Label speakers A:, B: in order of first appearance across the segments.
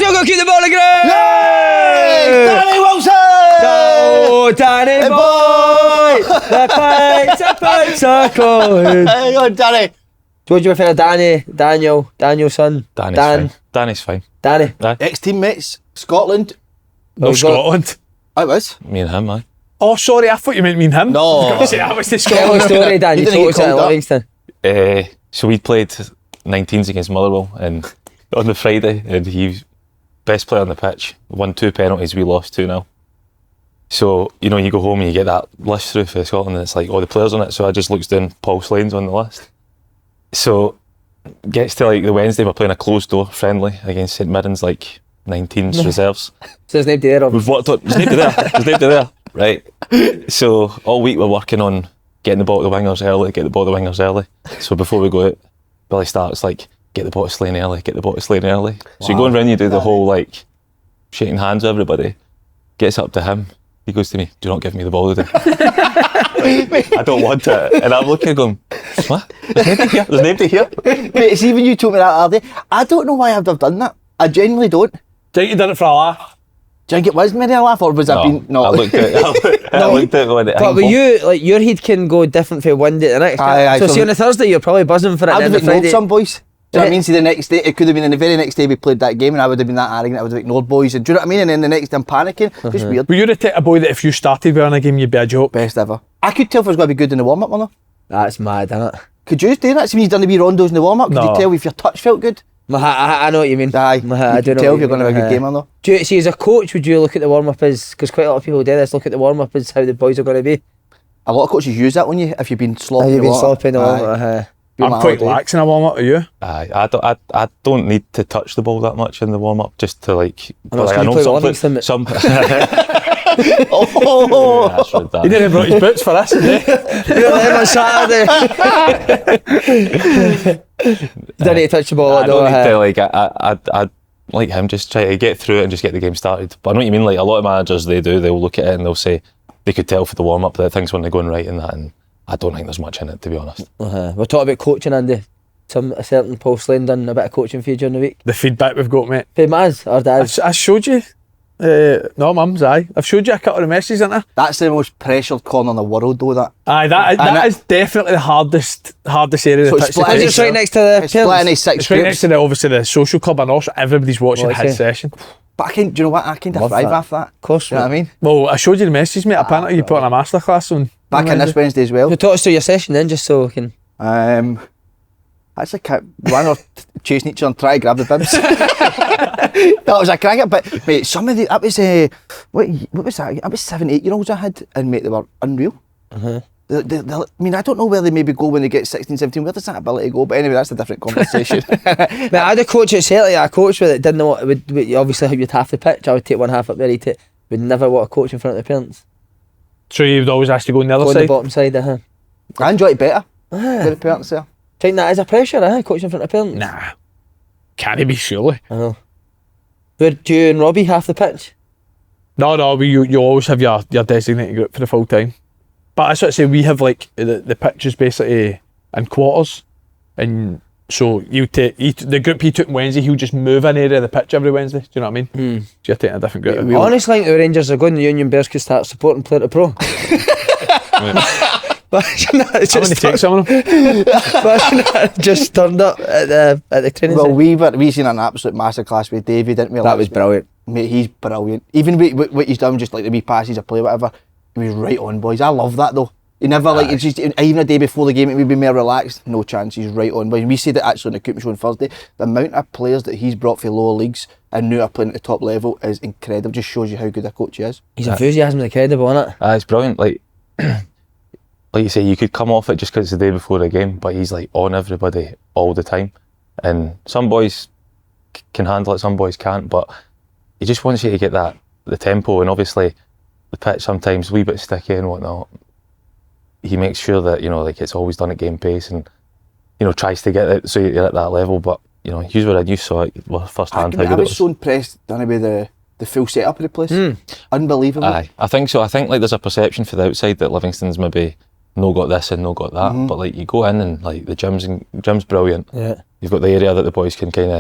A: not going to keep the ball in the ground.
B: Danny Wilson!
A: Oh, Danny boy! The pints are calling.
B: Hang on, Danny.
A: So what do you prefer, Danny, Daniel, Danielson?
C: Danny's fine.
A: Danny.
B: Ex-teammates, Scotland.
D: No, Scotland.
B: I was.
C: Me and him, aye.
D: Oh, sorry, I thought you meant me and him.
B: No.
D: I was going to say, that was the
A: Tell
D: Scotland.
A: the story, Dan. You
B: didn't
A: told us
B: get
A: at
B: called up.
A: Livingston.
C: So we played 19s against Motherwell and on the Friday, and he was best player on the pitch, won 2 penalties, we lost 2-0. So, you know, you go home and you get that list through for Scotland and it's like all the players on it, so I just looks down Paul Slane's on the list. So gets to like the Wednesday, we're playing a closed door friendly against St Mirren's, like 19s reserves.
A: So there's nobody there.
C: We've worked on, there's nobody there, right? So all week we're working on getting the ball to the wingers early, So before we go out, Billy starts like, get the ball to Slane early. So you go around, you do the whole like shaking hands with everybody. Gets up to him, he goes to me, do not give me the ball today. I don't want it. And I'm looking going, what? There's nobody here.
B: Mate, see when you told me that other day, I don't know why I'd have done that. I genuinely don't.
D: Do you think you did it for a laugh?
B: Do you think it was maybe a laugh or was I being... No.
C: I looked at it when it
A: But with you, like your head can go different from one day to the next.
B: Aye,
A: so see on a Thursday, you're probably buzzing for it.
B: I would
A: And
B: have
A: then the
B: ignored
A: Friday,
B: some boys. Do you know what I mean? See, the next day, it could have been in the very next day we played that game and I would have been that arrogant, I would have ignored boys. And do you know what I mean? And then the next day I'm panicking. Just weird.
D: Were you the type of boy that if you started wearing a game, you'd be a joke?
B: Best ever. I could tell if I was going to be good in the warm-up or not.
A: That's mad, isn't it?
B: Could you do that? See when you've done the wee rondos in the warm-up, could
D: No.
B: you tell if your touch felt good?
A: I know what you mean.
B: Aye.
A: I do
B: You
A: know
B: could tell
A: what
B: if you're going to have a good game or not.
A: Do you see, as a coach, would you look at the warm-up as, because quite a lot of people do this, look at the warm-up as how the boys are going to be?
B: A lot of coaches use that on you if you've been sloppy.
A: Have you
B: in the
A: been
B: warm-up.
A: sloppy in the
B: Aye.
A: warm-up?
D: I'm
B: like,
D: quite
B: "Oh,
D: lax in a warm-up, are you?
C: Aye, I don't need to touch the ball that much in the warm up just to like.
A: I know, it's 'cause you play with Livingston,
C: some.
B: Oh,
C: That's what
D: He didn't brought his boots for us today.
A: You're there on Saturday. Don't need to touch the ball.
C: I don't need to like. I like him just try to get through it and just get the game started. But I know what you mean. Like a lot of managers, they'll look at it and they'll say they could tell for the warm up that things weren't going right and that. And I don't think there's much in it, to be honest.
A: We're talking about coaching, Andy. A certain Paul Slane done a bit of coaching for you during the week.
D: The feedback we've got, mate.
A: For Maz or Dad?
D: I showed you. No, Mum's, aye. I've showed you a couple of messages, haven't I?
B: that's the most pressured corner in the world, though. That.
D: Aye, that is definitely the hardest area
B: So
D: of the
B: it's
D: pitch.
B: split-
D: to
A: Is
D: take.
A: it right next to the
B: It's split into
A: parents?
B: 6
D: It's right next
B: groups.
D: to obviously the social club, and also everybody's watching
A: Well,
D: his
A: okay.
D: session.
B: But I can, do you know what? I kind of
A: Love
B: thrive
A: that.
B: off that.
A: Of course.
B: You know what I mean?
D: Well, I showed you the messages, mate. Apparently, you put on a masterclass on.
B: Back in this Wednesday as well.
A: So talk us through your session then, just so we can...
B: Actually, one or chasing each other and try to grab the bibs. That was a cracker, but mate, some of the that was what was that? That was 7, 8-year-olds I had, and mate, they were unreal. I mean, I don't know where they maybe go when they get 16, 17. Where does that ability go? But anyway, that's a different conversation.
A: But I had a coach at Celtic, a coach with it, didn't know what, would obviously you'd half the pitch, I would take one half up there, would never want to coach in front of the parents.
D: So you'd always ask to go on the other
A: Go on the
D: side.
A: bottom side,
B: I enjoy it better. With the parents there.
A: Think that is a pressure, coaching in front of parents?
D: Nah, can't be surely.
A: I know. Would you and Robbie half the pitch?
D: No, you always have your designated group for the full time. But that's what I say, we have like the pitches basically in quarters, and so the group he took Wednesday, he'll just move an area of the pitch every Wednesday. Do you know what I mean? So you're taking a different group.
A: I honestly think the Rangers are going, the Union Bears could start supporting player to pro. But
D: I'm going to take some of them.
A: just turned up at the training
B: Well,
A: centre.
B: we seen an absolute masterclass with Davie, didn't we?
A: That was brilliant.
B: Mate, he's brilliant. Even with what he's done, just like the wee passes or play, whatever, he was right on, boys. I love that though. He never like it's just even a day before the game, it would be more relaxed. No chance, he's right on. But we said it actually on the Coop show on Thursday. The amount of players that he's brought for lower leagues and now are playing at the top level is incredible. Just shows you how good a coach he is.
A: His enthusiasm is incredible, isn't it?
C: It's brilliant. Like you say, you could come off it just because it's the day before the game, but he's like on everybody all the time. And some boys can handle it, some boys can't, but he just wants you to get the tempo, and obviously the pitch sometimes a wee bit sticky and whatnot. He makes sure that, like it's always done at game pace and, tries to get it so you're at that level. But, here's what you saw first hand.
B: I was so impressed, Danny, with the full setup of the place. Unbelievable.
C: Aye, I think so. I think like there's a perception for the outside that Livingston's maybe no got this and no got that, but like you go in and like the gym's brilliant.
A: Yeah.
C: You've got the area that the boys can kind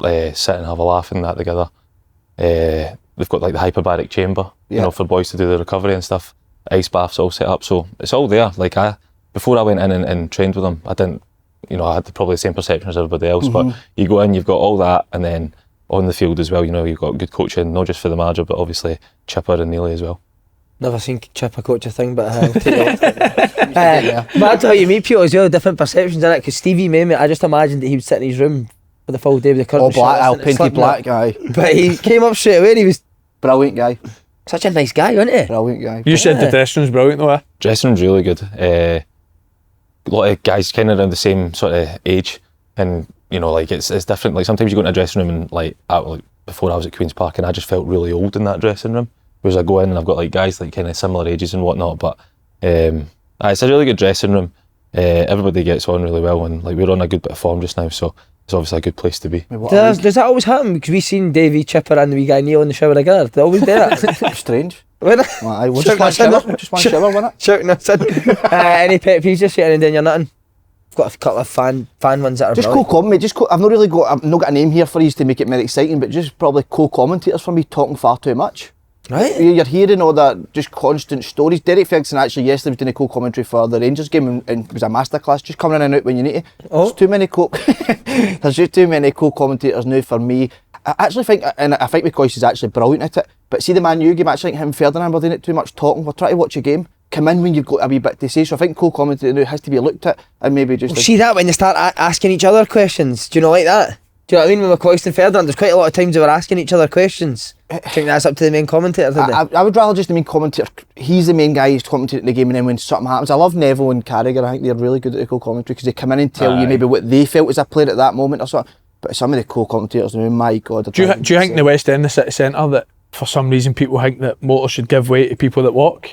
C: of sit and have a laugh and that together. They've got like the hyperbaric chamber, you know, for boys to do the recovery and stuff. Ice baths all set up, so it's all there. Like before I went in and trained with them, I didn't, you know, I had probably the same perception as everybody else. But you go in, you've got all that, and then on the field as well, you know, you've got good coaching, not just for the manager, but obviously Chipper and Neely as well.
A: Never seen Chipper coach a thing, but I'll take it. Mad how you meet people as well, different perceptions in it. Because Stevie made I just imagined that he would sit in his room for the full day with the curtain
B: All black,
A: shut,
B: painted black guy.
A: But he came up straight away and he was
B: Brilliant guy.
A: such a nice guy, wasn't he?
B: Brilliant guy.
D: You said the dressing room's brilliant though, eh?
C: Dressing room's really good. A lot of guys kind of around the same sort of age, and you know, like it's different. Like sometimes you go into a dressing room and like before I was at Queen's Park, and I just felt really old in that dressing room. Whereas I go in and I've got like guys like kind of similar ages and whatnot, but it's a really good dressing room. Everybody gets on really well, and like we're on a good bit of form just now, so it's obviously a good place to be.
A: Does that always happen? Because we've seen Davie, Chipper and the wee guy Neil in the shower together. They always do that.
B: Strange.
A: Well,
B: Just one shower, wasn't it?
A: Shouting us in. Any pet peeves just sitting and doing your nothing? I've got a couple of fan ones that are
B: Just
A: brilliant.
B: co-comment. I've not got a name here for you to make it more exciting, but just probably co-commentators for me talking far too much.
A: Right?
B: You're hearing all that just constant stories. Derek Ferguson actually yesterday was doing a co-commentary for the Rangers game and it was a masterclass, just coming in and out when you need to. There's too many there's just too many co-commentators now for me. I actually think, and I think McCoist is actually brilliant at it, but see the Man U game, I actually think him and Ferdinand were doing it too much talking. We're trying to watch a game. Come in when you've got a wee bit to say. So I think co-commentating now has to be looked at and maybe just...
A: See that when they start asking each other questions? Do you know like that? Do you know what I mean? With McCoist and Ferdinand, there's quite a lot of times they were asking each other questions. I think that's up to the main commentator, didn't they?
B: I would rather just the main commentator. He's the main guy who's commentating the game, and then when something happens, I love Neville and Carragher. I think they're really good at the co-commentary because they come in and tell you maybe what they felt as a player at that moment or something. But some of the co-commentators, my God.
D: Do you think in the West End, the city centre, that for some reason people think that motors should give way to people that walk?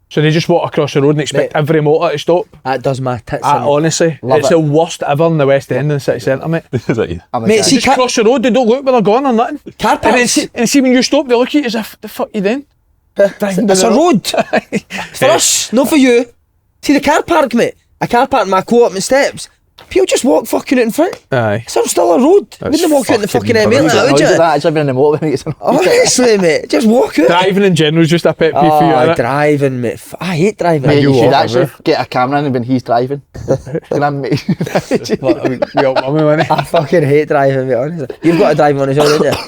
D: So they just walk across the road and expect every motor to stop?
A: That does my tits in.
D: Honestly, it's the worst ever in the West End and the city centre, mate.
C: Is that you?
A: Mate, see,
D: Just cross the road, they don't look where they're going or nothing.
A: Car parks.
D: And see when you stop, they look at you as if, the fuck you doing?
A: It's a road. For us, not for you. See the car park, mate. A car park in my co-op steps. People just walk fucking out in front.
D: Aye.
A: It's still a road. Wouldn't they walk out in the fucking M8 like that, would you?
B: Actually been in the motor when it's
A: Honestly, mate, just walk out.
D: Driving in general is just a pet peeve for you, innit?
A: Driving, mate. I hate driving.
B: Mate, you should actually get a camera in when he's driving. And I'm
D: I
A: I fucking hate driving, mate, honestly. You've got to drive on as well, don't you?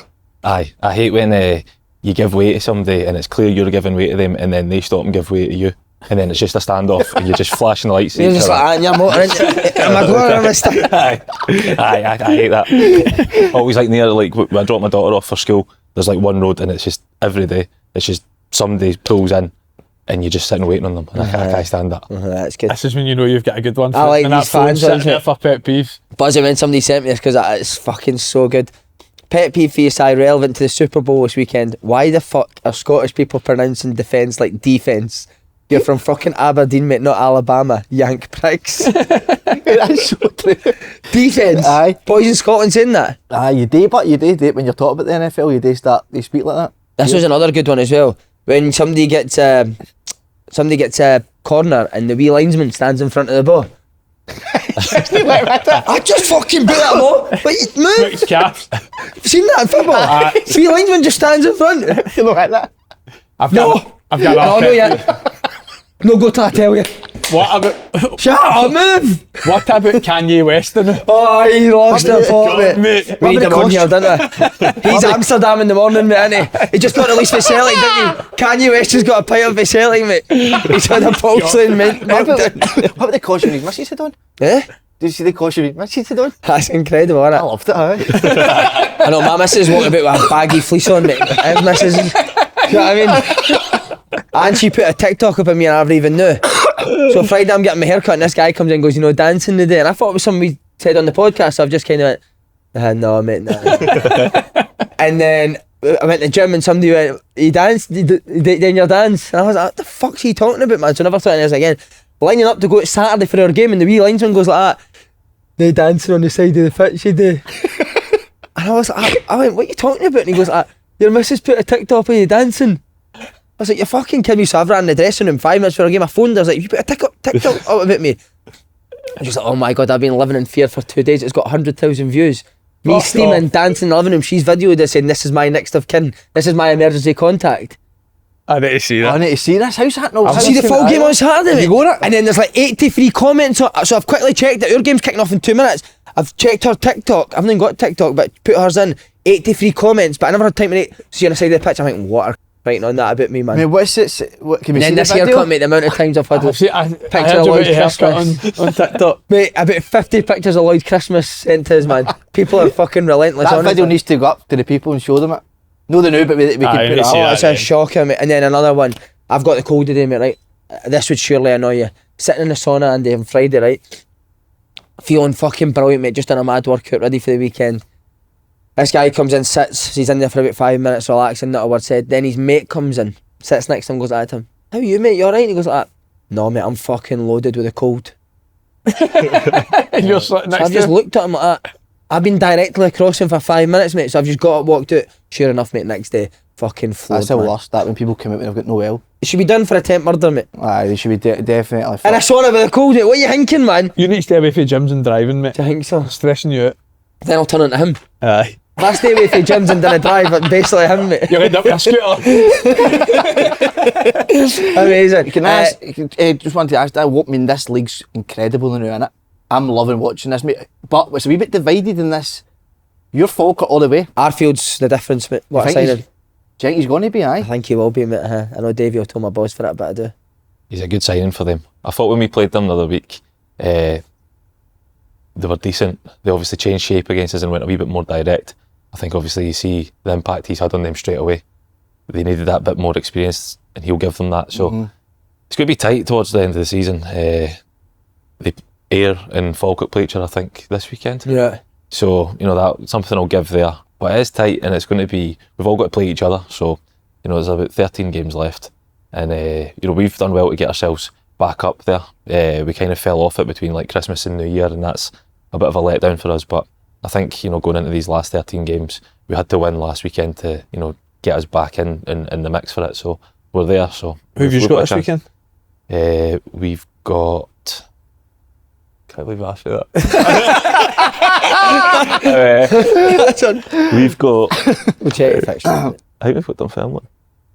C: Aye, I hate when you give way to somebody and it's clear you're giving way to them, and then they stop and give way to you, and then it's just a standoff and you're just flashing the lights at
A: You're
C: each
A: just
C: other.
A: like, in your motor, am I going or am I stuck?
C: Aye, I hate that. Always like near, like when I drop my daughter off for school, there's like one road and it's just every day, it's just somebody pulls in and you're just sitting waiting on them, and I can't stand that.
A: That's good.
D: This is when you know you've got a good one.
A: I like
D: and
A: these
D: that phone's
A: fans ones,
D: sitting there
A: mate.
D: for pet peeves.
A: Buzzing when somebody sent me this because it's fucking so good. Pet peeve for you, Si, relevant to the Super Bowl this weekend. Why the fuck are Scottish people pronouncing defence like defence? You're from fucking Aberdeen, mate, not Alabama. Yank pricks.
B: That's so true.
A: Defence.
B: Aye.
A: Boys in Scotland saying that.
B: Aye, you do when you're talking about the NFL, you speak like that.
A: This was another good one as well. When somebody gets a corner and the wee linesman stands in front of the ball. I just fucking beat that ball. But you move.
D: Mixed calves.
A: Seen that in football? Wee linesman just stands in front.
B: You look like that.
D: I've got that.
A: No, yeah. No go till I tell you.
D: What about
A: Shut up, move.
D: what about Kanye West in it?
A: Oh, he lost the pot,
D: God,
A: mate.
D: mate.
A: We need him on here, didn't we? He's Amsterdam in the morning, mate, isn't he? He just got released for Celtic, didn't he? Kanye West has got a pint of Celtic, mate. He's had a porcelain mint.
B: What about the caution his missus had on?
A: Eh?
B: Did you see the caution his missus had on?
A: That's incredible, isn't
B: I
A: it?
B: loved it, aye.
A: I know, my missus walking about with a baggy fleece on, mate. His missus, do you know what I mean? And she put a TikTok up of me and I never even knew. So Friday I'm getting my hair cut and this guy comes in and goes, you know, dancing today. And I thought it was something we said on the podcast, so I've just kind of went, no, mate, no. And then I went to the gym and somebody went, you danced? Then your dance? And I was like, what the fuck's he talking about, man? So I never thought of this again. Lining up to go to Saturday for our game and the wee linesman goes like that. They dancing on the side of the pitch, you do. And I was like, I went, what are you talking about? And he goes like, your missus put a TikTok of you dancing. I was like, you're fucking kidding me. So I ran in the dressing room 5 minutes before I gave my phone. I was like, you put a TikTok out about me. I was just like, oh my God, I've been living in fear for 2 days. It's got 100,000 views. Me
D: Fuck
A: steaming,
D: off.
A: dancing in the living room. She's videoed it saying, "This is my next of kin. This is my emergency contact."
D: I need to see
B: I
D: that.
B: need to see this. How's that? No,
A: I've seen the full game on Saturday.
B: Have you
A: mate.
B: got it?
A: And then there's like 83 comments. So I've quickly checked it. Our game's kicking off in 2 minutes. I've checked her TikTok. I've not even got TikTok, but put hers in. 83 comments, but I never had time to see on the side of the pitch. I'm like, what are writing on that about me, man?
B: I mean, what's it? What, can we
A: And
B: see
A: then
B: the
A: this
B: video?
A: haircut, mate, the amount of times I've had
D: I
A: this.
D: heard
A: Picture
D: you
A: of
D: about
A: Lloyd
D: your haircut on
A: Christmas.
D: TikTok.
A: Mate, about 50 pictures of Lloyd Christmas sent to us, man. People are fucking relentless.
B: That
A: honestly.
B: video needs to go up to the people and show them it. No, they know, but we can
D: Aye,
B: put
D: we
B: it
D: see
B: up.
A: Oh,
D: that
A: it's a
D: again.
A: shocker, mate. And then another one. I've got the cold today, mate, right? This would surely annoy you. Sitting in the sauna on Friday, right? Feeling fucking brilliant, mate. Just done a mad workout, ready for the weekend. This guy comes in, sits. He's in there for about 5 minutes, relaxing, not a word said. Then his mate comes in, sits next to him, goes like that to him. How are you, mate? You alright? And he goes like that. No, mate, I'm fucking loaded with a cold.
D: And you're sitting
A: So
D: next
A: I've
D: to
A: just
D: him.
A: looked at him like that. I've been directly across him for 5 minutes, mate. So I've just got up, walked out. Sure enough, mate, next day, fucking floored,
B: That's the
A: man.
B: worst. That when people come out when they've got no well.
A: It should be done for attempt murder, mate.
B: Aye, they should be definitely.
A: And I saw it with a cold, mate. What are you thinking, man?
D: You need to stay away from gyms and driving, mate.
A: Do you think so?
D: Stressing you out.
A: Then I'll turn into him.
D: Aye.
A: If I stay away from gyms and done a drive, but basically him, mate.
D: You'll end up with a scooter.
A: Amazing.
B: Can I ask, just wanted to ask that. What I mean, this league's incredible now, innit? I'm loving watching this, mate. But it's a wee bit divided in this. You're Falkirk all the way.
A: Arfield's the difference, mate. What I
B: I think
A: signed.
B: Do you think he's going to be,
A: I
B: aye?
A: think he will be, mate. I know Davie will tell my boss for that, but I do.
C: He's a good signing for them. I thought when we played them the other week, they were decent. They obviously changed shape against us and went a wee bit more direct. I think obviously you see the impact he's had on them straight away. They needed that bit more experience and he'll give them that. So it's going to be tight towards the end of the season. They Ayr and Falkirk play each other, I think, this weekend.
A: Yeah.
C: So, you know, that something will give there. But it is tight and it's going to be, we've all got to play each other. So, you know, there's about 13 games left. And, you know, we've done well to get ourselves back up there. We kind of fell off it between like Christmas and New Year, and that's a bit of a letdown for us. But I think, you know, going into these last 13 games, we had to win last weekend to, you know, get us back in the mix for it. So we're there. So
D: Who have you
C: we've
D: got
C: a
D: this
C: chance.
D: weekend?
C: We've got. Can't believe I asked you that. We've got.
A: We'll check the fixture.
C: I think we've got Dunfermline.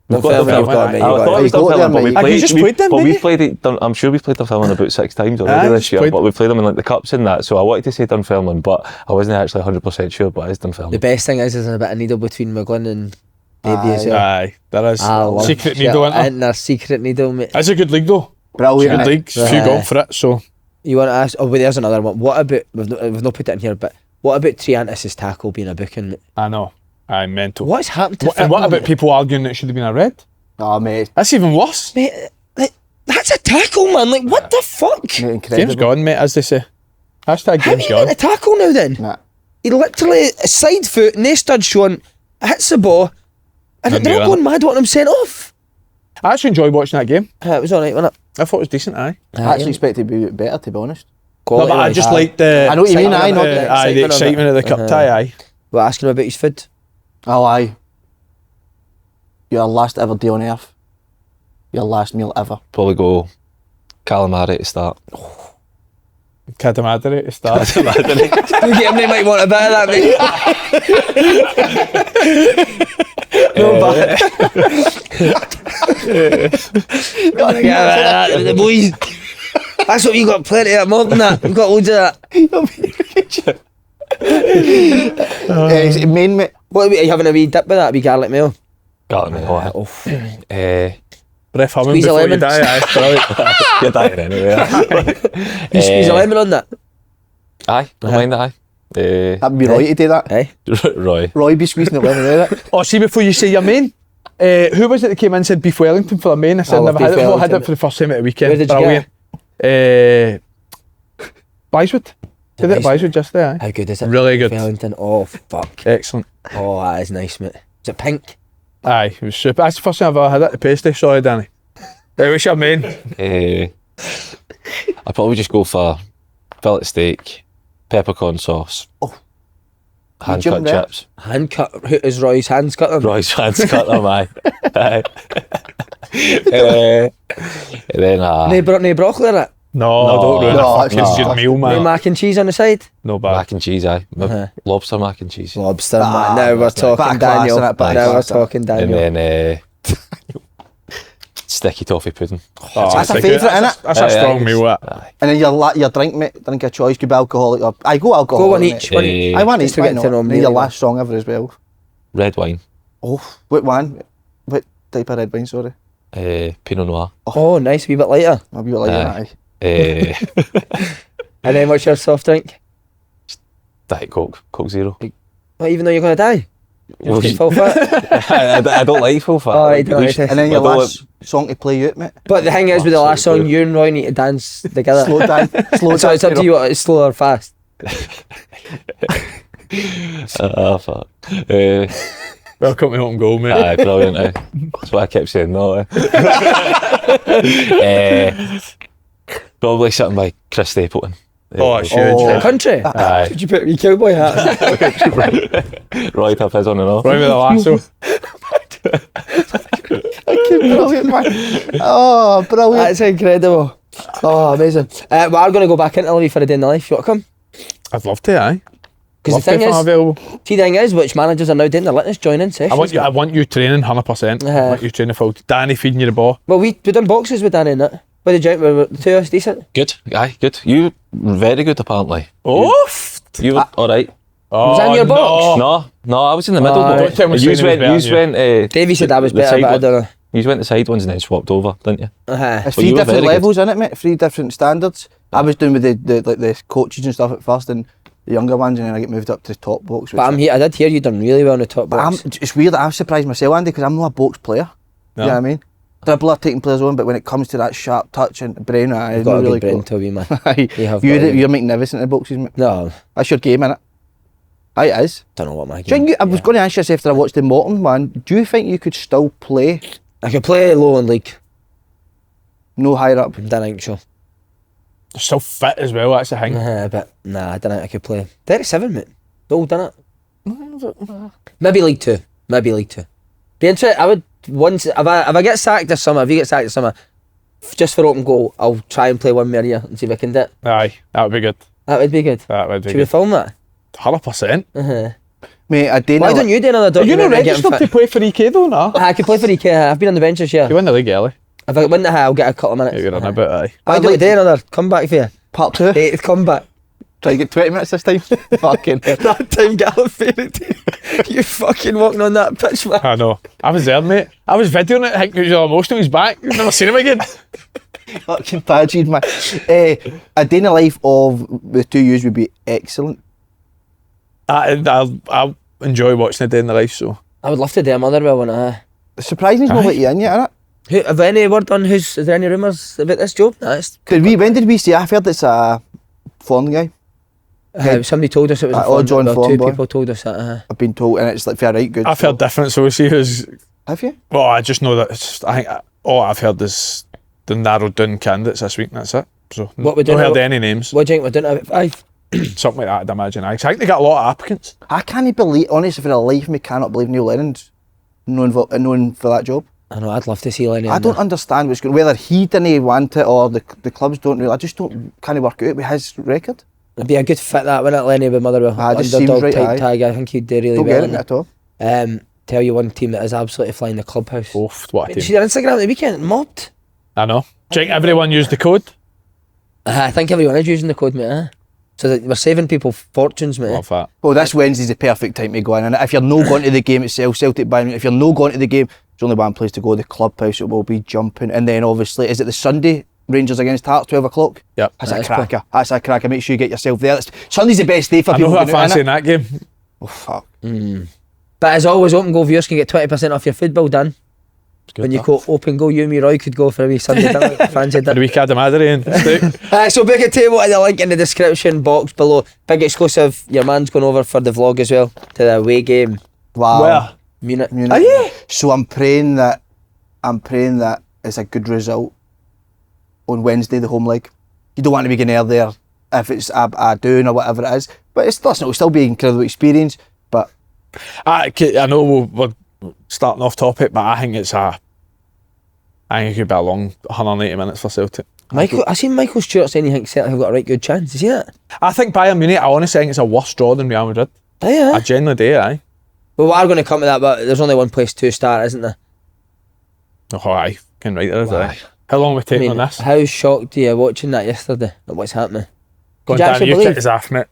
A: Dunfermline, you've got, mate.
C: I
A: You've got
C: thought
A: it.
C: it was
B: You've got
C: Dunfermline,
B: them,
C: but we
B: mate.
D: Have you
C: played.
D: just played them,
C: But
D: didn't
C: we've
D: you?
C: played it. I'm sure we've played Dunfermline about 6 times
D: Aye,
C: already this
D: just
C: year.
D: played-
C: But we've played them in like the cups and that. So I wanted to say Dunfermline, but I wasn't actually 100% sure. But it's
A: The
C: Dunfermline.
A: best thing is there's a bit of needle between McGlynn and Davie as well.
D: Aye, there is.
A: I love
D: Secret
A: shit.
D: needle, isn't there?
A: Isn't there? Secret needle, mate.
D: It's a good league though.
B: Brilliant.
D: Good
B: innit?
D: league. Few
A: Aye.
D: gone for it, so
A: You want to ask? Oh, but there's another one. What about? We've not put it in here, but what about Triantis' tackle being a booking, mate?
D: I know. Aye, mental.
A: What's happened to?
D: And what
A: football,
D: about
A: mate?
D: people arguing that it should have been a red?
B: Oh, mate.
D: That's even worse.
A: Mate, like, that's a tackle, man. Like, what the fuck?
B: Mate,
D: Game's
B: incredible.
D: gone, mate, as they say. Hashtag
A: How do
D: game's
A: you get
D: gone.
A: a tackle now then?
B: Nah.
A: He literally a side foot, no stud showing, hits the ball, and
D: Didn't
A: they're
D: do
A: all
D: that.
A: going mad wanting him sent off.
D: I actually enjoyed watching that game.
A: It was alright, wasn't it?
D: I thought it was decent, aye.
B: I actually expected to be better, to be honest.
D: No, but I just liked the...
B: I know what you mean,
A: excitement
B: aye,
A: of
B: not
A: it.
B: the-
D: Aye, the excitement of the cup tie, aye.
A: We're asking him about his food.
B: Oh, aye. Your last ever day on earth. Your last meal ever.
C: Probably go calamari to start.
D: Cadamadri to start.
A: You get him, they might want a bit of that, mate. No bad. Gotta get a bit of that with the boys. That's what we got, plenty of more than that. We've got loads of that.
B: Main, mate.
A: What are you having a wee dip with that? A wee garlic meal?
C: Garlic meat, aye.
A: Oof.
D: Breath humming
A: Squeeze a
D: before you
A: lemon.
D: die, aye. Brilliant.
C: You're dying anyway.
A: You squeeze a lemon on that?
C: Aye, don't mind that, aye.
B: That'd be Roy to do that.
A: Eh?
C: Roy.
B: Roy be squeezing the lemon out of it.
D: Oh, see, before you say your main, who was it that came in and said beef Wellington for the main? I said
A: I love
D: never had
A: beef
D: it before. I had
A: Wellington.
D: it for the first time at the weekend.
A: Where did you
D: Brilliant. Byeswood. Did it at Byeswood yesterday, aye.
A: How good is it?
D: Really good.
A: Wellington. Oh, fuck.
D: Excellent.
A: Oh, that is nice, mate. Is it pink?
D: Aye, it was super. That's the first time I've ever had it, the pasty. Sorry, Danny. What's your main?
C: I'd probably just go for fillet steak, peppercorn sauce, hand cut
B: jump there.
C: chips.
A: Hand cut. Who is Roy's hands cut them?
C: Roy's hands cut them, aye. Aye. And then
A: No broccoli in it?
D: No, don't ruin
B: no,
D: a fucking
B: no.
D: good meal,
A: With
D: man.
A: mac and cheese on the side.
D: No bad.
C: Mac and cheese, aye.
A: Uh-huh.
C: Lobster mac and cheese.
A: Lobster,
B: Ah,
A: man. Now we're
B: that's nice. Bit
A: talking,
B: of class
A: Daniel.
B: in it, bit of
A: Now we're
B: class in it.
A: talking, Daniel.
C: And then sticky toffee pudding.
D: Oh,
B: That's a
D: like
B: favourite,
D: that's
B: innit?
D: That's a
C: Aye,
D: strong
C: aye.
D: meal, that.
C: Aye.
B: And then your drink, mate, drink of choice could be alcoholic or I go alcoholic.
A: Go one
B: mate.
A: each. One each.
B: I want
A: Just
B: each.
A: to
B: Why
A: get
B: not?
A: to know
B: And
A: them
B: then your
A: really
B: last song ever as well.
C: Red wine.
B: Oh, what one? What type of red wine? Sorry,
C: Pinot Noir.
A: Oh, nice. A wee bit lighter.
B: I'll be like
C: Aye.
B: that.
A: And then what's your soft drink?
C: Diet Coke. Coke Zero.
A: Well, even though you're going to die.
C: Well,
A: Just full fit.
C: I don't like full fat.
A: Oh, right, don't like it.
B: And then your
C: I don't
B: last song to play you out, mate.
A: But the thing is, with the last song, you and Roy need to dance together.
B: Slow down. Slow
A: So
B: down.
A: it's up to you what is slow or fast.
C: Fuck.
D: Welcome to home goal, mate.
C: Aye, brilliant. Aye. That's what I kept saying. No. Probably something by Chris Stapleton.
D: Oh, it's
B: Oh.
D: huge.
A: Country.
C: Aye.
A: Did you put your cowboy hat?
C: Right up his on and off.
D: Right with the lasso.
B: Brilliant, man. Oh, brilliant.
A: That's incredible. Oh, amazing. We are going to go back into Italy for a day in the life. You want to come?
D: I'd love to, aye.
A: Because
D: Love
A: the
D: to
A: thing
D: if I'm
A: is,
D: available.
A: see, the thing is, which managers are now doing, they're letting us join in sessions.
D: I want you training 100%. I want you training full. Danny feeding you the ball.
A: Well, we done boxes with Danny in it. What did you? Were the two of us decent?
C: Good. Aye, good. You very good apparently.
D: Oh,
C: You were alright.
A: Was that in your box?
C: No, I was in the middle.
A: Oh,
C: but
A: don't
D: tell me
C: you
D: Sweeney was better than
C: went.
A: Davey said I was
C: the
A: better,
C: side
A: but I
C: one.
A: don't know.
C: You went the side ones and then swapped over, didn't you?
A: Uh-huh.
B: There's
C: Well,
B: three
C: you were
B: different
C: very good.
B: levels in it, mate. Three different standards. I was doing with the coaches and stuff at first, and the younger ones, and then I get moved up to the top box.
A: But I did hear you done really well in the top box.
B: It's weird that I'm surprised myself, Andy, because I'm not a box player.
D: No.
B: You know what I mean? Dribbler taking players on, but when it comes to that sharp touch and brain,
A: You've
B: I'm
A: got a
B: really
A: good brain,
B: cool.
A: Toby, man.
B: You
A: have got a good-
B: you're making nervous in the boxes, mate.
A: No,
B: That's your game, innit? Aye, it is.
A: don't know what my
B: Do you
A: game.
B: think I was going to ask you after I watched the Morton one, do you think you could still play
A: I could play low in league.
B: no higher up?
A: Don't think so.
D: They're so fit as well, that's the thing.
A: But nah, I don't think I could play. 37, mate. Old, done it. Maybe League Two. Maybe League Two. Be interested. I would once if I get sacked this summer. If you get sacked this summer, just for open goal, I'll try and play one more year and see if I can do it.
D: Aye, that would be good.
A: That would be good.
D: That would be
A: Should we
D: good.
A: film that?
D: 100%.
A: Uh-huh.
B: Mate, I didn't.
A: Why don't you do another
D: Are you
A: documentary?
D: not
A: and get him
D: registered to
A: fit?
D: play for EK though, no?
A: I could play for EK. I've been on the bench this year.
D: You win the league early.
A: If I win the high, I'll get a couple of minutes.
D: You're on a bit, aye.
A: Why don't we do another comeback for you?
B: Part 2?
A: Eighth comeback.
B: Try to get 20 minutes this time. Fucking hell.
A: That time, Callum Ferrie. You fucking walking on that pitch, man.
D: I know. I was there, mate. I was videoing it, thinking he was all emotional. He's back. You've never seen him again.
B: Fucking pageant, man. A day in the life of the two years would be excellent.
D: I enjoy watching a day in the life, so.
A: I would love to do a Motherwell one.
B: Surprisingly, he's not
D: Aye.
B: let you in yet, innit?
A: Have any word on is there any rumours about this job? Nah,
B: When did we see? I've heard it's a foreign guy.
A: somebody told us it was a
B: Odds
A: phone,
B: on
A: well,
B: phone,
A: two
B: boy.
A: people told us that.
B: I've been told, and it's like fair right good.
D: I've heard different, so we see who's.
B: Have you?
D: Well, I just know that I think all I've heard is the narrowed down candidates this week, and that's it. So,
A: What we
D: don't
A: doing
D: heard
A: about-
D: any names.
A: What do you think we're doing about 5?
D: Something like that, I'd imagine. I think they got a lot of applicants.
B: I can't believe, honestly, for the life of me, cannot believe Neil Lennon's known for that job.
A: I know, I'd love to see Lenny.
B: I don't understand what's going. Whether he didn't want it or the clubs don't really. I just can't work out with his record.
A: It'd be a good fit that, wouldn't it, Lenny with Motherwell?
B: Aye, just seems
A: Underdog
B: right,
A: type
B: aye.
A: tag. I think he'd do really
B: Don't
A: well.
B: get it
A: in
B: at all.
A: Tell you one team that is absolutely flying the clubhouse.
D: Oof, what a
A: Did you
D: team.
A: see their Instagram at the weekend? Mobbed.
D: I know. Do you think everyone used the code?
A: I think everyone is using the code, mate. So that we're saving people fortunes, mate.
D: Love that.
B: Well, this Wednesday's the perfect time to go in. And if you're not going to the game itself, Celtic Bayern, if you're not going to the game, there's only one place to go, the clubhouse. It will be jumping. And then obviously, is it the Sunday? Rangers against Hearts, 12 o'clock?
D: Yep.
B: That's
A: That
B: a
A: is
B: cracker. That's a cracker. Make sure you get yourself there. Sunday's the best day for
D: I know
B: people.
D: who I
B: going out,
D: fancy in
B: innit?
D: that game.
B: Oh, fuck.
A: But as always, open goal viewers can get 20% off your food bill done.
D: It's good,
A: When you
D: that.
A: quote open goal, you and me, Roy, could go for a wee Sunday dinner. Fancy
D: For the
A: that.
D: week Adam Adrian.
A: So big a table at the link in the description box below. Big exclusive. Your man's going over for the vlog as well to the away game.
B: Wow.
D: Where?
A: Munich.
B: Munich.
A: Oh yeah.
B: So I'm praying that it's a good result on Wednesday, the home leg. You don't want to be going there if it's a doing or whatever it is. But it'll still be an incredible experience. But
D: I know we're starting off topic, but I think it could be a long 180 minutes for Celtic.
A: I seen Michael Stewart saying he thinks Celtic have got a right good chance. You see that?
D: I think Bayern Munich, I honestly think it's a worse draw than Real Madrid.
A: Yeah.
D: I genuinely do, aye.
A: Well, we are going to come to that, but there's only one place to start, isn't there?
D: Oh, aye. Can right there, is it? How long are we taking on this?
A: How shocked are you watching that yesterday at what's happening?
D: Go on,
A: Could you
D: Dan,
A: actually
D: you've
A: believe?
D: checked his off, mate.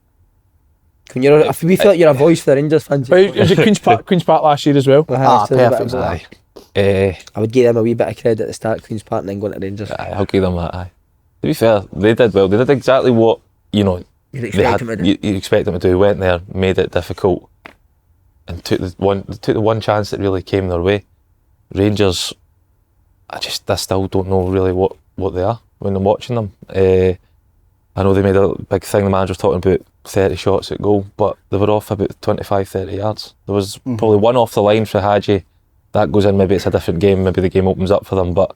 A: When we feel like you're a voice for the Rangers fans.
D: But was it Queen's Park last year as well?
B: Perfect.
C: Aye.
A: I would give them a wee bit of credit at the start, Queen's Park, and then going to Rangers.
C: I'll give them that. Aye. To be fair, they did well. They did exactly what
A: You'd expect them to do.
C: you expect them to do. Went there, made it difficult, and took the one chance that really came their way. Rangers, I still don't know really what they are when I'm watching them. I know they made a big thing. The manager was talking about 30 shots at goal, but they were off about 25-30 yards. There was probably one off the line for Hadji. That goes in, maybe it's a different game, maybe the game opens up for them, but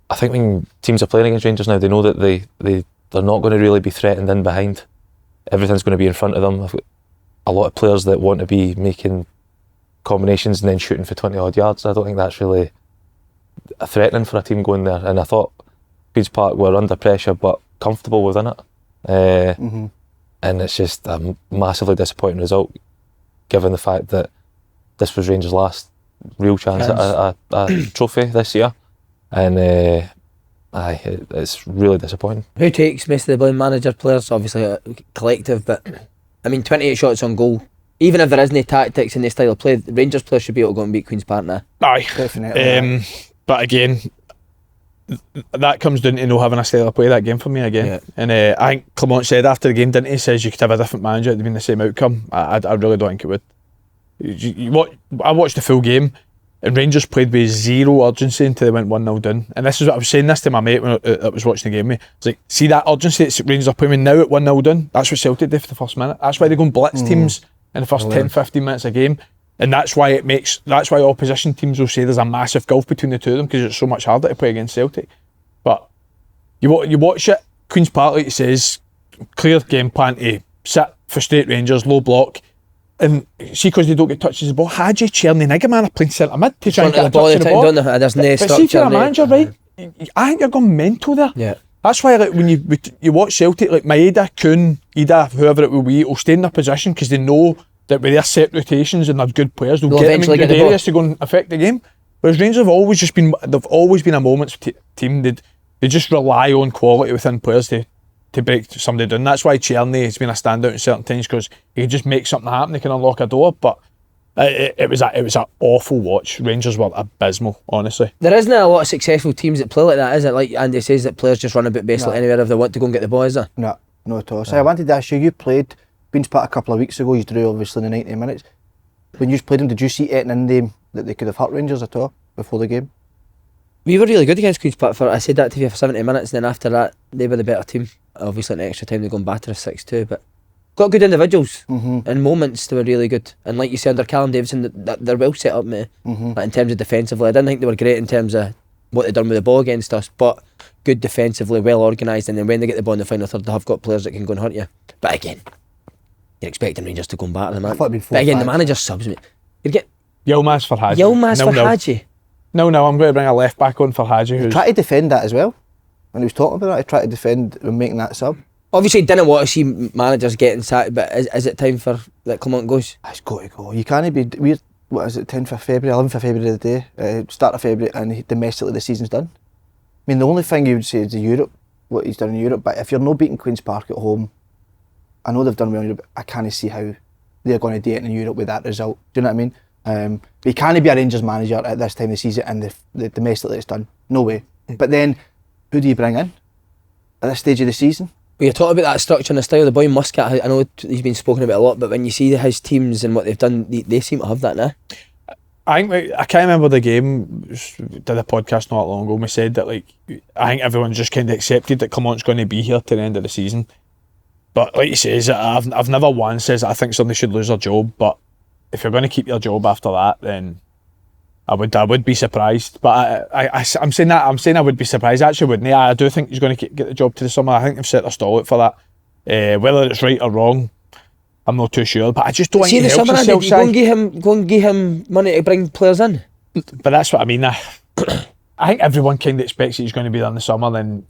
C: I think when teams are playing against Rangers now, they know that they're not going to really be threatened in behind. Everything's going to be in front of them. I've got a lot of players that want to be making combinations and then shooting for 20 odd yards. I don't think that's really threatening for a team going there, and I thought Queen's Park were under pressure but comfortable within it. And it's just a massively disappointing result given the fact that this was Rangers' last real chance at a trophy this year, and it's really disappointing.
A: Who takes most of the blame? Manager, players, obviously a collective, but I mean 28 shots on goal. Even if there isn't tactics in the style of play, the Rangers players should be able to go and beat Queen's Park now.
D: Aye,
B: Definitely.
D: but again, that comes down to no having a style of play that game for me again.
A: Yeah.
D: And I think Clement said after the game, didn't he? Says you could have a different manager, it'd been the same outcome. I really don't think it would. I watched the full game, and Rangers played with zero urgency until they went 1-0 down. And this is what I was saying this to my mate when I was watching the game with me. It's like, see that urgency that Rangers are playing with now at 1-0 down? That's what Celtic did for the first minute. That's why they go and blitz teams in the first 10-15 minutes of game. And that's why opposition teams will say there's a massive gulf between the two of them, because it's so much harder to play against Celtic. But you watch it, Queen's Park, like it says, clear game plan to sit, frustrate Rangers, low block. And see, because they don't get touches of the ball, Hadji, Cherny, Nigaman are playing centre mid to try and get a touch of the ball.
A: There's no
D: But
A: structure.
D: see, if you're a manager, right, I think you're going mental there.
A: Yeah.
D: That's why, like, when you watch Celtic, like Maeda, Kuhn, Ida, whoever it will be, will stay in their position because they know that with their set rotations and they're good players, they'll get them in good areas to go and affect the game. Whereas Rangers have always been a moments team. They just rely on quality within players to break somebody down. That's why Cherny has been a standout in certain times, because he can just make something happen. He can unlock a door. But it was an awful watch. Rangers were abysmal, honestly.
A: There isn't a lot of successful teams that play like that, is it? Like Andy says, that players just run about basically anywhere if they want to go and get the ball, is there?
B: No, not at all. So I wanted to ask you, you played Queen's Park a couple of weeks ago, you drew obviously in the 90 minutes. When you played them, did you see anything in them that they could have hurt Rangers at all before the game?
A: We were really good against Queen's Park. I said that to you for 70 minutes, and then after that, they were the better team. Obviously, in the extra time, they go and batter us 6-2, but got good individuals. In moments, they were really good. And like you said, under Callum Davidson, they're well set up, mate. Like in terms of defensively, I didn't think they were great in terms of what they've done with the ball against us, but good defensively, well organised, and then when they get the ball in the final third, they have got players that can go and hurt you. But again, you're expecting Rangers to go and batter them, man. But again, the manager subs, mate. You get
D: Yilmaz for Hadji.
A: Hadji.
D: No, I'm going to bring a left back on for Hadji.
B: He tried to defend that as well. When he was talking about that, he tried to defend when making that sub.
A: Obviously, didn't want to see managers getting sacked, but is it time for that Clement goes?
B: It's got to go. You can't be weird. What is it? 10th of February, 11th of February of the day, start of February, and domestically the season's done. I mean, the only thing you would say is Europe, what he's done in Europe. But if you're not beating Queen's Park at home, I know they've done well in Europe. I can't see how they're going to do it in Europe with that result. Do you know what I mean? But he can't be a Rangers manager at this time of the season and the domestically it's done. No way. But then, who do you bring in at this stage of the season?
A: When you're talking about that structure and the style, the boy Muscat, I know he's been spoken about a lot, but when you see his teams and what they've done, they seem to have that now.
D: I can't remember the game. Did a podcast not long ago. We said that I think everyone's just kind of accepted that Clement's going to be here to the end of the season. But like you say, I've never once says that I think somebody should lose their job. But if you're going to keep your job after that, then I would be surprised. But I'm saying I would be surprised. I actually wouldn't. I do think he's going to get the job to the summer. I think they've set their stall out for that. Whether it's right or wrong, I'm not too sure. But I just don't think
A: the summer, Andy, go and give him money to bring players in.
D: But that's what I mean. I think everyone kind of expects that he's going to be there in the summer, then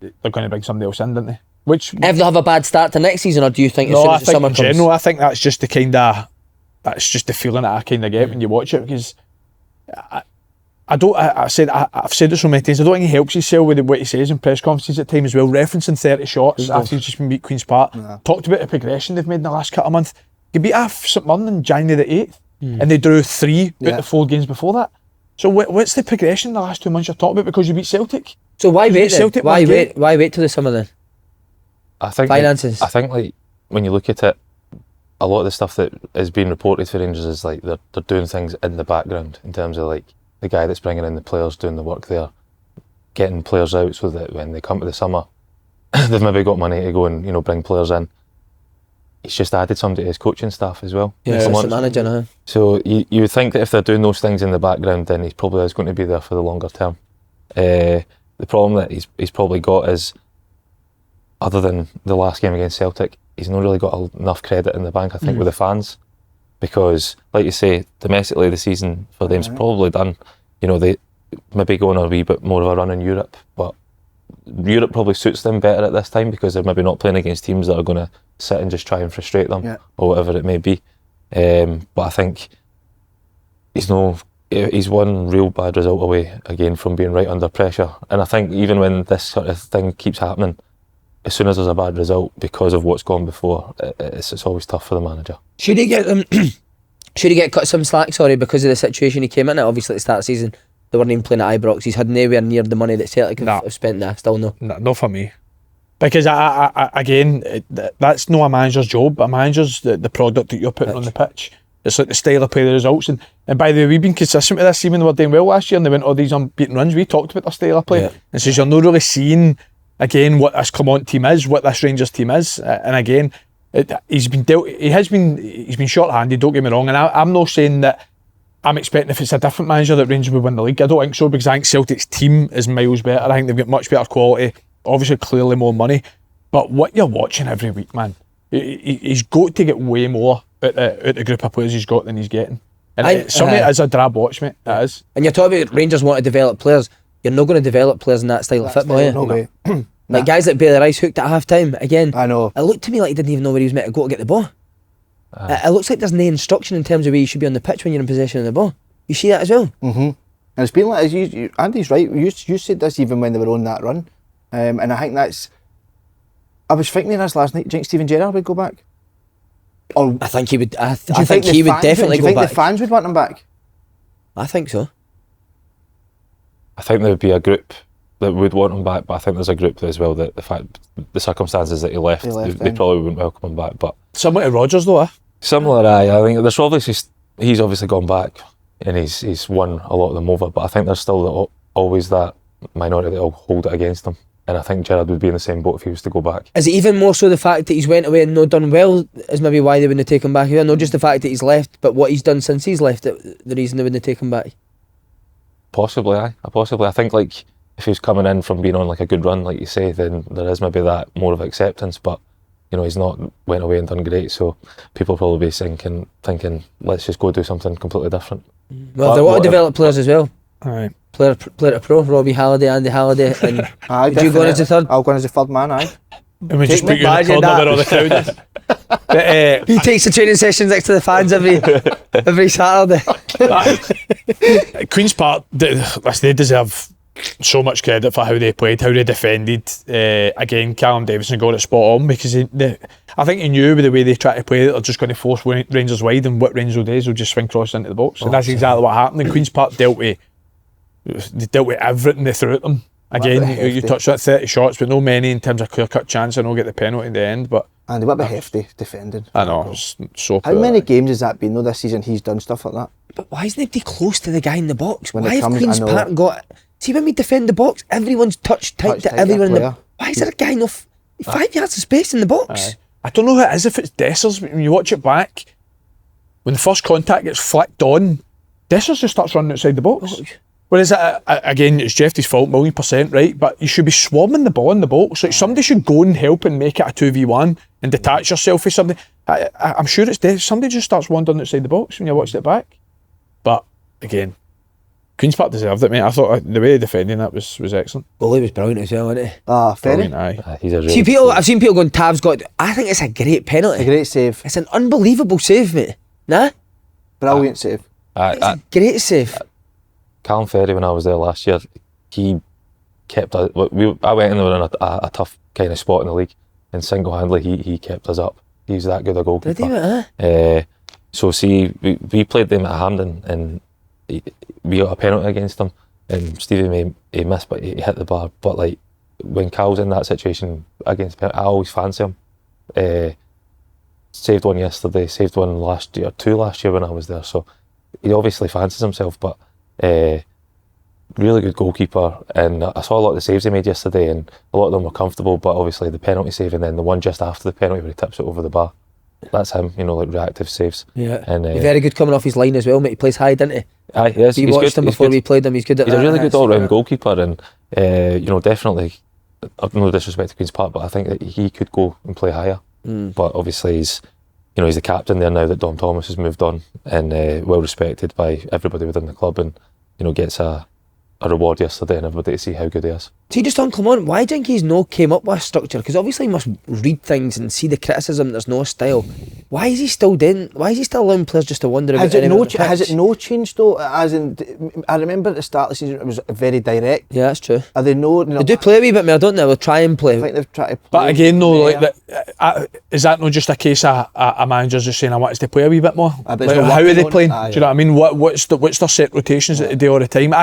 D: they're going to bring somebody else in, don't they? Which
A: If they have a bad start to next season, or do you think as
D: no,
A: soon
D: I
A: as the
D: think
A: summer
D: in
A: comes?
D: general, I think that's just the feeling that I kind of get when you watch it, because I've said it so many times, I don't think he helps himself with what he says in press conferences at times as well, referencing 30 shots after he's just been beat Queen's Park. Talked about the progression they've made in the last couple of months. They beat St Mirren on January the 8th, and they drew 3 out of 4 games before that. So what's the progression in the last 2 months you're talking about? Because you beat Celtic.
A: So why
D: You
A: wait
D: beat
A: then?
D: Celtic
A: Why
D: one game.
A: wait? Why wait till the summer then?
C: I think
A: Finances.
C: I think like when you look at it, a lot of the stuff that is being reported for Rangers is like they're doing things in the background in terms of like the guy that's bringing in the players doing the work there, getting players out so that when they come to the summer, they've maybe got money to go and bring players in. He's just added somebody to his coaching staff as well.
A: Yeah, assistant manager now.
C: So you would think that if they're doing those things in the background, then he probably is going to be there for the longer term. The problem that he's probably got is, other than the last game against Celtic, he's not really got enough credit in the bank, I think, with the fans. Because, like you say, domestically the season for them's probably done. They maybe go on a wee bit more of a run in Europe, but Europe probably suits them better at this time because they're maybe not playing against teams that are going to sit and just try and frustrate them or whatever it may be. But I think he's one real bad result away again from being right under pressure. And I think even when this sort of thing keeps happening, as soon as there's a bad result because of what's gone before, it's always tough for the manager.
A: Should he get Should he get cut some slack? Sorry, because of the situation he came in at. Obviously, at the start of the season, they weren't even playing at Ibrox. He's had nowhere near the money that Celtic have spent. Still no.
D: Not for me. Because that's not a manager's job. A manager's the product that you're putting on the pitch. It's like the style of play, the results. And by the way, we've been consistent with this. Even though we're doing well last year and they went all these unbeaten runs, we talked about their style of play. And says you're not really seeing again what this Clement team is, what this Rangers team is. And again, he's been short-handed, don't get me wrong. And I'm not saying that I'm expecting if it's a different manager that Rangers would win the league. I don't think so, because I think Celtic's team is miles better. I think they've got much better quality. Obviously, clearly more money. But what you're watching every week, man, he's got to get way more out the group of players he's got than he's getting. And something is a drab watch, mate. It is.
A: And you're talking about Rangers want to develop players. You're not going to develop players in that style of football,
B: No way.
A: Like guys like Bailey Rice hooked at half time again.
B: I know.
A: It looked to me like he didn't even know where he was meant to go to get the ball. It looks like there's no instruction in terms of where you should be on the pitch when you're in possession of the ball. You see that as well?
B: Mm-hmm. And it's been like, Andy's right, you said this even when they were on that run. And I think that's, I was thinking of this last night, do you think Steven Gerrard would go back? Or
A: I think he would. I
B: do you
A: think he would definitely go
B: Do you think
A: back.
B: the fans would want him back?
A: I think so.
C: I think there would be a group that would want him back, but I think there's a group as well that the circumstances that he left they probably wouldn't welcome him back. But
D: Similar to Rodgers though,
C: similar, I think there's obviously he's obviously gone back and he's won a lot of them over, but I think there's still always that minority that will hold it against him. And I think Gerrard would be in the same boat if he was to go back.
A: Is it even more so the fact that he's went away and not done well is maybe why they wouldn't take him back? Not just the fact that he's left, but what he's done since he's left, the reason they wouldn't take him back.
C: Possibly. I think like if he was coming in from being on like a good run, like you say, then there is maybe that more of acceptance. But he's not went away and done great, so people probably be thinking, let's just go do something completely different.
A: Well, they want to develop players as well.
D: All right.
A: Player to pro, Robbie Halliday, Andy Halliday, and
B: Aye,
A: would you go in as a third?
B: I'll go in as a third man, aye.
D: And we just
A: Take
D: put you in the
A: imagine
D: corner
A: that.
D: where all the crowd is.
A: He takes the training sessions next to the fans every Saturday.
D: Queen's Park, they deserve so much credit for how they played, how they defended. Again, Callum Davidson got it spot on, because I think he knew with the way they try to play that they're just going to force Rangers wide, and what Rangers will do is they'll just swing cross into the box. And that's exactly what happened. And Queen's Park dealt with everything they threw at them. Again, you touched on 30 shots, but no many in terms of clear-cut chance, and they'll get the penalty in the end. But
B: Andy, what about hefty defending?
D: I know, it's so
B: How many games has that been though this season he's done stuff like that?
A: But why isn't anybody close to the guy in the box?
B: When
A: Why
B: it
A: have
B: comes,
A: Queen's
B: I know.
A: Park got... See, when we defend the box, everyone's touch tight to everyone in the... Why is there a guy enough 5 yards of space in the box?
D: I don't know who it is, if it's Dessers, but when you watch it back, when the first contact gets flicked on, Dessers just starts running outside the box. Whereas, again, it's Jeffrey's fault, 1,000,000%, right? But you should be swarming the ball in the box. Like, somebody should go and help and make it a 2v1 and detach yourself from somebody. I'm sure it's somebody just starts wandering outside the box when you watch it back. But, again, Queen's Park deserved it, mate. I thought the way he defending that was excellent.
A: Well, he was brilliant as well, wasn't he?
B: Ferrie.
D: Brilliant, aye.
C: He's a really
A: See, I've seen people going, Tav's got... I think it's a great penalty.
B: A great save.
A: It's an unbelievable save, mate. Nah?
B: Brilliant save.
A: It's a great save.
C: Callum Ferrie, when I was there last year, he kept us. I went in there in a tough kind of spot in the league, and single-handedly he kept us up. He was that good a goalkeeper.
A: Did he,
C: So see, we played them at Hampden, and we got a penalty against them, and Stevie he missed, but he hit the bar. But like when Cal's in that situation against penalty, I always fancy him. Saved one yesterday, saved one last year, 2 last year when I was there. So he obviously fancies himself, but really good goalkeeper. And I saw a lot of the saves he made yesterday, and a lot of them were comfortable. But obviously the penalty save, and then the one just after the penalty where he tips it over the bar. That's him, like reactive saves.
A: Yeah.
C: And
A: he's very good coming off his line as well, mate. He plays high, didn't he?
C: Aye, yes.
A: We watched him before we played him. He's good at
C: He's
A: that.
C: a really good all-round goalkeeper, and definitely, no disrespect to Queen's Park, but I think that he could go and play higher. But obviously he's the captain there now that Dom Thomas has moved on, and well respected by everybody within the club, and gets a reward yesterday, and everybody to see how good he is.
A: See, just on Clement, why do you think he's no came up with a structure? Because obviously he must read things and see the criticism. There's no style. Why is he still doing? Why is he still allowing players just to wander about?
B: Has it no changed though? As in, I remember at the start of the season it was very direct.
A: Yeah, that's true.
B: Are they no?
A: They do play a wee bit more, don't they? They'll try and play.
B: I think they've tried to play.
D: But again, though, is that not just a case of a manager's just saying, I want us to play a wee bit more?
B: But
D: Like, how are they playing? Do you know what I mean? What's their set rotations that they do all the time?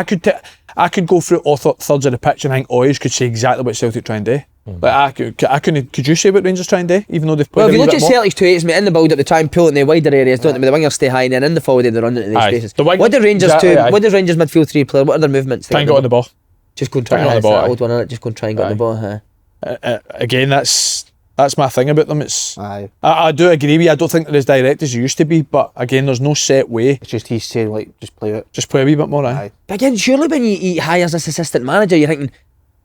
D: I could go through all thirds of the pitch and I think Oyes could say exactly what Celtic try and do. Like I couldn't. Could you say what Rangers try and do, even though they've played?
A: Well, if
D: a
A: you
D: wee
A: look at
D: bit more?
A: Celtic's 2-8s, mate, in the build-up, they try and pull it in the wider areas, don't they? The wingers stay high, and then in the forward they run into these spaces. What do Rangers What does Rangers midfield 3 play? What are their movements?
D: Try and get on the ball.
A: Just go and try and get on the ball. Just go and try and get on the ball.
D: Again, that's my thing about them. It's
B: Aye.
D: I do agree with you. I don't think they're as direct as they used to be, but again, there's no set way.
B: It's just he's saying like just play it.
D: Just play a wee bit more. Aye.
A: But again, surely when you hire as assistant manager, you're thinking,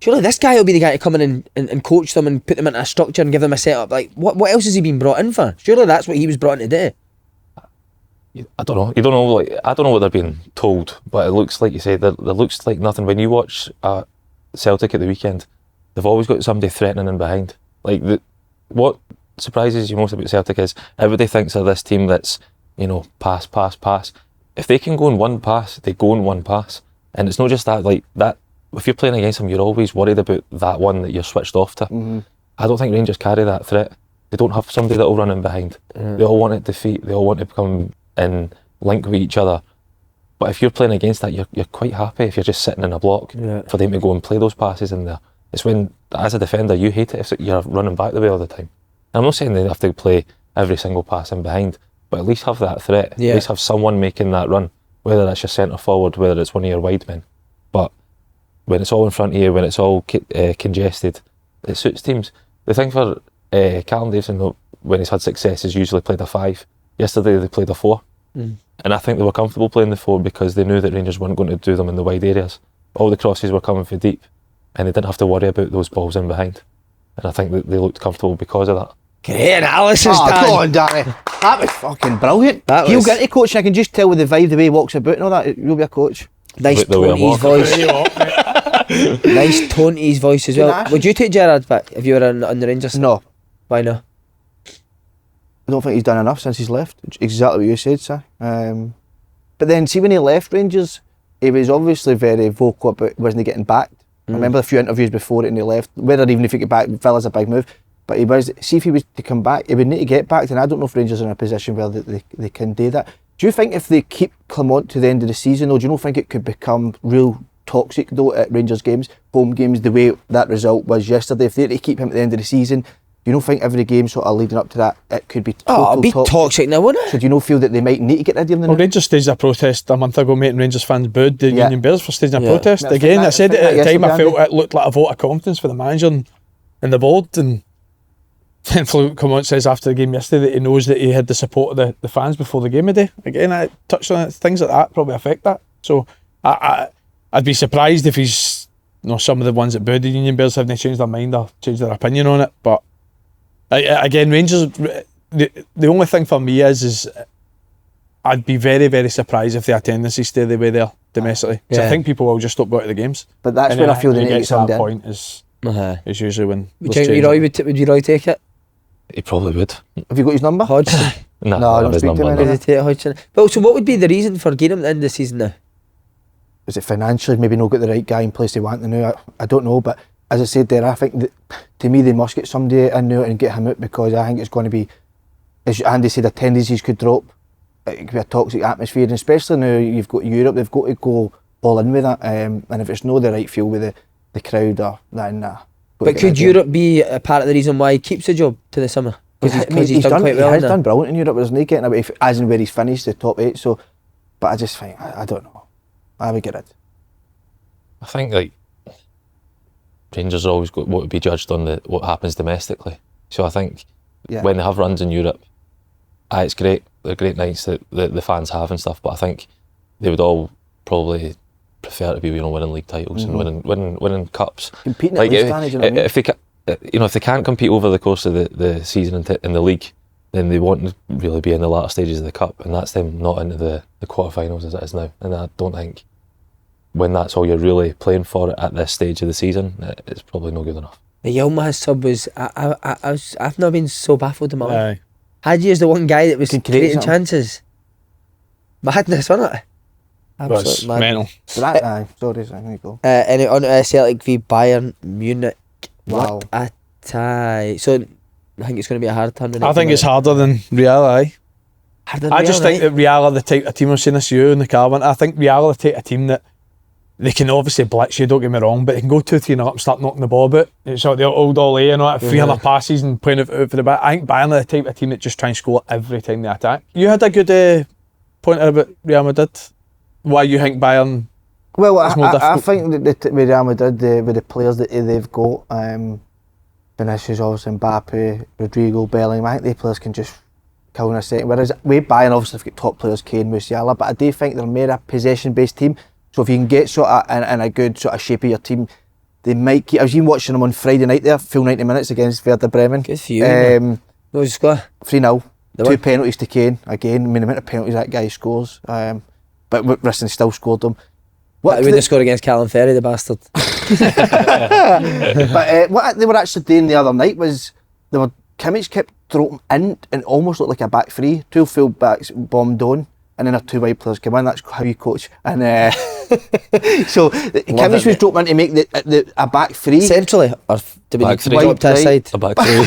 A: surely this guy will be the guy to come in and coach them and put them into a structure and give them a setup. Like, what else has he been brought in for? Surely that's what he was brought in to do.
C: I don't know. You don't know. Like, I don't know what they're being told, but it looks like you say there looks like nothing. When you watch Celtic at the weekend, they've always got somebody threatening in behind. Like what surprises you most about Celtic is everybody thinks they're this team that's pass. If they can go in one pass, they go in one pass, and it's not just that. Like that, if you're playing against them, you're always worried about that one that you're switched off to. I don't think Rangers carry that threat. They don't have somebody that'll run in behind. They all want to defeat. They all want to come and link with each other. But if you're playing against that, you're quite happy if you're just sitting in a block for them to go and play those passes in there. It's when, as a defender, you hate it if you're running back the way all the time. And I'm not saying they have to play every single pass in behind, but at least have that threat. At least have someone making that run, whether that's your centre forward, whether it's one of your wide men. But when it's all in front of you, when it's all congested, it suits teams. The thing for Callum Davison, when he's had success, is usually played a 5. Yesterday they played a 4. And I think they were comfortable playing the 4 because they knew that Rangers weren't going to do them in the wide areas. All the crosses were coming for deep, and they didn't have to worry about those balls in behind. And I think that they looked comfortable because of that.
A: Great analysis, Dan.
B: Come on, Danny. That was fucking brilliant. He'll get into coaching. I can just tell with the vibe, the way he walks about and all that, you'll be a coach.
A: Nice
C: The way
A: tone
C: I'm
A: to his voice. Nice tone to his voice as well. Would you take Gerrard back if you were on the Rangers?
B: No.
A: Why not?
B: I don't think he's done enough since he's left. Exactly what you said, sir. But then, see, when he left Rangers, he was obviously very vocal about wasn't he getting backed. I remember a few interviews before it and he left. Whether even if he get back, Villa's a big move. But he was, see if he was to come back, he would need to get backed, and I don't know if Rangers are in a position where they can do that. Do you think if they keep Clement to the end of the season, though, do you not think it could become real toxic, though, at Rangers games, home games, the way that result was yesterday? If they had to keep him at the end of the season, do you not think every game sort of leading up to that, it could be
A: it'd be toxic now, wouldn't it?
B: So do you not feel that they might need to get rid of him?
D: Well, Rangers staged a protest a month ago, mate, and Rangers fans booed the Union Bears for staging a protest. Again, I said it at the time, I felt it looked like a vote of confidence for the manager and the board. And then Philippe Clement says after the game yesterday that he knows that he had the support of the fans before the game today. Again, I touched on it, things like that probably affect that. So I'd be surprised if he's, some of the ones that booed the Union Bears haven't changed their mind or changed their opinion on it. But again, Rangers, the only thing for me is I'd be very, very surprised if the attendances stay the way they are domestically. Because I think people will just stop going to the games.
B: But that's
D: And
B: where
D: then
B: I feel they
D: when
B: need
D: it
B: to
D: gets
B: get
D: to
B: somebody
D: that
B: in.
D: point is usually when
A: Would you Roy take it?
C: He probably would.
B: Have you got his number?
A: Hodgson.
C: No,
B: No, I
C: I
B: don't
C: have his
B: speak to
C: number.
B: him
C: no.
B: anymore.
A: Would you take Hodgson? Well, so what would be the reason for getting him at the end of the season now?
B: Is it financially maybe not got the right guy in place they want to now? I don't know, but as I said there, I think that to me they must get somebody in now and get him out, because I think it's going to be, as Andy said, attendances could drop. It could be a toxic atmosphere, and especially now you've got Europe, they've got to go all in with that. And if it's not the right feel with the crowd, then nah.
A: But could Europe be a part of the reason why he keeps the job to the summer? Because he's done quite well.
B: He has
A: in
B: done brilliant in Europe, isn't he? Getting away, as in where he's finished, the top 8. So, but I just think I don't know. I would get it.
C: I think like Rangers always want to be judged on what happens domestically. So I think when they have runs in Europe, it's great. They're great nights that the fans have and stuff. But I think they would all probably prefer to be winning league titles and winning cups.
B: Competing
C: like
B: at least, Danny, do you know what I mean?
C: if they can't compete over the course of the season in the league, then they won't really be in the latter stages of the cup, and that's them not into the quarterfinals as it is now. And I don't think when that's all you're really playing for at this stage of the season, it's probably not good enough.
A: The Yilmaz sub was I've not been so baffled in my life.
D: Aye.
A: Hadji is the one guy that was
B: Can create
A: creating
B: something.
A: chances. Madness, wasn't it?
D: But it's
A: Absolute madness.
D: mental.
B: So that, sorry, there you go.
A: And on to Celtic v Bayern Munich.
B: Wow.
A: What a tie. So I think it's going to be a hard turn.
D: I think it's harder than Real, aye.
A: Harder than
D: I just
A: Real,
D: think
A: right?
D: that Real are the type of team, I was saying this to you in the car, I think Real are the type of team that they can obviously blitz you, don't get me wrong, but they can go 2-3 up and start knocking the ball about. It's like the old Ollie, you know, 300 passes and playing it out for the back. I think Bayern are the type of team that just try and score every time they attack. You had a good point about Real Madrid. Why you think Bayern?
B: Well,
D: It's more
B: I
D: difficult.
B: think that with Real Madrid, with the players that they've got, Vinicius, obviously, Mbappe, Rodrigo, Bellingham, I think the players can just kill in a second. Whereas with Bayern, obviously, they've got top players, Kane, Musiala, but I do think they're more a possession-based team. So if you can get sort of in a good sort of shape of your team, they might keep. I was even watching them on Friday night there, full 90 minutes against Werder Bremen.
A: Good for you. What was the score?
B: 3-0.
A: They
B: 2
A: won.
B: penalties to Kane. Again, I mean, the amount of penalties that guy scores. But listen, still scored them.
A: What would they score against Callum Ferrie, the bastard?
B: But what they were actually doing the other night was Kimmich kept throwing in and almost looked like a back three. 2 full backs bombed on, and then our 2 wide players came in. That's how you coach. And so Kimmich was dropping in to make a back three.
A: Centrally, or did we
C: Back three.
A: drop to the
B: Right.
A: side?
C: A back three.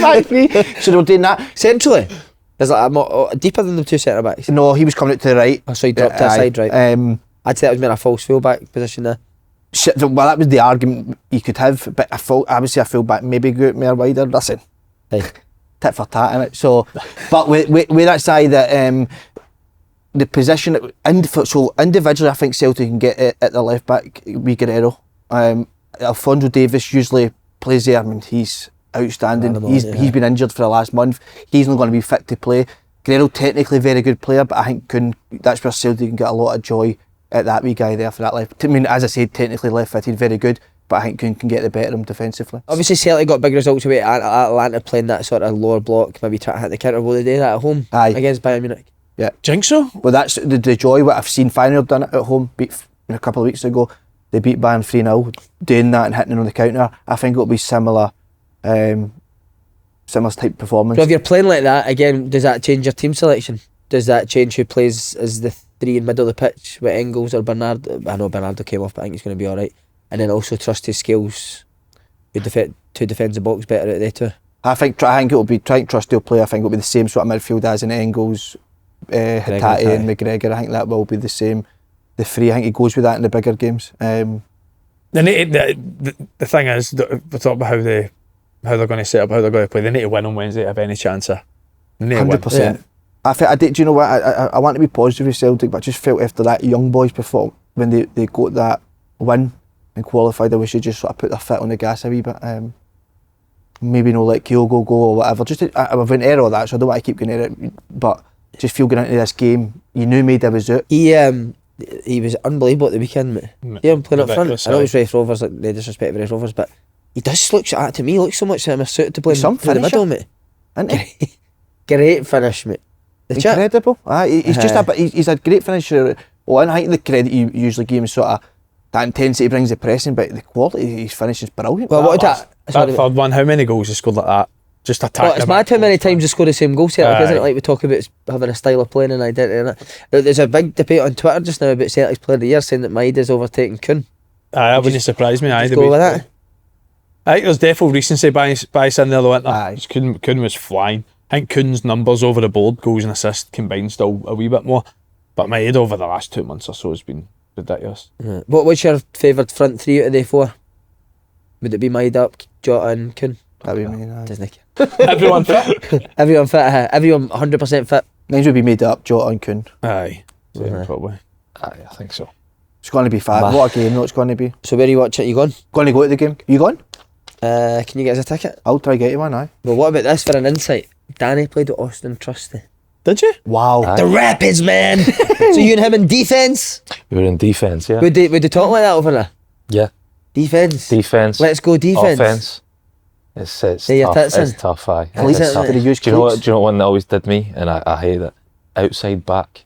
B: Back three. So they were doing that.
A: Centrally, is like deeper than the 2 centre backs.
B: No, he was coming out to the right.
A: Oh, so he dropped to the
B: Aye.
A: side, right? I'd say that was more a false full back position there.
B: Well, that was the argument you could have, but I would say a full back maybe go out more wider. Listen,
A: Hey.
B: tit for tat in it. So, but with that side, that the position, so individually, I think Celtic can get it at the left back. We Guerrero, Alphonso Davies usually plays there. I mean, he's outstanding. He's been injured for the last month. He's not going to be fit to play. Guerrero, technically very good player, but I think Kuhn, that's where Celtic can get a lot of joy at that wee guy there for that left. I mean, as I said, technically left-footed, very good, but I think Kuhn can get the better of him defensively.
A: Obviously, Celtic got big results away at Atlanta, playing that sort of lower block, maybe trying to hit the counter. Will they do that at home against Bayern Munich?
B: Yeah.
D: Jinx so?
B: Well, that's the joy what I've seen. Feyenoord done it at home, beat a couple of weeks ago. They beat Bayern 3-0, doing that and hitting it on the counter. I think it'll be similar type performance.
A: So if you're playing like that, again, does that change your team selection? Does that change who plays as the 3 in middle of the pitch with Engels or Bernard? I know Bernardo came off, but I think he's going to be alright. And then also Trusty skills, who defends the box better out there too.
B: I think it'll be Trusty will play. I think it'll be the same sort of midfield as in Engels, Hatate and McGregor. I think that will be the same. The 3, I think he goes with that in the bigger games.
D: The thing is, we're talking about how they're going to set up, how they're going to play. They need to win on Wednesday to have any chance of.
B: 100%. I think, do you know what? I want to be positive with Celtic, but I just felt after that young boys perform when they got that win and qualified, that we should just sort of put their foot on the gas a wee bit. Maybe no let Kyogo go or whatever. I've been error of that, so I don't want to keep going at it. But just feel going into this game, you knew Maeda was out.
A: He was unbelievable at the weekend, mate. Yeah, I'm playing up front. I know he's Raith Rovers, like no disrespect for Raith Rovers, but he does look, to me, looks so much like a suited to play in the middle, mate.
B: Isn't he?
A: great finish, mate. The chip.
B: Incredible. He's just he's a great finisher. Well, I think the credit you usually give him is sort of that intensity brings the pressing, but the quality of his finish is brilliant.
A: Well, what did
D: that third one, how many goals he scored like that? Just attacking.
A: Well, it's mad how many times he scored the same goal, Celtic, isn't it? Like we talk about having a style of playing and identity in it. There's a big debate on Twitter just now about Celtic's player of the year, saying that Maeda's overtaken Kuhn.
D: That wouldn't surprise me.
A: Just go with that.
D: I think there's definitely recency bias in there though, isn't there?
B: Aye.
D: Kuhn was flying. I think Kuhn's numbers over the board, goals and assists combined, still a wee bit more. But Maeda over the last 2 months or so has been ridiculous.
A: What's your favoured front three out of the four? Would it be Maeda, Jota and Kuhn?
B: That'd be me.
A: Doesn't it?
D: Everyone fit?
A: Everyone fit, everyone 100% fit.
B: Names would be made up, Jota and Kuhn.
D: Aye, probably.
C: Aye, I think so.
B: It's going to be fab. What a game though it's going to be.
A: So where are you watching? You going?
B: Going to go to the game. You going?
A: Can you get us a ticket?
B: I'll try to get you one, aye.
A: Well, what about this for an insight? Danny played with Austin Trusty.
D: Did you?
B: Wow.
C: Aye.
A: The Rapids, man! So you and him in defence?
C: We were in defence, yeah.
A: Would they talk like that over there?
C: Yeah.
A: Defence?
C: Defence.
A: Let's go defence.
C: Offence. It's
A: Say your
C: tough.
A: tits in.
C: It's tough, aye.
A: Cleats,
C: It's
A: isn't
C: tough.
A: it?
C: Do you know one that always did me? And I hate it. Outside back.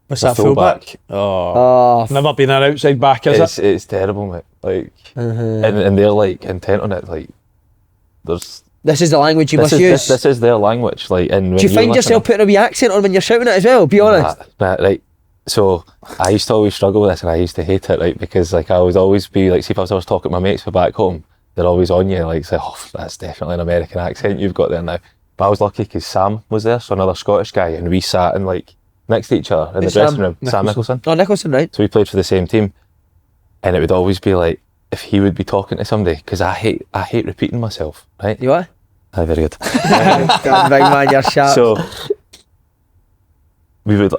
D: What's
C: The
D: that, fullback? Oh.
A: Oh,
D: Never been an outside back, is it?
C: It's terrible, mate. Like, and they're like intent on it. Like, there's.
A: this is the language you must use.
C: This is their language. Like, and
A: Do you find yourself putting a wee accent on when you're shouting it as well? Be honest.
C: Right. So I used to always struggle with this, and I used to hate it, right? Because like I would always be like, see if I was talking to my mates for back home, they're always on you, like say, oh, that's definitely an American accent you've got there now. But I was lucky because Sam was there, so another Scottish guy, and we sat in like next to each other in the dressing room. Sam Nicholson.
A: Oh, Nicholson, right?
C: So we played for the same team, and it would always be like if he would be talking to somebody, because I hate repeating myself, right?
A: You what?
C: Aye, very good.
A: Damn big man, you're sharp.
C: So we would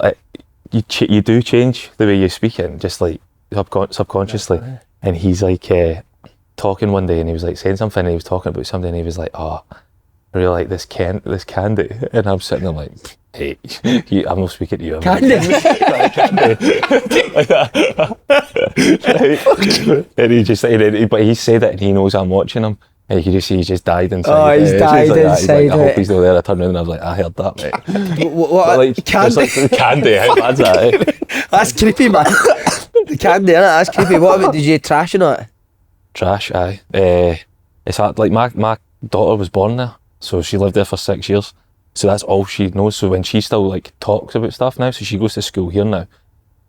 C: you do change the way you speak it, just like subconsciously. And he's like talking one day, and he was like saying something, and he was talking about something, and he was like, "Oh, I really like this candy," and I'm sitting there like, "Hey, I'm not speaking to you."
A: Candy.
C: And he just but he said it, and he knows I'm watching him. And you could just see he just died inside.
A: Oh, he's died inside.
C: He's like, I hope he's not there. I turned around and I was like, I heard that, mate.
A: What?
C: Like,
A: Candy.
C: like, candy, how bad's that? Eh?
A: That's creepy, man. The candy, innit? That's creepy. What about, did you trash or not?
C: Trash, aye. It's hard, like my daughter was born there, so she lived there for 6 years. So that's all she knows. So when she still like talks about stuff now, so she goes to school here now,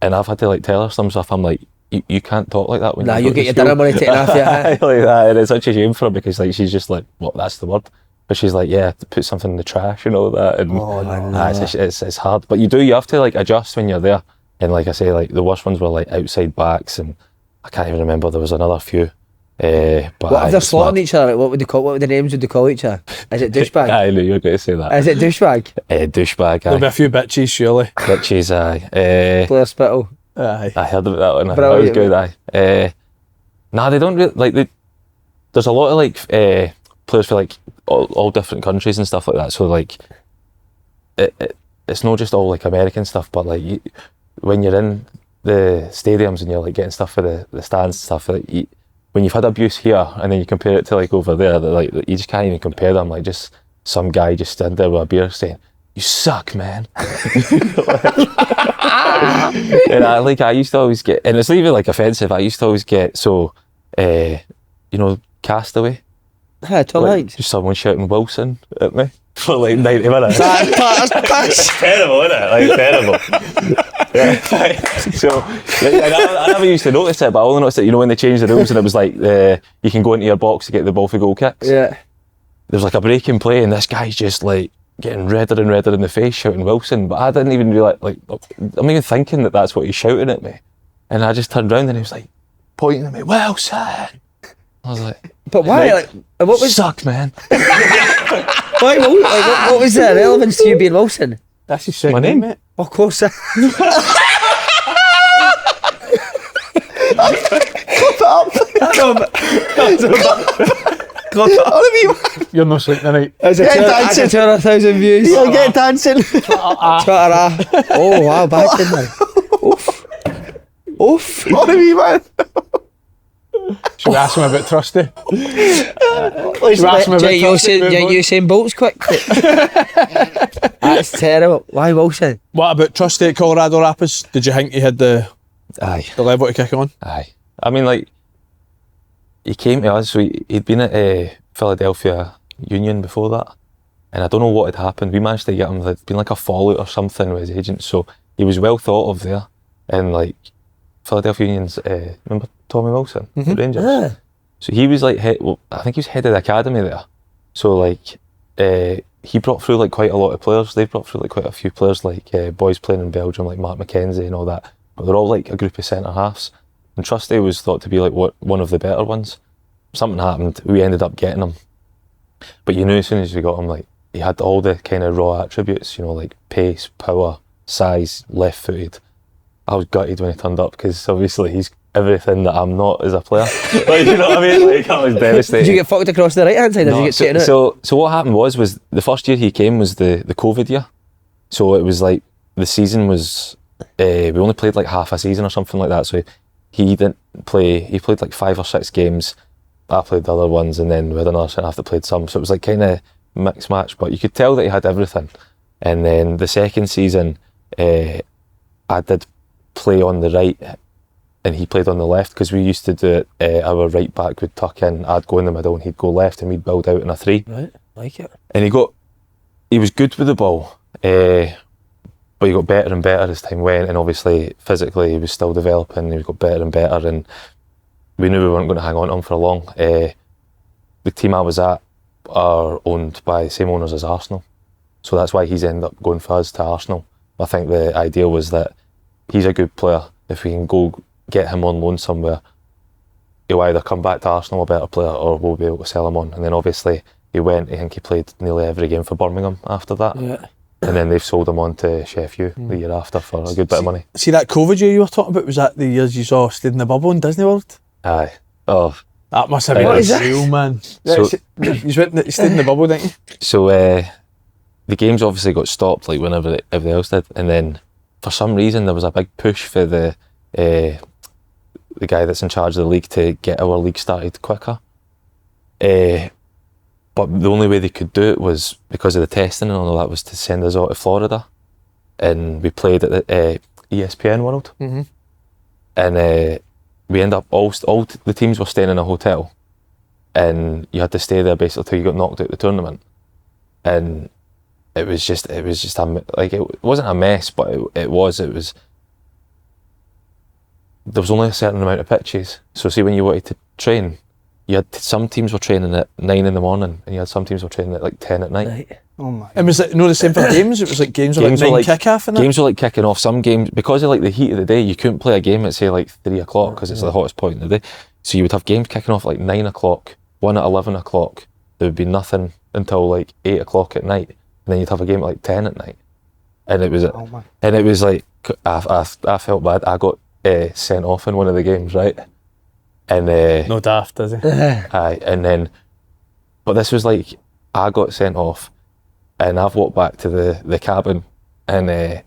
C: and I've had to like tell her some stuff. I'm like, you can't talk like that when
A: Nah,
C: you
A: you get your dinner money taken off you.
C: Like that, and it's such a shame for her because like she's just like, what? That's the word. But she's like, yeah, to put something in the trash and all that. And it's hard. But you have to like adjust when you're there. And like I say, like the worst ones were like outside backs, and I can't even remember. There was another few. But
A: what if they're slaughtering each other? What would they call? What would the names would they call each other? Is it douchebag?
C: I knew you were going to say that.
A: Is it douchebag?
C: Douchebag.
D: There'll be a few bitches, surely.
C: Bitches, aye.
A: Player spittle.
D: Aye.
C: I heard about that one.
A: Brilliant.
C: That was good, aye. Nah, they don't really, like, there's a lot of, like, players for, like, all different countries and stuff like that, so, like, it's not just all, like, American stuff, but, like, when you're in the stadiums and you're, like, getting stuff for the stands and stuff, like, when you've had abuse here and then you compare it to, like, over there, like, you just can't even compare them, like, just some guy just standing there with a beer saying, "You suck, man." And I used to always get, and it's not even like offensive, I used to always get Castaway.
A: Hi, Tom Hanks.
C: Just someone shouting Wilson at me for like 90 minutes.
A: That's
C: Terrible, isn't it? Like, terrible. Yeah. So, I never used to notice it, but I only noticed it, when they changed the rules and it was like, you can go into your box to get the ball for goal kicks.
A: Yeah.
C: There's like a break in play and this guy's just like, getting redder and redder in the face shouting Wilson, but I didn't even realise, like, I'm even thinking that that's what he's shouting at me, and I just turned around and he was like pointing at me, "Wilson." I was like,
A: but why? Like, what was
C: suck, man?
A: why? What was the relevance to you being Wilson?
D: That's his second
C: My name,
D: mate.
A: Of course.
D: You're not sleeping tonight.
A: As a 200,000 views.
B: You'll get dancing.
A: Twitter. Oh wow, back in there. Oof.
B: What a wee man.
D: Should we ask him about Trusty?
B: Like,
A: Usain Bolt's quick. That's terrible. Why Wilson?
D: What about Trusty at Colorado Rapids? Did you think he had the
C: Aye.
D: level to kick on?
C: Aye. I mean, like, he came to us, so he'd been at Philadelphia Union before that, and I don't know what had happened. We managed to get him, there'd been like a fallout or something with his agent, so he was well thought of there. And like, Philadelphia Union's, remember Tommy Wilson, at Rangers?
A: Ah.
C: So he was like, I think he was head of the academy there. So like, he brought through like quite a lot of players. They brought through like quite a few players, like boys playing in Belgium, like Mark McKenzie and all that. But they're all like a group of centre halves. And Trusty was thought to be like one of the better ones. Something happened, we ended up getting him. But you knew as soon as we got him, like, he had all the kind of raw attributes, you know, like pace, power, size, left-footed. I was gutted when he turned up because obviously he's everything that I'm not as a player. Like, you know what I mean? Like, I was devastated.
A: Did you get fucked across the right hand side? Or did you get taken out?
C: So what happened was the first year he came was the COVID year. So it was like the season was we only played like half a season or something like that. So he didn't play. He played like 5 or 6 games. I played the other ones, and then we had another centre half that played some. So it was like kind of mixed match. But you could tell that he had everything. And then the second season, I did play on the right and he played on the left because we used to do it, our right back would tuck in, I'd go in the middle and he'd go left and we'd build out in a 3.
A: Right, like it.
C: And he was good with the ball, but he got better and better as time went, and obviously physically he was still developing, he got better and better, and we knew we weren't going to hang on to him for long. The team I was at are owned by the same owners as Arsenal, so that's why he's ended up going for us to Arsenal. I think the idea was that he's a good player. If we can go get him on loan somewhere, he'll either come back to Arsenal a better player or we'll be able to sell him on. And then obviously he went, I think he played nearly every game for Birmingham after that.
A: Yeah.
C: And then they've sold him on to Sheffield the year after for a good bit of money.
D: See that COVID year you were talking about, was that the years you saw stayed in the bubble in Disneyworld?
C: Aye. Oh.
D: That must have been
A: What is that?
D: real, man.
C: So-
D: you stayed in the bubble, didn't you?
C: So the games obviously got stopped like whenever everything else did, and then for some reason there was a big push for the guy that's in charge of the league to get our league started quicker. But the only way they could do it was because of the testing and all that, was to send us all to Florida, and we played at the ESPN World.
D: Mm-hmm.
C: And we ended up all the teams were staying in a hotel, and you had to stay there basically till you got knocked out the tournament. And it was just it wasn't a mess, but it was there was only a certain amount of pitches. So see, when you wanted to train, you had some teams were training at 9 in the morning, and you had some teams were training at like 10 at night.
A: Right.
B: Oh my.
D: And was it the same for games? It was like games were like 9 kick-off and that?
C: Games were like kicking off. Some games, because of like the heat of the day, you couldn't play a game at say like 3 o'clock because it's the hottest point in the day. So you would have games kicking off at like 9 o'clock, one at 11 o'clock. There would be nothing until like 8 o'clock at night, and then you'd have a game at like 10 at night. And it was like I felt bad. I got sent off in one of the games, right? And
D: No daft, does he?
C: aye, and then, but this was like, I got sent off, and I've walked back to the cabin, and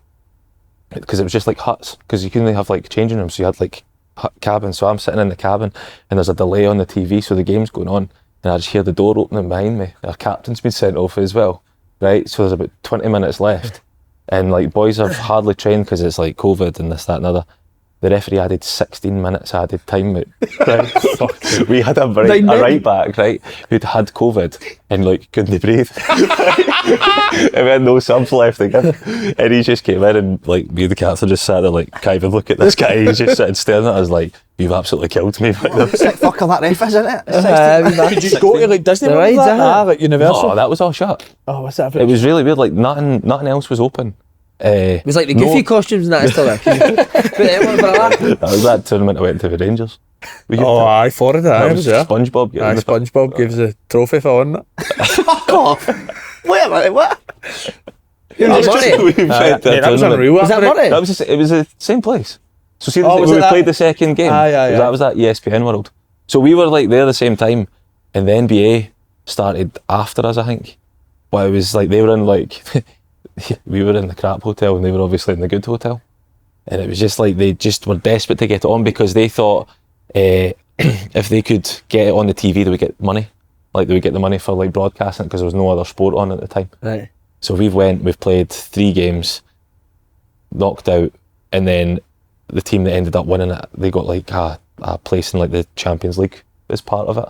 C: because it was just like huts, because you couldn't have like changing rooms, so you had like hut cabins. So I'm sitting in the cabin, and there's a delay on the TV, so the game's going on, and I just hear the door opening behind me. Our captain's been sent off as well, right? So there's about 20 minutes left, and like boys are hardly trained because it's like COVID and this, that, and other. The referee added 16 minutes added time out. Right? We had a right back, right, who'd had COVID and like couldn't breathe. And we had no subs left to give. And he just came in, and like me and the captain just sat there like, can't even look at this guy. He's just sitting staring at us like, you've absolutely killed me.
B: Sick fucker that ref, isn't it?
D: Could you go to like Disney World? Like Universal?
C: No, that was all shut.
D: Oh, what's that?
C: It was really weird, like nothing else was open.
A: It was like the Goofy costumes and that is still there.
C: That was that tournament I went to with Rangers.
D: Aye, Florida, I was there.
C: SpongeBob.
D: Aye, SpongeBob gives the trophy for winning it.
B: Fuck off. Wait a minute, what?
A: Was it money?
D: That was unreal.
A: Was that money?
C: It was the same place. So see,
D: was
C: when
D: it
C: we played the second game, that was that ESPN World. So we were like there the same time, and the NBA started after us, I think. But it was like they were in like we were in the crap hotel and they were obviously in the good hotel, and it was just like they just were desperate to get it on because they thought if they could get it on the TV, they would get money. Like they would get the money for like broadcasting because there was no other sport on at the time.
A: Right.
C: So we've played 3 games, knocked out, and then the team that ended up winning it, they got like a place in like the Champions League as part of it.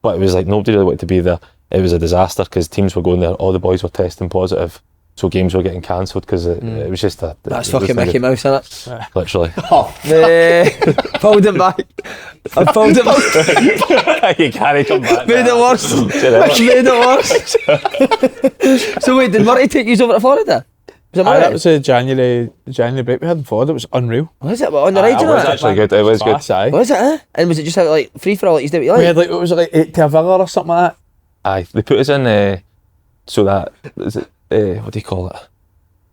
C: But it was like nobody really wanted to be there. It was a disaster because teams were going there, all the boys were testing positive, so games were getting cancelled because it was just
A: That's fucking Mickey Mouse, isn't it?
C: Literally.
A: Pulled him back. I pulled him back.
C: You can't come back.
A: Made it worse. Made it worse. So wait, did Murray take you over to Florida? Was it Murray?
D: That was a January break we had in Florida. It was unreal.
A: Was it? On the ride,
C: It was actually good. It was good.
A: Was it? And was it just like free for all? You did what you
D: We
A: like?
D: had like, what was it, like 8 to a villa or something like that?
C: Aye, they put us in so that is it, what do you call it?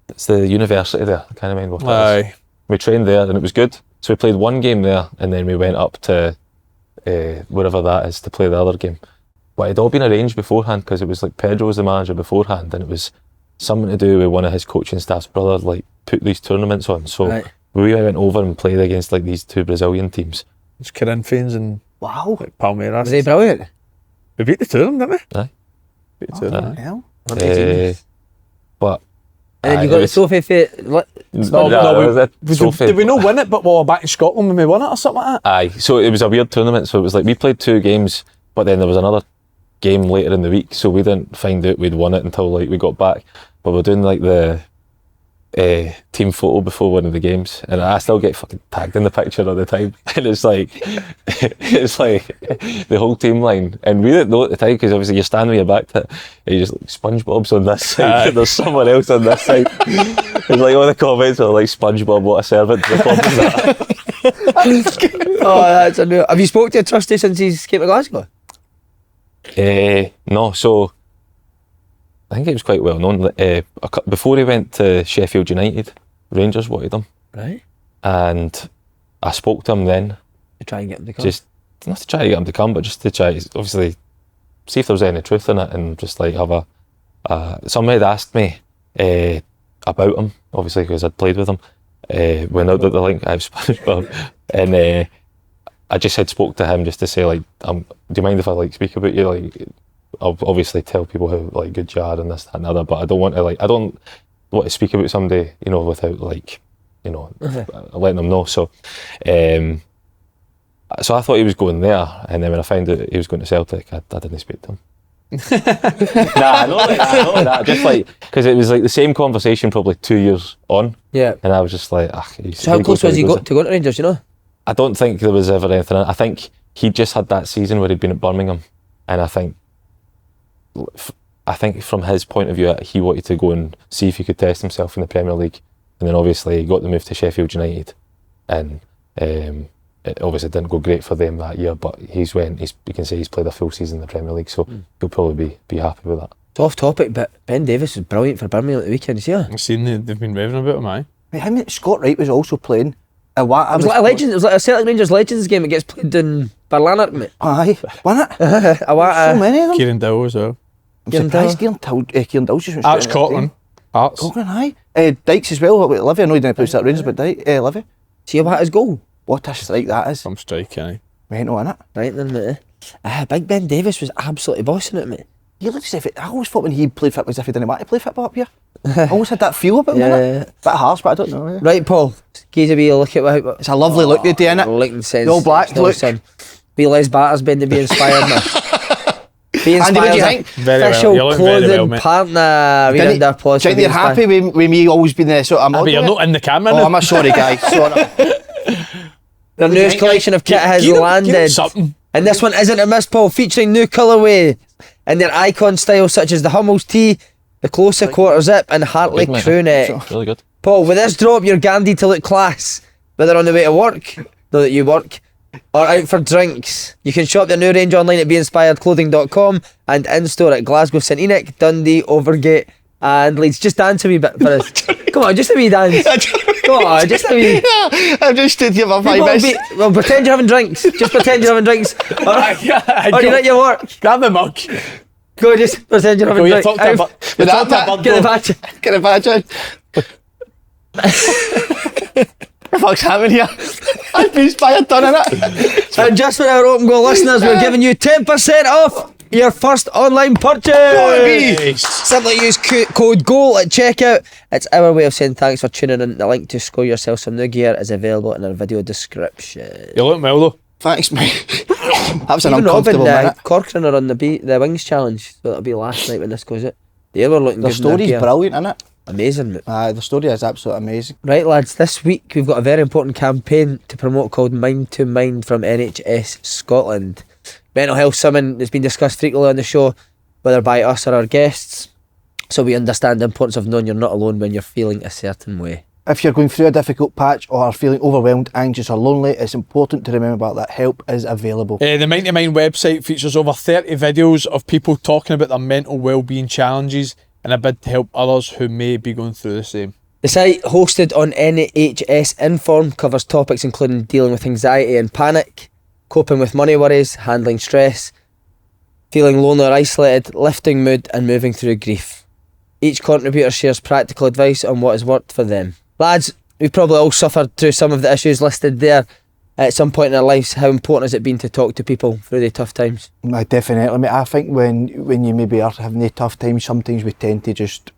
C: It's the university there. I can't remember what it is.
D: Aye.
C: We trained there and it was good. So we played one game there and then we went up to wherever that is to play the other game. But it had all been arranged beforehand because it was like Pedro was the manager beforehand and it was something to do with one of his coaching staff's brother like put these tournaments on. So we went over and played against like these 2 Brazilian teams.
D: It's Corinthians and
A: Wow.
D: like Palmeiras.
A: Was they brilliant?
D: We beat the 2 of them, didn't we?
C: Aye.
D: Beat the 2 of them.
B: Hell.
C: But
A: And then you got the Sophie Fate.
D: Did we not win it, but we were back in Scotland when we won it or something like that?
C: Aye, so it was a weird tournament. So it was like we played 2 games, but then there was another game later in the week. So we didn't find out we'd won it until like we got back. But we're doing like the team photo before one of the games, and I still get fucking tagged in the picture all the time. And it's like the whole team line, and we didn't know at the time because obviously you're standing with your back to it, and you just like SpongeBob's on this side, and there's someone else on this side. It's like all the comments are like SpongeBob, what a servant.
A: Oh, that's unreal. Have you spoke to Trusty since he's came to Glasgow?
C: No, so I think it was quite well known. Before he went to Sheffield United, Rangers wanted him.
A: Right.
C: And I spoke to him then.
A: To try and get him to come.
C: Just not to try to get him to come, but just to try to obviously see if there's any truth in it and just like have a... somebody had asked me about him, obviously because I'd played with him. When out the link, I was SpongeBob. And I just had spoke to him just to say like, do you mind if I like speak about you? Like, I'll obviously tell people how like good you are and this, that and other, but I don't want to speak about somebody, you know, without like, you know, letting them know. So so I thought he was going there, and then when I found out he was going to Celtic, I didn't speak to him. Nah, not like that. Just like, because it was like the same conversation probably 2 years on.
A: Yeah.
C: And I was just like,
A: so how close was he to go to Rangers, you know?
C: I don't think there was ever anything. I think he just had that season where he'd been at Birmingham, and I think from his point of view, he wanted to go and see if he could test himself in the Premier League, and then obviously he got the move to Sheffield United, and it obviously didn't go great for them that year. But you can say he's played a full season in the Premier League, so he'll probably be happy with that.
A: It's off topic, but Ben Davies was brilliant for Birmingham at the weekend. You see that?
D: I've seen they've been raving about him, aye.
B: Wait, how many? Scott Wright was also playing.
A: It was like a legend. It was like a Celtic Rangers Legends game. It gets played in Berlanark, mate.
B: Aye, wasn't it?
A: So
B: many of them.
D: Kieran Dow as well.
B: I'm surprised Kieran Dow's just went
D: Arts
B: straight in
D: Cochrane. Arts.
B: Cochrane, aye. Dykes as well. Livy, I know he didn't play Celtic Rangers, but Livy.
A: See about his goal?
B: What a strike that is.
D: Some strike, aye.
B: Mental, innit?
A: Right then, mate. Big Ben Davies was absolutely bossing it, mate.
B: He looked as if I always thought when he played football as if he didn't want to play football up here. I always had that feel about him, innit? Bit harsh, but I don't know. Yeah.
A: Right, Paul. Give us a wee look at what...
B: It's a lovely look they do, innit?
A: Looking sense.
B: The all black look.
A: Be Les Batters been to be inspired, man. Be inspired.
B: Andy, what do you think?
A: Official
D: You're looking
A: clothing
D: very well,
A: partner. We did that plus.
B: Do you think you're happy with me always being there? So
D: But you're not in the camera now.
B: I'm a sorry guy. Sorry.
A: The newest collection of kit has landed. And this one isn't a miss, Paul, featuring new colourway and their icon styles such as the Hummels tee, the closer quarter zip and Hartley crew neck.
C: Really good.
A: Paul, with this drop you're guaranteed to look class, whether on the way to work, know that you work, or out for drinks. You can shop their new range online at beinspiredclothing.com and in-store at Glasgow, St Enoch, Dundee, Overgate and Leeds. Just dance a wee bit for us. Come on, just a wee dance. Come on, just a wee.
B: I've just stood here for 5 minutes.
A: Well, pretend you're having drinks. Just pretend you're having drinks. Or you're at your work.
D: Grab the mug.
A: Go, just pretend you're having drinks.
D: Get the badge.
B: Get a badge on. the fuck's happening here? I've been inspired done it.
A: And just for our open goal listeners, we're giving you 10% off your first online purchase. Simply use code GOAL at checkout. It's our way of saying thanks for tuning in. The link to score yourself some new gear is available in our video description.
D: You're looking well though.
B: Thanks, mate. That was an
A: Even
B: uncomfortable minute.
A: Corcoran are on the Wings challenge, so that'll be last night when this goes out. They were looking
B: The
A: good in their
B: story's
A: gear.
B: brilliant, isn't it?
A: Amazing, mate.
B: The story is absolutely amazing.
A: Right, lads, this week we've got a very important campaign to promote called Mind to Mind from NHS Scotland. Mental health, something that's been discussed frequently on the show, whether by us or our guests, so we understand the importance of knowing you're not alone when you're feeling a certain way.
B: If you're going through a difficult patch or are feeling overwhelmed, anxious or lonely, it's important to remember that help is available.
D: The Mind to Mind website features over 30 videos of people talking about their mental well-being challenges in a bid to help others who may be going through the same.
A: The site, hosted on NHS Inform, covers topics including dealing with anxiety and panic, coping with money worries, handling stress, feeling lonely or isolated, lifting mood and moving through grief. Each contributor shares practical advice on what has worked for them. Lads, we've probably all suffered through some of the issues listed there at some point in our lives. How important has it been to talk to people through the tough times?
B: Definitely, mate. I think when you maybe are having the tough times, sometimes we tend to just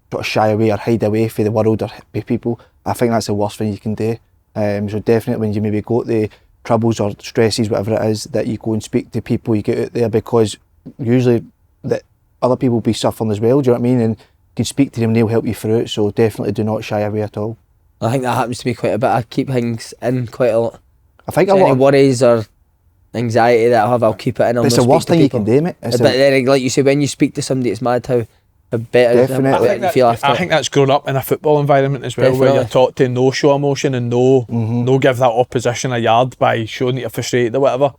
B: sort of shy away or hide away from the world or with people. I think that's the worst thing you can do. So definitely when you maybe got the troubles or stresses, whatever it is, that you go and speak to people, you get out there, because usually that other people will be suffering as well, do you know what I mean? And you can speak to them and they'll help you through it, so definitely do not shy away at all.
A: I think that happens to me quite a bit. I keep things in quite a lot.
B: I think
A: Any worries or anxiety that I have, I'll keep it in.
B: It's the worst thing you can do, mate.
A: But then, like you say, when you speak to somebody, it's mad how better you feel after.
D: I think that's grown up in a football environment as well, where you're taught to no show emotion and no give that opposition a yard by showing that you're frustrated or whatever.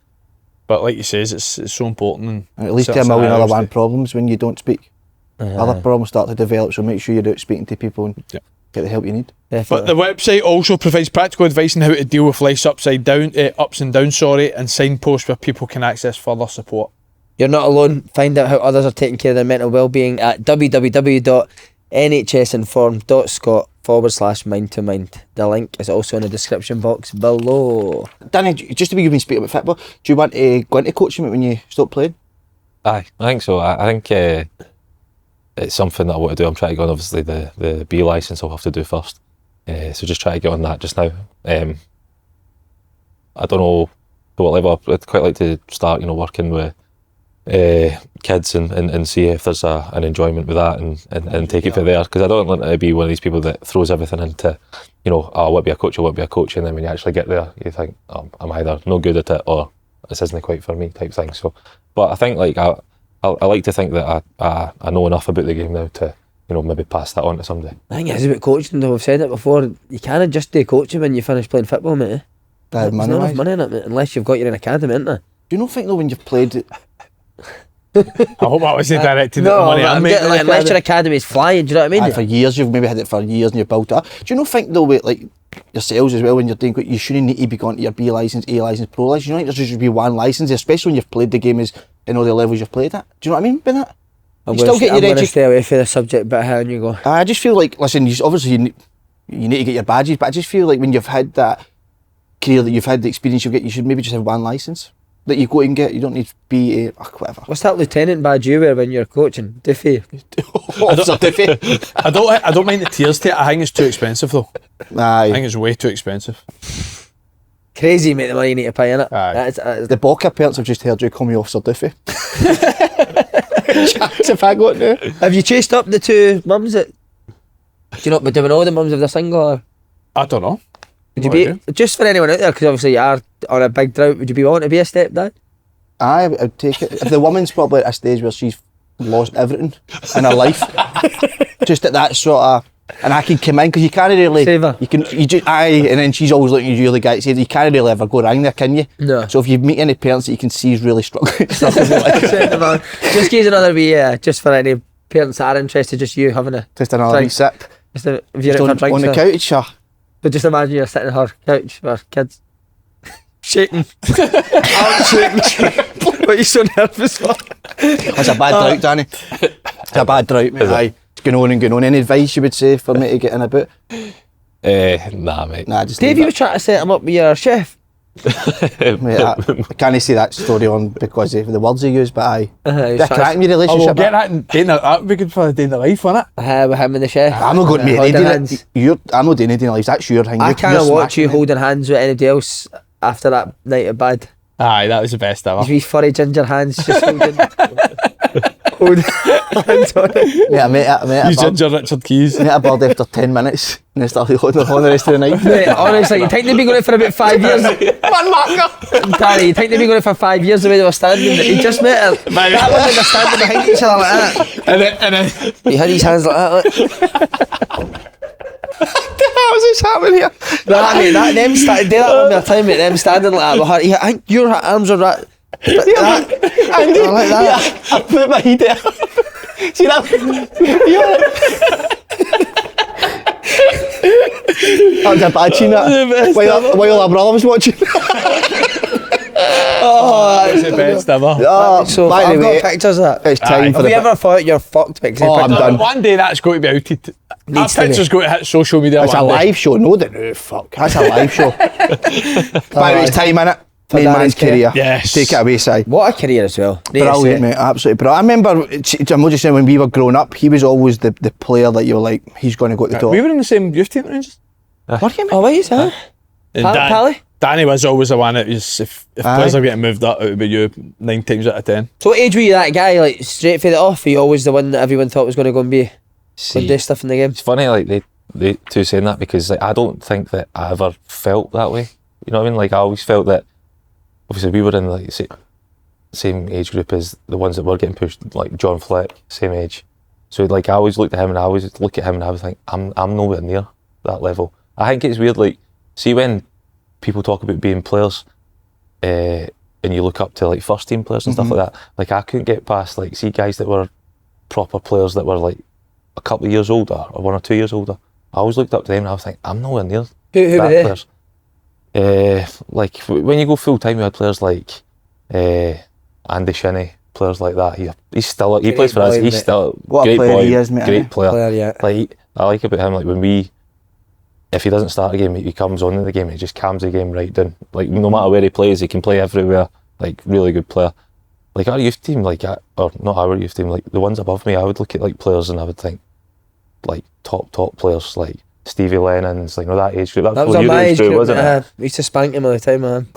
D: But like you says, it's so important.
B: And it leads to a million other problems when you don't speak. Other problems start to develop, so make sure you're out speaking to people and get the help you need.
D: But the website also provides practical advice on how to deal with life's ups and downs, and signposts where people can access further support.
A: You're not alone. Find out how others are taking care of their mental well-being at www.nhsinform.scot/mind to mind. The link is also in the description box below.
B: Danny, just to be speaking about football, do you want to go into coaching when you stop playing?
C: Aye, I think so. I think it's something that I want to do. I'm trying to go on, obviously, the B licence I'll have to do first. So just try to get on that just now. I don't know to what level. I'd quite like to start, working with kids and see if there's an enjoyment with that and take it from there, because I don't want to be one of these people that throws everything into, I want to be a coach, and then when you actually get there, you think, I'm either no good at it or this isn't quite for me type thing. So, but I think I like to think that I know enough about the game now to, maybe pass that on to somebody.
A: I think it is about coaching, though. We've said it before. You can't just do coaching when you finish playing football, mate. There's not enough money in it, mate, unless you've got your own academy, isn't there?
B: Do you not think, though, when you've played...
D: I hope that wasn't directed at the money.
A: Unless your academy is flying, do you know what I mean?
B: For years, you've maybe had it for years and you've built it up. Do you not think, though, with yourselves as well, when you're doing, you shouldn't need to be going to your B licence, A licence, Pro licence? You don't think there should be one licence, especially when you've played the game in all the levels you've played at? Do you know what I mean by that?
A: I'm going to stay away from the subject, but how on you go?
B: I just feel like, listen, obviously you need to get your badges, but I just feel like when you've had that career, that you've had the experience you should maybe just have one licence that you go and get. You don't need BA or whatever.
A: What's that lieutenant badge you wear when you're coaching? Diffie?
D: I don't mind the tiers to it. I think it's too expensive though.
B: Aye.
D: I think it's way too expensive.
A: Crazy, mate, the money you need to pay in it.
B: The Boca parents have just heard you call me Officer Diffie. If I got now.
A: Have you chased up the two mums that... Do you not be doing all the mums if they're single? Or?
D: I don't know.
A: Would you be... Just for anyone out there, because obviously you are on a big drought, would you be wanting to be a stepdad?
B: Aye, I'd take it. If the woman's probably at a stage where she's lost everything in her life, just at that sort of... And I can come in, because you can't really...
A: Save her.
B: And then she's always looking at you, the guy, you can't really ever go wrong there, can you?
A: No.
B: So if you meet any parents that you can see is really struggling,
A: Just give us another wee, just for any parents that are interested, just you having
B: just another wee sip.
A: If you're
B: just
A: out for drinks,
B: on the couch, sure.
A: But just imagine you're sitting on her couch with her kids. Shaking. I'm shaking. What are you so nervous for?
B: That's a bad drought, Danny. It's a bad drought, mate. Aye. It's going on and going on. Any advice you would say for me to get in a boot?
C: Nah, mate.
B: Nah, just
A: Dave,
B: leave
A: you
B: it.
A: were trying to set him up with your chef.
B: Mate, I can't say that story on because of the words he used, but aye.
A: He's
B: They're
A: trying
B: cracking your
D: Oh, we'll
B: relationship.
D: get that and that would be good for a day in the life, wouldn't it?
A: with him and the chef.
B: I'm not going to
A: Holding
B: doing
A: hands.
B: it. I'm not doing anything like that's your thing.
A: I
B: You're
A: can't watch
B: smashing
A: you
B: it.
A: holding hands with anybody else after that night of bad.
D: Aye, that was the best ever.
A: His wee furry ginger hands just holding hands on it.
B: Mate, I met a
D: You
B: bird.
D: ginger Richard Keys.
B: Met a bird after 10 minutes and they started holding on the rest of the night.
A: Mate, honestly, you think they've been going for about 5 years?
B: One marker.
A: Danny, you think they've been going for 5 years the way they were standing? He just met her. That one, they were standing behind each other like that.
D: And then
A: He had his hands like that. Like.
B: How's this happening here?
A: That, mate, that, them do that one more time, mate, them standing like that with her. I think your arms are right.
B: Andy,
A: I like that.
B: Yeah, I put my head there. See that? That was a bad scene, that. While our brother was watching.
A: Oh,
D: that's the best ever.
B: Oh,
A: so
B: by the
A: I've
B: way,
A: got pictures of that.
B: it's time
D: Aye.
B: for
A: Have
B: the...
A: you ever thought you're fucked because
B: Oh, I'm done.
D: One day that's going to be outed. That
A: Needs to be.
D: picture's going to hit social media.
B: It's a
D: one day.
B: live show. No, fuck. That's a live show. By the way, it's time, innit? Main
A: Danny's
B: man's career.
D: Yes.
B: Take it away, Si.
A: What a career as well.
B: Brilliant, mate. Absolutely brilliant. I remember, I'm just saying, when we were growing up, he was always the player that you were like, he's going to go to the top.
D: We were in the same youth team, Rangers.
B: What do you mean?
A: Oh, wait, huh?
D: And
A: Pally?
D: Danny was always the one that was, if
B: Aye.
D: players are getting moved up, it would be you 9 times out of 10.
A: So what age were you that guy, like straight for the off? Are you always the one that everyone thought was going to go and be go and do stuff in the game?
C: It's funny, like they two saying that because like I don't think that I ever felt that way. You know what I mean? Like I always felt that obviously we were in like same age group as the ones that were getting pushed, like John Fleck, same age. So like I always looked at him and I always look at him and I was like, I'm nowhere near that level. I think it's weird, like see when people talk about being players, and you look up to like first team players and stuff like that. Like I couldn't get past like see guys that were proper players that were like a couple of years older or 1 or 2 years older. I always looked up to them and I was like, I'm nowhere near
A: Who were
C: that
A: they?
C: players. Like when you go full time, you had players like Andy Shinnie, players like that. He still he plays for us.
A: boy,
C: He's
A: mate.
C: still
B: What a
C: great
B: player
C: boy,
B: he is, mate,
C: great
B: aye.
C: player.
A: Player, yeah.
C: Like I like about him, like when if he doesn't start a game, he comes on in the game. He just calms the game right down. Like no matter where he plays, he can play everywhere. Like really good player. Like our youth team, or not our youth team, like the ones above me, I would look at like players and I would think, like top players, like Stevie Lennon's, like that age group.
A: That was
C: what
A: on
C: your
A: my age group,
C: wasn't it?
A: We used to spank him all the time, man.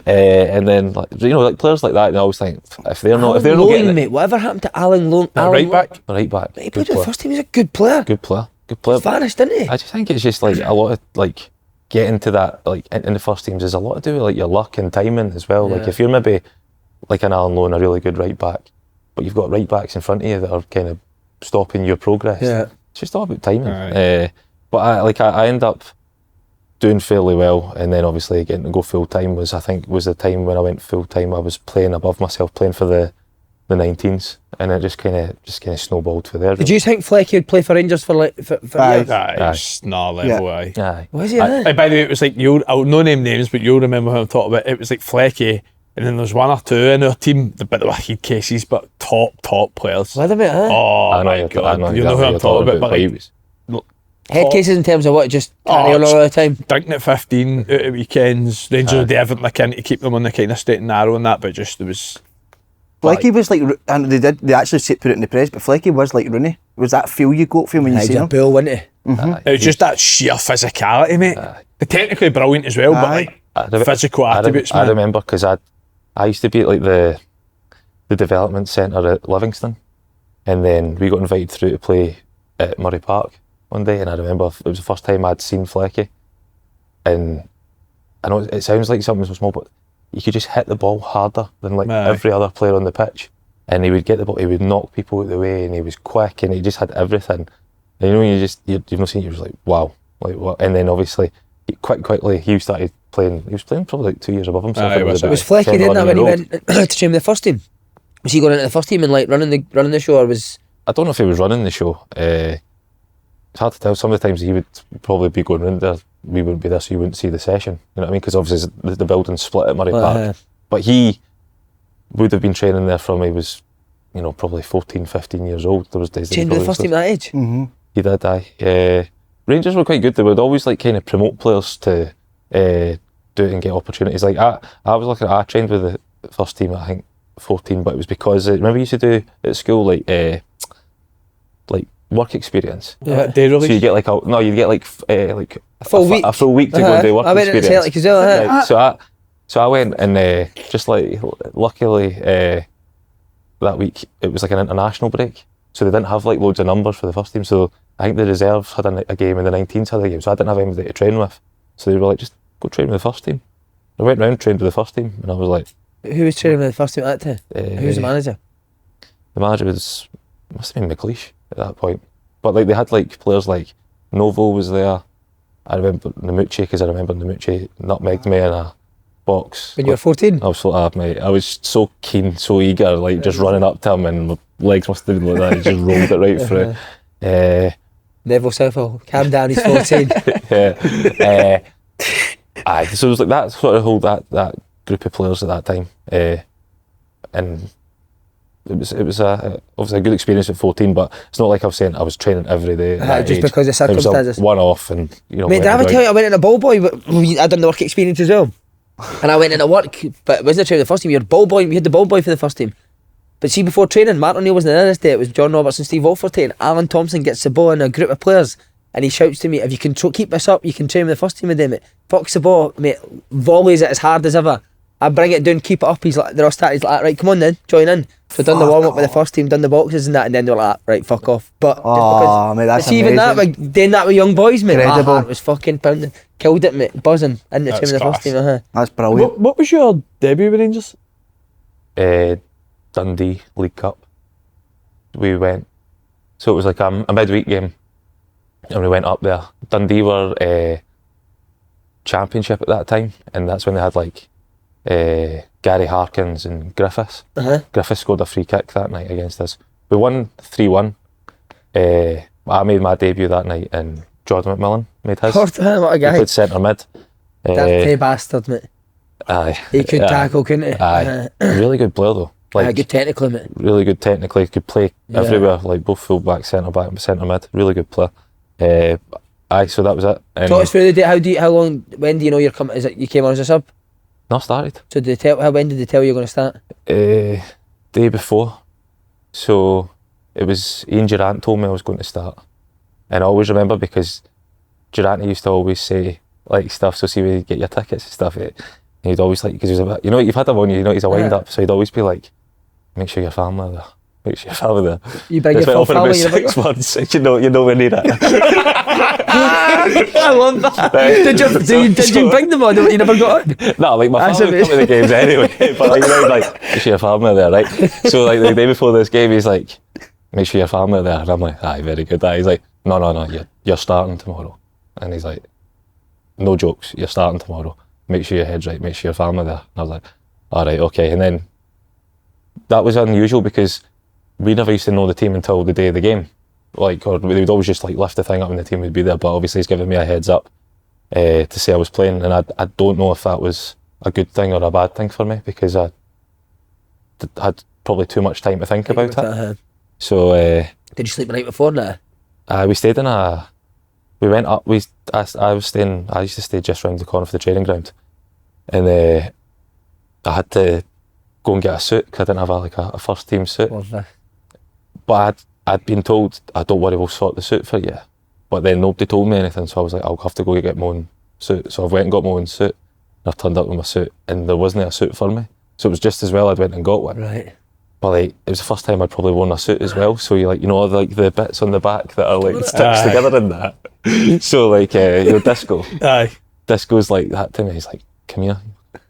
C: And then like like players like that, and I always think if they're not
A: Loan,
C: getting
A: mate. Whatever happened to Alan Loan?
D: Right back.
C: right back,
A: He
C: good
A: played in the
C: player,
A: first team. He's a good player.
C: good player.
A: He vanished, didn't he?
C: I just think it's just like a lot of like getting to that like in the first teams is a lot to do with like your luck and timing as well. Like
A: Yeah.
C: if you're maybe like an Alan Loan, a really good right back, but you've got right backs in front of you that are kind of stopping your progress.
A: Yeah.
C: It's just all about timing.
D: Aye.
C: But I end up doing fairly well, and then obviously getting to go full time was the time when I went full time. I was playing above myself, playing for the 19s, and it just kind of snowballed for there.
A: Did you think Flecky would play for Rangers for like for
B: Aye.
A: years?
D: Aye, it's not a level, aye.
C: Aye.
A: Was he?
D: Aye, by the way, it was like I'll no name names, but you'll remember who I'm talking about. It was like Flecky, and then there's 1 or 2 in our team, but they were heat cases, but top players.
A: Wait a minute, huh?
D: Oh
C: I know
D: my
C: you're
D: god,
C: I
D: you know who I'm talking about, but
C: he
D: like,
C: was-
A: Head cases in terms of what? Just carry on all the time.
D: drinking at 15 out at weekends. Rangers would do everything they can to keep them on the kind of straight and narrow and that, but just there was.
B: Flecky was like, and they actually put it in the press, but Flecky was like Rooney. Was that feel you got for him when you
A: He's
B: seen
A: a
B: him?
A: bull, wasn't he?
C: Aye.
D: It was just that sheer physicality, mate. They're technically brilliant as well, but
B: Aye.
D: like physical attributes,
C: I
D: man.
C: remember because I used to be at like the development centre at Livingston, and then we got invited through to play at Murray Park one day, and I remember it was the first time I'd seen Flecky, and I know it sounds like something so small, but you could just hit the ball harder than like
D: Aye.
C: every other player on the pitch, and he would get the ball, he would knock people out the way, and he was quick, and he just had everything. And you know, you've not seen it, you're just like wow, like what? And then obviously quickly he started playing. He was playing probably like 2 years above himself.
D: Aye, he was.
A: Was Flecky doing that when he went to train with the first team? Was he going into the first team and like running the show, or was?
C: I don't know if he was running the show. It's hard to tell. Some of the times he would probably be going round there. We wouldn't be there, so you wouldn't see the session. You know what I mean? Because obviously the building's split at Murray Park. But he would have been training there from he was, you know, probably 14, 15 years old. There was days that he
A: Trained with the
C: probably
A: first team at that age.
B: Mm-hmm.
C: He did, aye. Rangers were quite good. They would always like kind of promote players to do it and get opportunities. Like I was looking at, I trained with the first team at, I think 14, but it was because remember you used to do at school like work experience.
D: Yeah. Day
C: So
D: release.
C: you get like you'd get like
A: A full week.
C: a full week to go and do work
A: I went to
C: experience.
A: Celtic as well.
C: Right, so I went and just like luckily that week it was like an international break, so they didn't have like loads of numbers for the first team. So I think the reserves had a game and the 19s had a game, so I didn't have anybody to train with. So they were like, just go train with the first team. I went round, trained with the first team, and I was like,
A: Who was training with the first team at that time? Who was the manager?
C: The manager must have been McCoist at that point. But like they had like players like Novo was there. I remember Namucci, because I remember Namucci nutmegged me in a box.
A: When you were 14?
C: I was so mate. I was so keen, so eager, like just running up to him, and my legs must have been like that. He just rolled it right through.
A: Neville Southall, calm down, he's 14.
C: Yeah. So it was like that sort of whole that group of players at that time, and it was obviously a good experience at 14. But it's not like I was saying I was training every day. At that
A: Just
C: age.
A: because of circumstances.
C: It was a one-off, and
A: Mate, did I ever tell you I went in a ball boy? I'd done the work experience as well, and I went in a work, but it wasn't training the first team. You're ball boy. We had the ball boy for the first team. But see, before training, Martin O'Neill wasn't there this day. It was John Roberts and Steve Wolferty, and Alan Thompson gets the ball in a group of players, and he shouts to me, "If you can keep this up, you can train with the first team with them." Mate, fucks the ball, mate, volleys it as hard as ever. I bring it down, keep it up. He's like, they're all started. He's like, right, come on then, join in. So done the warm up with the first team, done the boxes and that, and then they're like, right, fuck off. But just because,
B: mate, that's
A: even that,
B: amazing.
A: like, doing that with young boys, mate, my
B: Incredible.
A: heart was fucking pounding. Killed it, mate, buzzing in the team with the first team.
B: That's brilliant.
D: What was your debut with Rangers?
C: Dundee League Cup. We went, so it was like a midweek game, and we went up there. Dundee were championship at that time, and that's when they had like Gary Harkins and Griffiths. Griffiths scored a free kick that night against us. We won 3-1. I made my debut that night, and Jordan McMillan made his.
A: What a
C: He
A: guy.
C: played centre mid.
A: That pay bastard, mate.
C: Aye.
A: He could tackle, couldn't he?
C: Aye. Really good player though. Like,
A: good technically, mate.
C: really good technically, could play everywhere, like both full back, centre back, and centre mid. Really good player. So that was it.
A: Talk us through the day. When do you know you're coming? Is it you came on as a sub?
C: Not started.
A: So did they tell? When did they tell you you're going to start?
C: Day before. So it was Ian Gerrard told me I was going to start, and I always remember because Gerrard used to always say like stuff. So see, when you get your tickets and stuff, he'd always like, because he was a bit, you've had him on you, he's a wind up, so he'd always be like, make sure your family are there. Make sure your family there.
A: You bring your
C: It's went
A: full
C: on for about
A: family. You never
C: 6 months. You're nowhere near it.
A: I love that. Did you bring them on? You never got it.
C: No, like my
A: That's
C: family would come to the games anyway, but like make sure your family are there, right? So like the day before this game, he's like, make sure your family are there, and I'm like, aye, very good. He's like, no, you're starting tomorrow, and he's like, no jokes, you're starting tomorrow. Make sure your head's right, make sure your family are there. And I was like, all right, okay. And then that was unusual because we never used to know the team until the day of the game. Like, or they would always just like lift the thing up and the team would be there, but obviously he's giving me a heads up to say I was playing, and I don't know if that was a good thing or a bad thing for me, because I had probably too much time to think about it. So
A: did you sleep the night before that?
C: we stayed in we went up, I used to stay just round the corner for the training ground, and I had to go and get a suit because I didn't have a first team suit. But I'd been told, don't worry, we'll sort the suit for you. But then nobody told me anything, so I was like, I'll have to go get my own suit. So I went and got my own suit, and I've turned up with my suit, and there wasn't a suit for me. So it was just as well I'd went and got one.
A: Right.
C: But like, it was the first time I'd probably worn a suit as well. So you like, the bits on the back that are like stitched together in that. So like, Disco.
D: Aye.
C: Disco's like that to me. He's like, come here.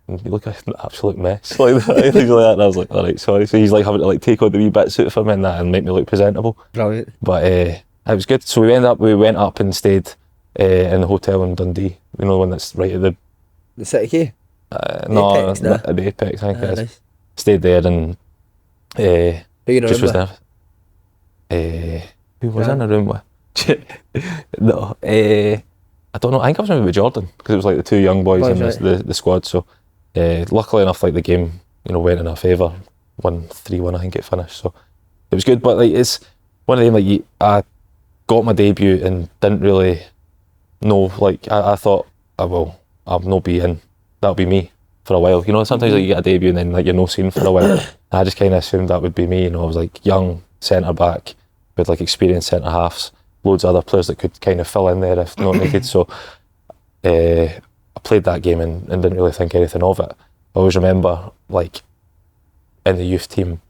C: You look like an absolute mess. Like that. Things like that. And I was like, all right, sorry. So he's like having to like take all the wee bit suit for me and that and make me look presentable.
A: Brilliant.
C: But it was good. So we went up and stayed in the hotel in Dundee. You know, the one that's right at
A: the City Key?
C: no,
A: Apex, no?
C: at the Apex, I think it is.
A: Nice.
C: Stayed there and
A: Who you
C: just was
A: remember?
C: there. Who was I in a room with? No, I don't know. I think I was maybe with Jordan, because it was like the two young boys in
A: right.
C: the squad. So luckily enough, like the game, went in our favour. 3-1, I think it finished. So it was good. But like, it's one of them, like I got my debut and didn't really no, like I thought, I'll not be in. That'll be me for a while. You know, sometimes like, you get a debut and then like you're no seen for a while. I just kind of assumed that would be me. You know, I was like young centre back with like experienced centre halves, loads of other players that could kind of fill in there if not needed. So I played that game and didn't really think anything of it. I always remember like in the youth team,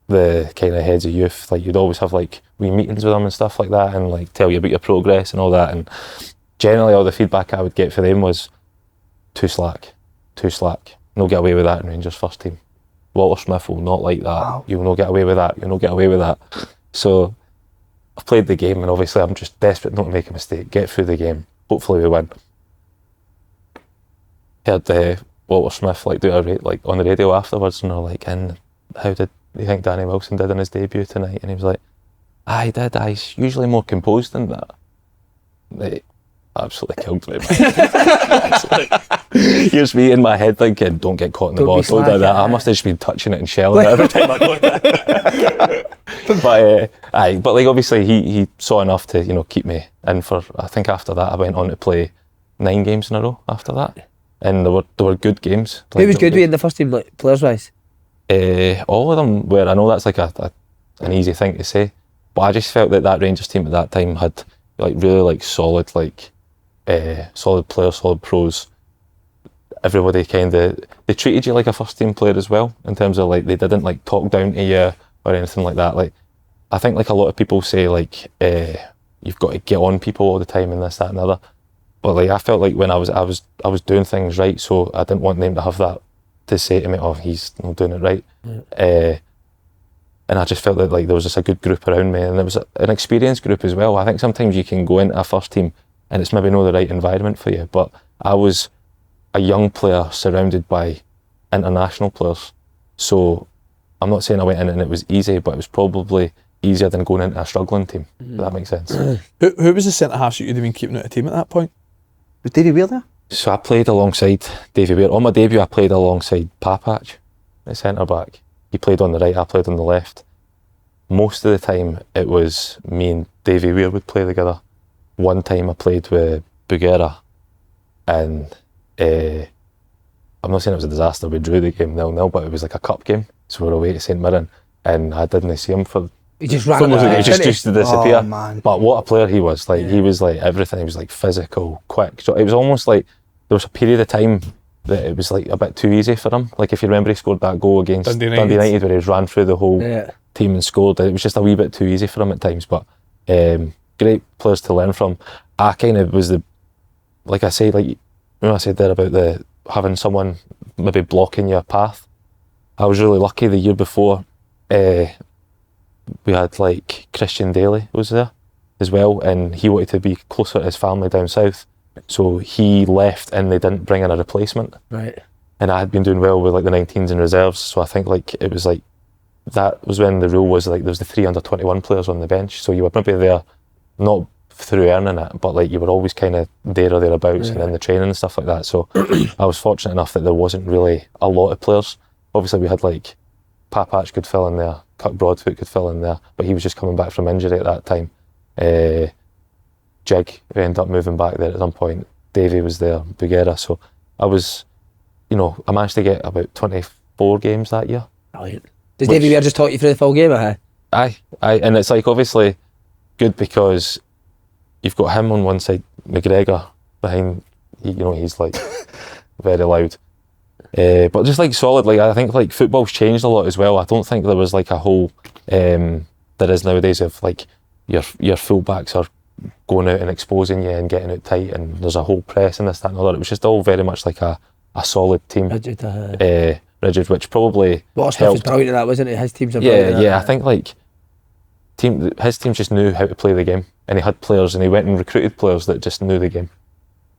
C: the kind of heads of youth, like you'd always have like wee meetings with them and stuff like that, and like tell you about your progress and all that. And generally all the feedback I would get for them was too slack. No get away with that in Rangers first team. Walter Smith will not like that. Wow. You'll not get away with that. So I've played the game, and obviously I'm just desperate not to make a mistake, get through the game, hopefully we win. Heard Walter Smith like do like on the radio afterwards, and they're like, and how did you think Danny Wilson did in his debut tonight? And he was like, he did, he's usually more composed than that. They absolutely killed me. Here's me in my head thinking, don't get caught in the ball, don't do that. I must have just been touching it and shelling it every time I go there. But like obviously he saw enough to, you know, keep me in for, I think after that I went on to play 9 games in a row after that. And they were good games.
A: Who was good with you in the first team, like players wise?
C: All of them were. I know that's like an easy thing to say, but I just felt that Rangers team at that time had like really like solid players, solid pros. Everybody kind of, they treated you like a first team player as well, in terms of like they didn't like talk down to you or anything like that. Like I think like a lot of people say like you've got to get on people all the time and this, that and the other. But like I felt like when I was doing things right, so I didn't want them to have that to say to me, oh, he's not doing it right. And I just felt that like there was just a good group around me, and there was an experienced group as well. I think sometimes you can go into a first team and it's maybe not the right environment for you, but I was a young player surrounded by international players. So I'm not saying I went in and it was easy, but it was probably easier than going into a struggling team, if that makes sense.
D: Who was the centre-half that you'd have been keeping out of the team at that point?
B: Was Davie Weir there?
C: So I played alongside Davie Weir. On my debut I played alongside Papach, the centre-back. He played on the right, I played on the left. Most of the time it was me and Davie Weir would play together. One time I played with Bugera, and I'm not saying it was a disaster, we drew the game 0-0, but it was like a cup game, so we were away to St Mirren, and I didn't see him for
A: he just ran
C: he just used to disappear.
B: Oh, man.
C: But what a player he was. Like he was like everything. He was like physical, quick. So it was almost like there was a period of time that it was like a bit too easy for him. Like if you remember, he scored that goal against Dundee United where he ran through the whole team and scored. It was just a wee bit too easy for him at times. But great players to learn from. I kind of was like I say, like you know, I said there about having someone maybe blocking your path. I was really lucky the year before. We had like Christian Daly was there as well, and he wanted to be closer to his family down south, so he left and they didn't bring in a replacement.
A: Right.
C: And I had been doing well with like the 19s and reserves, so I think like it was like that was when the rule was like there was the 3 under-21 players on the bench, so you were maybe there not through earning it, but like you were always kind of there or thereabouts and in the training and stuff like that. So I was fortunate enough that there wasn't really a lot of players. Obviously we had like Papach could fill in there, Kirk Broadfoot could fill in there, but he was just coming back from injury at that time. Jig, who ended up moving back there at some point. Davie was there, Bugera. So I was, you know, I managed to get about 24 games that year.
A: Brilliant. Does Davie Weir just talk you through the full game?
C: Aye, and it's like obviously good because you've got him on one side, McGregor behind. You know, he's like very loud. But just like solid, like I think like football's changed a lot as well. I don't think there was like a whole there is nowadays of like your fullbacks are going out and exposing you and getting out tight, and there's a whole press and this, that and other. It was just all very much like a solid team. Rigid, which probably
A: What stuff was brilliant at that, wasn't it? His teams are brilliant.
C: Yeah, I think like his team just knew how to play the game, and he had players, and he went and recruited players that just knew the game.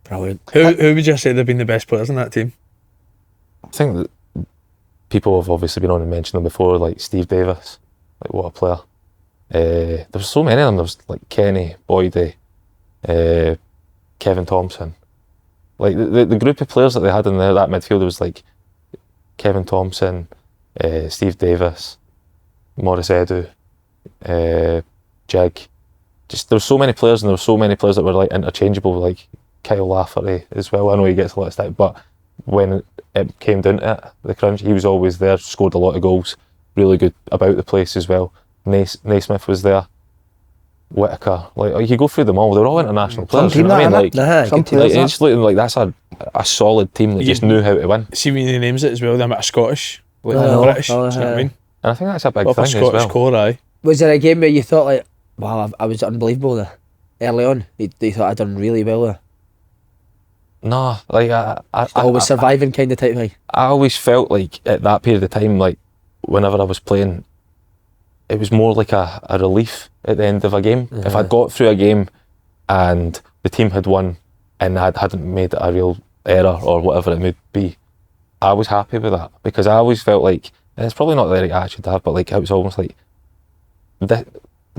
A: Brilliant.
D: Who would you say have been the best players in that team?
C: I think that people have obviously been on and mentioned them before, like Steve Davis, like what a player. There was so many of them. There was like Kenny, Boydie, Kevin Thompson. Like the group of players that they had in there, that midfield, was like Kevin Thompson, Steve Davis, Morris Edu, Jig, just there were so many players, and there were so many players that were like interchangeable, like Kyle Lafferty as well. I know he gets a lot of stick, but when it came down to it, the crunch, he was always there, scored a lot of goals, really good about the place as well. Naismith was there, Whittaker, like you could go through them all. They were all international players. You know what I mean? Like,
B: some
C: like
B: players.
C: it's looking like that's a solid team that just knew how to win.
D: See when he names it as well, they're a bit of Scottish, like British. You know what I mean?
C: And I think that's a big
D: Proper
C: thing
D: Scottish
C: as well.
D: core, aye.
A: Was there a game where you thought like, wow, I was unbelievable there early on? You thought I'd done really well there.
C: No, like I
A: Always surviving kind of type thing.
C: I always felt like at that period of time, like whenever I was playing, it was more like a relief at the end of a game. If I'd got through a game and the team had won and I hadn't made a real error or whatever it may be, I was happy with that, because I always felt like, and it's probably not the right attitude to have, but like it was almost like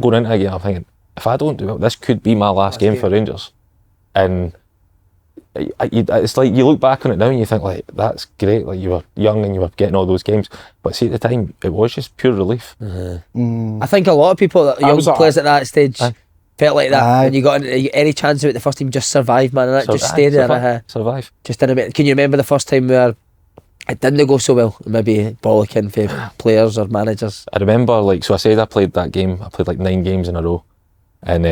C: going into a game, I'm thinking, if I don't do it, this could be my last game for Rangers. And it's like you look back on it now and you think like, that's great, like you were young and you were getting all those games, but see at the time it was just pure relief.
A: I think a lot of people, young players at that stage, felt like that. When you got any chance about the first team, just survive, man, and that just stay there.
C: Survive.
A: Just didn't. Can you remember the first time where it didn't go so well? Maybe bollocking for players or managers.
C: I remember, like, so I said I played that game. I played like 9 games in a row, and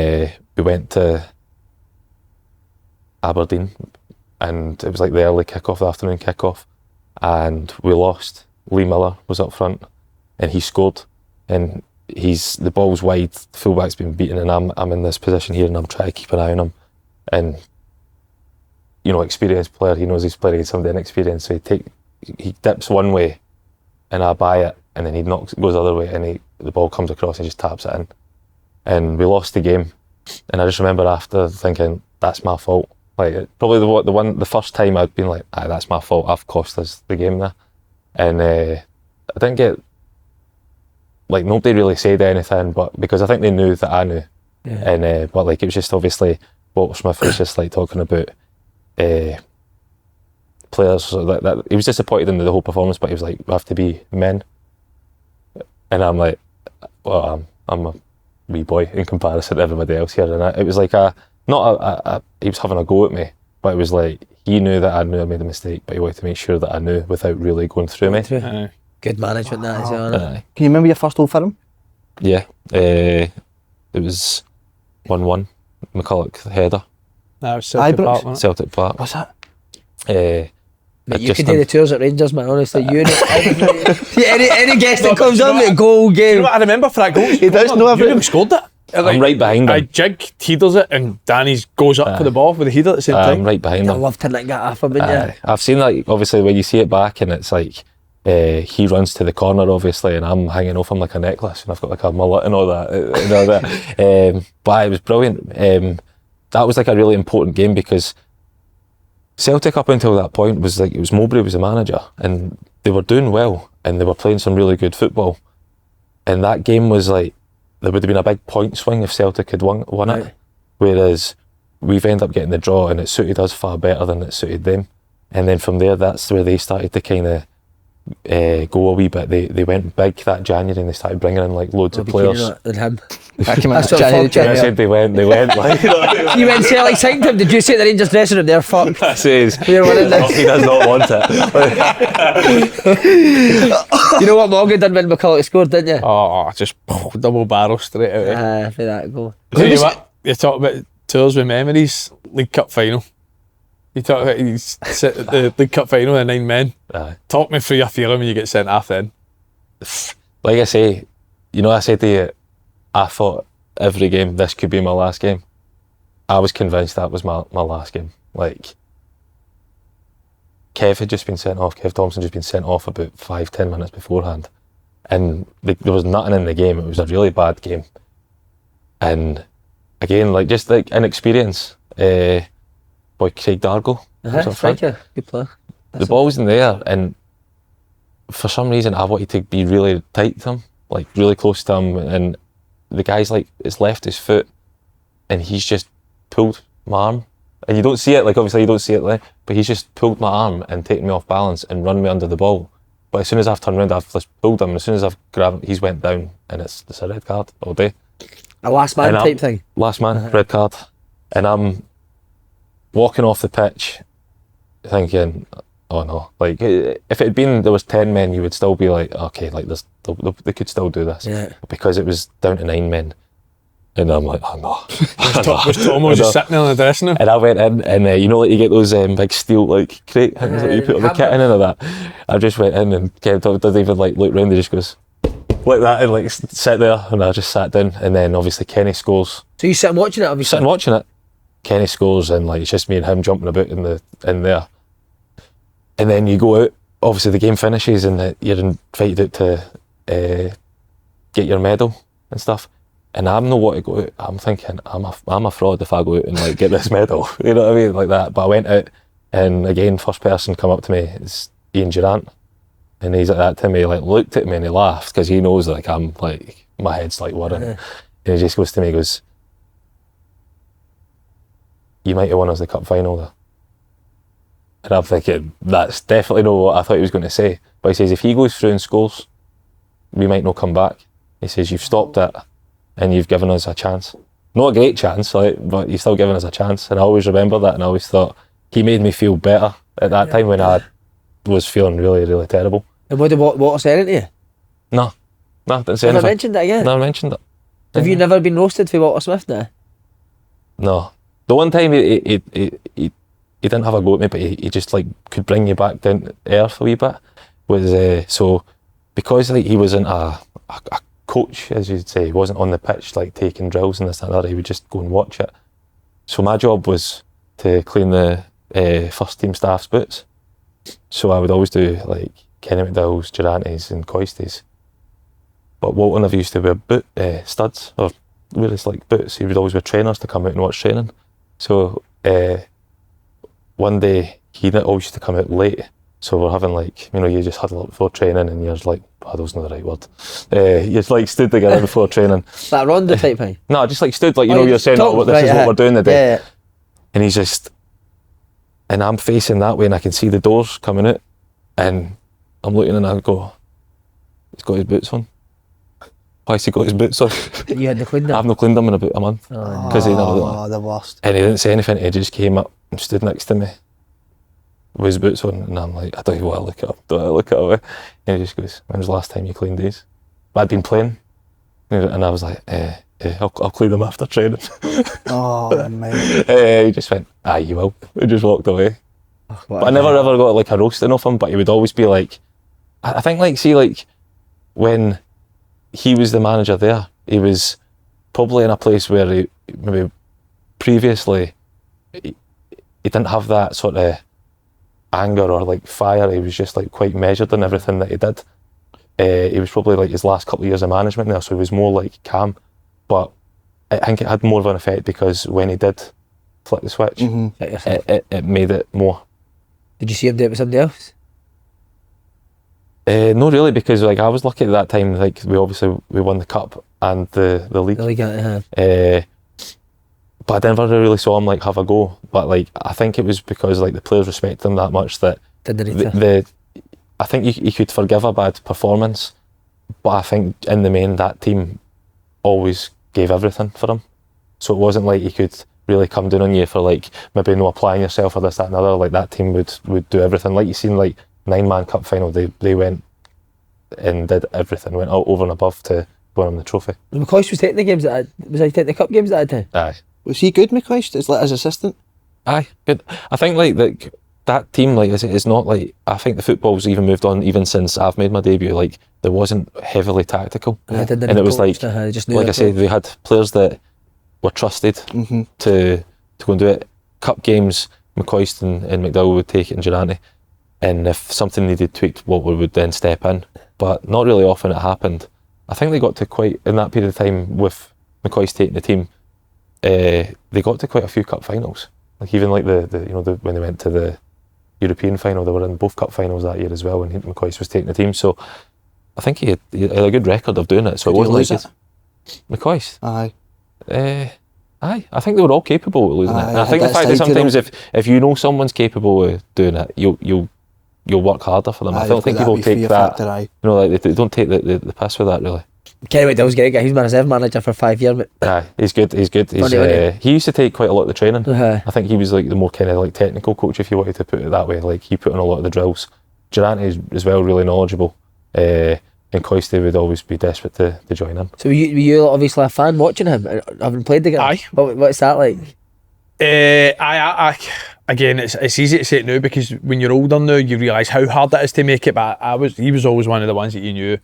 C: we went to Aberdeen, and it was like the early kickoff, the afternoon kickoff, and we lost. Lee Miller was up front, and he scored, and the ball's wide, the fullback's been beaten, and I'm in this position here, and I'm trying to keep an eye on him, and you know, experienced player, he knows he's playing against somebody inexperienced, so he dips one way, and I buy it, and then he goes the other way, and the ball comes across and just taps it in, and we lost the game, and I just remember after thinking, that's my fault. Like, probably the first time I'd been like, that's my fault, I've cost us the game there. And I didn't get, like, nobody really said anything, but because I think they knew that I knew. And but like, it was just obviously, Walter Smith was just like talking about players, that he was disappointed in the whole performance, but he was like, we have to be men. And I'm like, well, I'm a wee boy in comparison to everybody else here. And it was like he was having a go at me, but it was like, he knew that I knew I made a mistake, but he wanted to make sure that I knew without really going through me.
A: Good management that as well.
B: Can you remember your first Old Firm?
C: Yeah, it was 1-1, McCulloch header.
D: No, it was Celtic
B: Ibrox?
D: Park, wasn't it?
C: Celtic Park.
B: What's that?
A: Mate, you could do the tours at Rangers, man, honestly. Any guest that comes on with a goal game.
D: You know what I remember for that goal?
B: He does know everything.
D: You scored it.
C: I'm right behind him.
D: I jig, he does it, and Danny's goes up for the ball with the header at the same time.
C: I'm right behind
A: I
C: him.
A: love to nick that off him, wouldn't you?
C: I've seen, like, obviously when you see it back and it's like he runs to the corner, obviously, and I'm hanging off him like a necklace, and I've got like a mullet and all that, and all that. But it was brilliant. That was like a really important game, because Celtic up until that point was like, it was Mowbray was the manager, and they were doing well and they were playing some really good football, and that game was like, there would have been a big point swing if Celtic had won it, whereas we've ended up getting the draw, and it suited us far better than it suited them. And then from there, that's where they started to kind of go a wee bit. They went big that January, and they started bringing in like loads of players.
A: Than him.
B: That's what
C: I said they went like.
A: You went Celtic signed him. Did you say the Rangers dressing room? They're fucked.
C: That says
A: We're winning this.
C: he does not want it.
A: You know what Morgan done when McCulloch scored, didn't you?
D: Oh, just double barrel straight out.
A: For that goal.
D: You know what? You talk about tours with memories. League Cup final. You talk about the League Cup final with 9 men. Talk me through your feeling when you get sent off then.
C: Like I say, you know, I said to you, I thought every game this could be my last game. I was convinced that was my last game. Like, Kev had just been sent off. Kev Thompson just been sent off about 5-10 minutes beforehand, and there was nothing in the game. It was a really bad game, and again, like, just like inexperience. Boy, Craig Dargo.
A: Thank you. Good player.
C: The ball was in there, and for some reason I wanted to be really tight to him, like really close to him, and the guy's like, it's left his foot, and he's just pulled my arm, and you don't see it, like, obviously you don't see it there, but he's just pulled my arm and taken me off balance and run me under the ball. But as soon as I've turned around, I've just pulled him, and as soon as I've grabbed, he's went down, and it's a red card all day.
A: A last man
C: And I'm-
A: type thing.
C: Last man, red card. And I'm walking off the pitch thinking, oh no, like if it had been there was 10 men, you would still be like, okay, like they could still do this.
A: Yeah.
C: Because it was down to 9 men. And I'm like, oh no.
D: Was Tomo just sitting there in the dressing room?
C: And I went in, and you know, like you get those big steel like crate things that you put on the kit in and all that. I just went in, and Kev doesn't even like look round. He just goes like that and like sit there, and I just sat down. And then obviously Kenny scores.
A: So you sitting watching it? Obviously.
C: Sitting watching it. Kenny scores, and like it's just me and him jumping about in there. And then you go out. Obviously the game finishes, and you're invited out to get your medal and stuff. And I'm not what to go out. I'm thinking I'm a fraud if I go out and like get this medal. You know what I mean, like that. But I went out, and again, first person come up to me is Ian Gerrard, and he's like that to me, like looked at me and he laughed because he knows like I'm like my head's like whirring, and he just goes to me, he goes, "You might have won us the cup final there." And I'm thinking that's definitely not what I thought he was going to say. But he says if he goes through and scores, we might not come back. He says you've stopped it. And you've given us a chance. Not a great chance, like, but you've still given us a chance. And I always remember that, and I always thought he made me feel better at that time when I was feeling really, really terrible.
A: And what did Walter say to you?
C: No, didn't say
A: Never
C: anything.
A: mentioned it again.
C: Never mentioned it.
A: Have you never been roasted for Walter Smith now?
C: No. The one time he didn't have a go at me, but he just like could bring you back down to earth a wee bit. Was so because like he wasn't a coach, as you'd say, he wasn't on the pitch like taking drills and this and that, he would just go and watch it. So my job was to clean the first team staff's boots. So I would always do like Kenny McDowell's, Durante's and Coisties. But Walter never used to wear boot studs or wear his like boots. He would always wear trainers to come out and watch training. So one day he always used to come out late. So we're having like, you know, you just huddle up before training and you're like, huddle's not the right word. You just like stood together before training.
A: That Ronda type thing?
C: No, just like stood like, you know, you're saying, oh, this is what we're doing today.
A: Yeah.
C: And he's just, and I'm facing that way and I can see the doors coming out and I'm looking and I go, he's got his boots on. Why has he got his boots on?
A: You hadn't cleaned them?
C: I've not cleaned them in about a month. Because he never done it.
B: Oh, the worst.
C: And he didn't say anything, he just came up and stood next to me with his boots on, and I'm like, I don't even want to look it up, don't I look it up? And he just goes, when was the last time you cleaned these? But I'd been playing, and I was like, I'll clean them after training.
B: Oh, man.
C: He just went, aye, you will. He just walked away. But I never ever got like a roasting off him, but he would always be like, I think like, see like, when he was the manager there, he was probably in a place where he, maybe previously, he didn't have that sort of anger or like fire. He was just like quite measured in everything that he did. He was probably like his last couple of years of management there, so he was more like calm. But I think it had more of an effect because when he did flick the switch, it made it more.
A: Did you see him do it with somebody else?
C: No, really, because like I was lucky at that time. Like we won the cup and the league.
A: The league,
C: but I never really saw him like have a go. But like I think it was because like the players respected him that much that I think you could forgive a bad performance, but I think in the main that team always gave everything for him. So it wasn't like you could really come down on you for like maybe not applying yourself or this, that and other. Like that team would do everything. Like you seen like 9-man cup final, they went and did everything, went out over and above to win him the trophy.
A: McCoist was taking the games was he taking the cup games at that time?
C: Aye.
B: Was he good, McCoist, as assistant?
C: Aye, good. I think like that team, like it's not like, I think the football's even moved on even since I've made my debut. Like there wasn't heavily tactical, and it was like,
A: just
C: like I said, they had players that were trusted to go and do it. Cup games, McCoist and McDowell would take it in Durante, and if something needed tweaked, Walter would then step in. But not really often it happened. I think they got to quite, in that period of time with McCoist taking the team, they got to quite a few cup finals. Like even like the when they went to the European final, they were in both cup finals that year as well when McCoist was taking the team. So I think he had a good record of doing it. So
B: Did
C: it wasn't
B: you
C: like McCoist.
B: Aye.
C: Aye, I think they were all capable of losing it. And I think the
B: that's
C: fact that
B: tight, you know.
C: sometimes if you know someone's capable of doing it, you'll work harder for them. I don't think people take that.
B: Factor, aye.
C: You know, like they don't take the piss with that really.
A: Kenny McDowell's great guy. He's my reserve manager for 5 years. But
C: He's good. He's, he used to take quite a lot of the training. I think he was like the more kind of like technical coach, if you wanted to put it that way. Like he put on a lot of the drills. Durant is as well really knowledgeable. And Coisty would always be desperate to join in.
A: So were you obviously a fan watching him, having played the guy?
D: Aye.
A: What's that like?
D: I again, it's easy to say it now because when you're older now, you realise how hard it is to make it. But he was always one of the ones that you knew.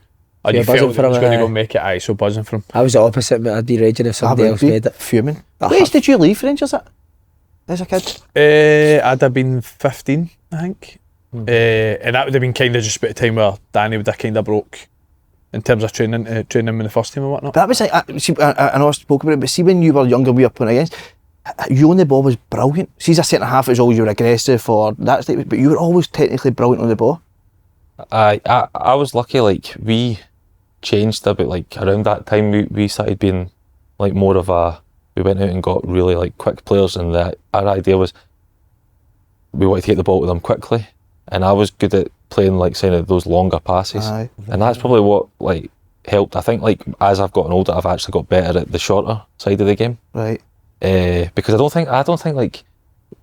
D: And
A: So
D: you felt
A: buzzing
D: that he was
A: for
D: going to
A: him,
D: go make it. So buzzing for him.
A: I was the opposite, mate. I'd be raging if somebody else made it.
B: Fuming. What age did you leave Rangers at? As a kid?
D: I'd have been 15, I think. And that would have been kind of just about the time where Danny would have kind of broke in terms of training him in the first team and whatnot.
B: That was like, I know I spoke about it, but see when you were younger, we were playing against, you on the ball was brilliant. See, as a centre half, it was always you were aggressive or that state, but you were always technically brilliant on the ball.
C: I was lucky. Like we changed a bit. Like around that time, we started being like more of a. We went out and got really like quick players, and our idea was we wanted to get the ball to them quickly, and I was good at playing like saying those longer passes, and that's probably what like helped. I think like as I've gotten older, I've actually got better at the shorter side of the game.
B: Right.
C: Because I don't think like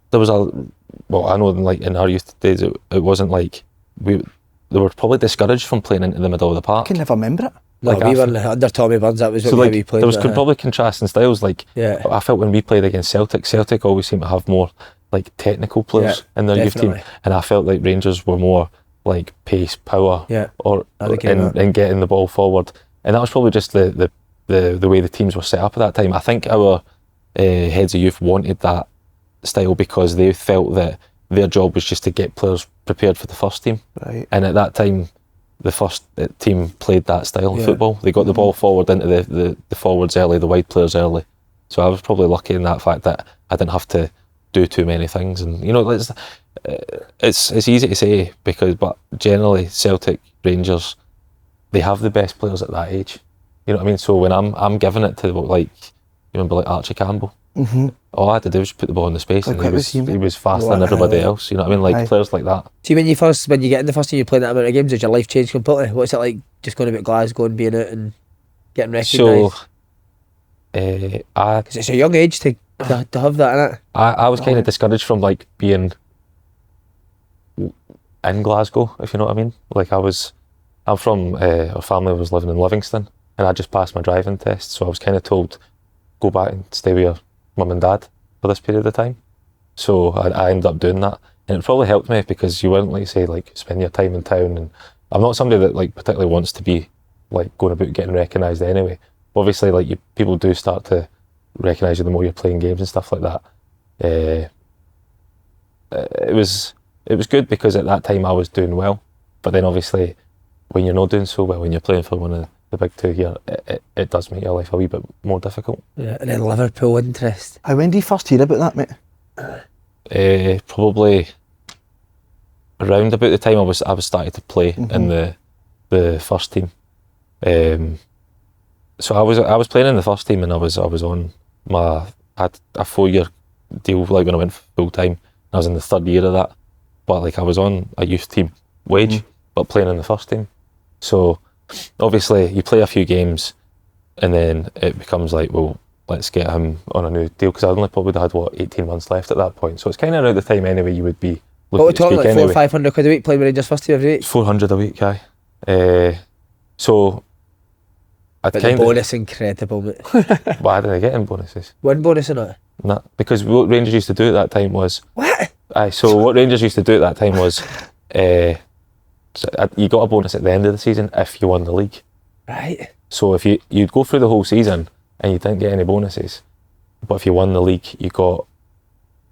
C: there was I know like in our youth days it wasn't like they were probably discouraged from playing into the middle of the park.
B: I can never remember it.
A: No,
C: Like
A: we were under Tommy Burns. That was
C: so
A: what
C: like
A: we played.
C: there was probably contrasting styles. Like I felt when we played against Celtic always seemed to have more like technical players in their youth team, and I felt like Rangers were more like pace, power, and getting the ball forward. And that was probably just the way the teams were set up at that time. I think our heads of youth wanted that style because they felt that their job was just to get players prepared for the first team.
B: Right.
C: And at that time, the first team played that style of football. They got the ball forward into the forwards early, the wide players early. So I was probably lucky in that fact that I didn't have to do too many things. And you know, it's easy to say but generally Celtic, Rangers, they have the best players at that age. You know what I mean? So when I'm giving it to like, you remember like Archie Campbell?
B: Mm-hmm.
C: All I had to do was put the ball in the space, and he was faster than everybody else. You know what I mean? Like players like that.
A: See, when you get in the first team, you play that amount of games, does your life change completely? What's it like just going about Glasgow and being out and getting recognised?
C: So,
A: because it's a young age to have that, innit?
C: I was kind of discouraged from like being in Glasgow, if you know what I mean. Like I'm from our family was living in Livingston, and I just passed my driving test, so I was kind of told go back and stay with your mum and dad for this period of time. So I ended up doing that, and it probably helped me because you wouldn't like say like spend your time in town, and I'm not somebody that like particularly wants to be like going about getting recognised anyway. Obviously, like people do start to recognise you the more you're playing games and stuff like that. It was good because at that time I was doing well, but then obviously when you're not doing so well, when you're playing for one of the big two here, it does make your life a wee bit more difficult.
A: Yeah, and then Liverpool interest.
B: When did you first hear about that, mate?
C: Probably around about the time I was starting to play in the first team. So I was playing in the first team, and I was on I had a 4-year deal like when I went full time. I was in the 3rd year of that, but like I was on a youth team wage, but playing in the first team. So obviously you play a few games, and then it becomes like, well, let's get him on a new deal, because I only probably had 18 months left at that point. So it's kind of around the time anyway you would be looking to speak
A: like
C: anyway.
A: 400-500 quid a week playing with Rangers first team every week.
C: 400 a week, aye. So
A: But the bonus incredible, mate.
C: But I didn't get in bonuses.
A: One bonus or not?
C: Nah, because what Rangers used to do at that time was...
A: What?
C: So what Rangers used to do at that time was you got a bonus at the end of the season if you won the league.
A: Right.
C: So if you'd go through the whole season and you didn't get any bonuses, but if you won the league, you got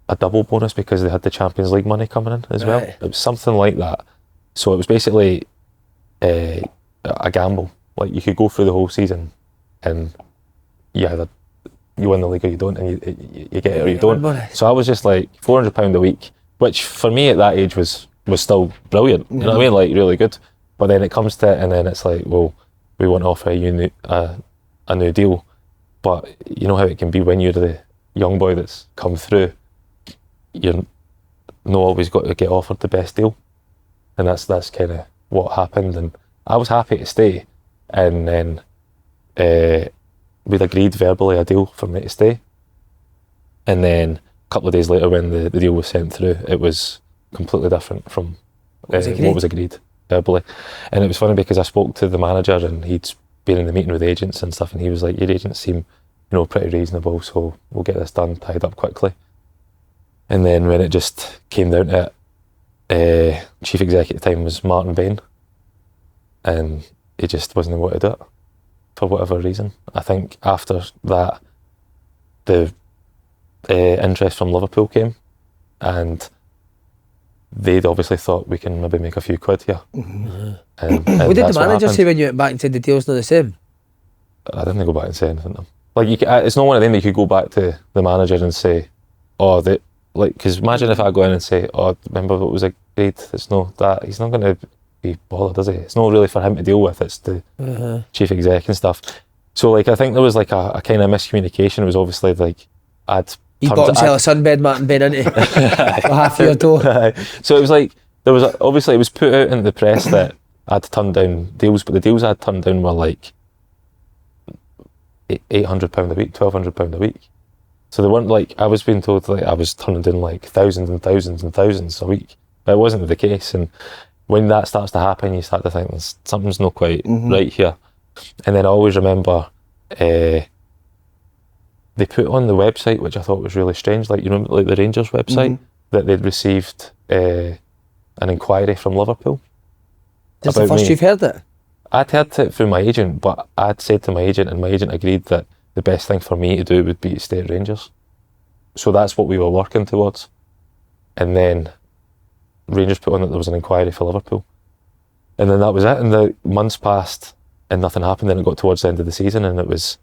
C: a double bonus because they had the Champions League money coming in as well. It was something like that. So it was basically a gamble. Like you could go through the whole season and you win the league or you don't, and you get it or you don't. So I was just like £400 a week, which for me at that age was still brilliant. You know what I mean? Like really good. But then it comes to it, and then it's like, well, we want to offer you a new deal. But you know how it can be when you're the young boy that's come through. You're not always got to get offered the best deal, and that's kind of what happened. And I was happy to stay, and then we'd agreed verbally a deal for me to stay, and then a couple of days later when the deal was sent through, it was completely different from what was agreed verbally. And it was funny because I spoke to the manager and he'd been in the meeting with agents and stuff, and he was like, your agents seem, pretty reasonable, so we'll get this done, tied up quickly. And then when it just came down to it, chief exec at the time was Martin Bain, and he just wasn't able to do it for whatever reason. I think after that, the interest from Liverpool came, and they'd obviously thought we can maybe make a few quid here.
A: Mm-hmm.
C: And
A: What did
C: that's
A: the manager
C: happened.
A: say when you went back and said the deal's not the same?
C: I didn't go back and say anything to them. Like, it's not one of them that you could go back to the manager and say, because imagine if I go in and say, remember what was agreed? It's no that. He's not going to be bothered, is he? It's not really for him to deal with, it's the chief exec and stuff. So, I think there was a kind of miscommunication. It was obviously
A: He bought himself a sunbed, Martin Bain, into for half your door.
C: So it was obviously it was put out in the press that I'd turned down deals, but the deals I'd turned down were £800 a week, £1,200 a week. So they weren't I was being told I was turning down thousands and thousands and thousands a week, but it wasn't the case. And when that starts to happen, you start to think something's not quite right here. And then I always remember they put on the website, which I thought was really strange, the Rangers website, that they'd received an inquiry from Liverpool.
A: Just the
C: about
A: first
C: me.
A: you've heard it?
C: I'd heard it through my agent, but I'd said to my agent, and my agent agreed that the best thing for me to do would be to stay at Rangers. So that's what we were working towards. And then Rangers put on that there was an inquiry for Liverpool. And then that was it, and the months passed and nothing happened. Then it got towards the end of the season, and it was...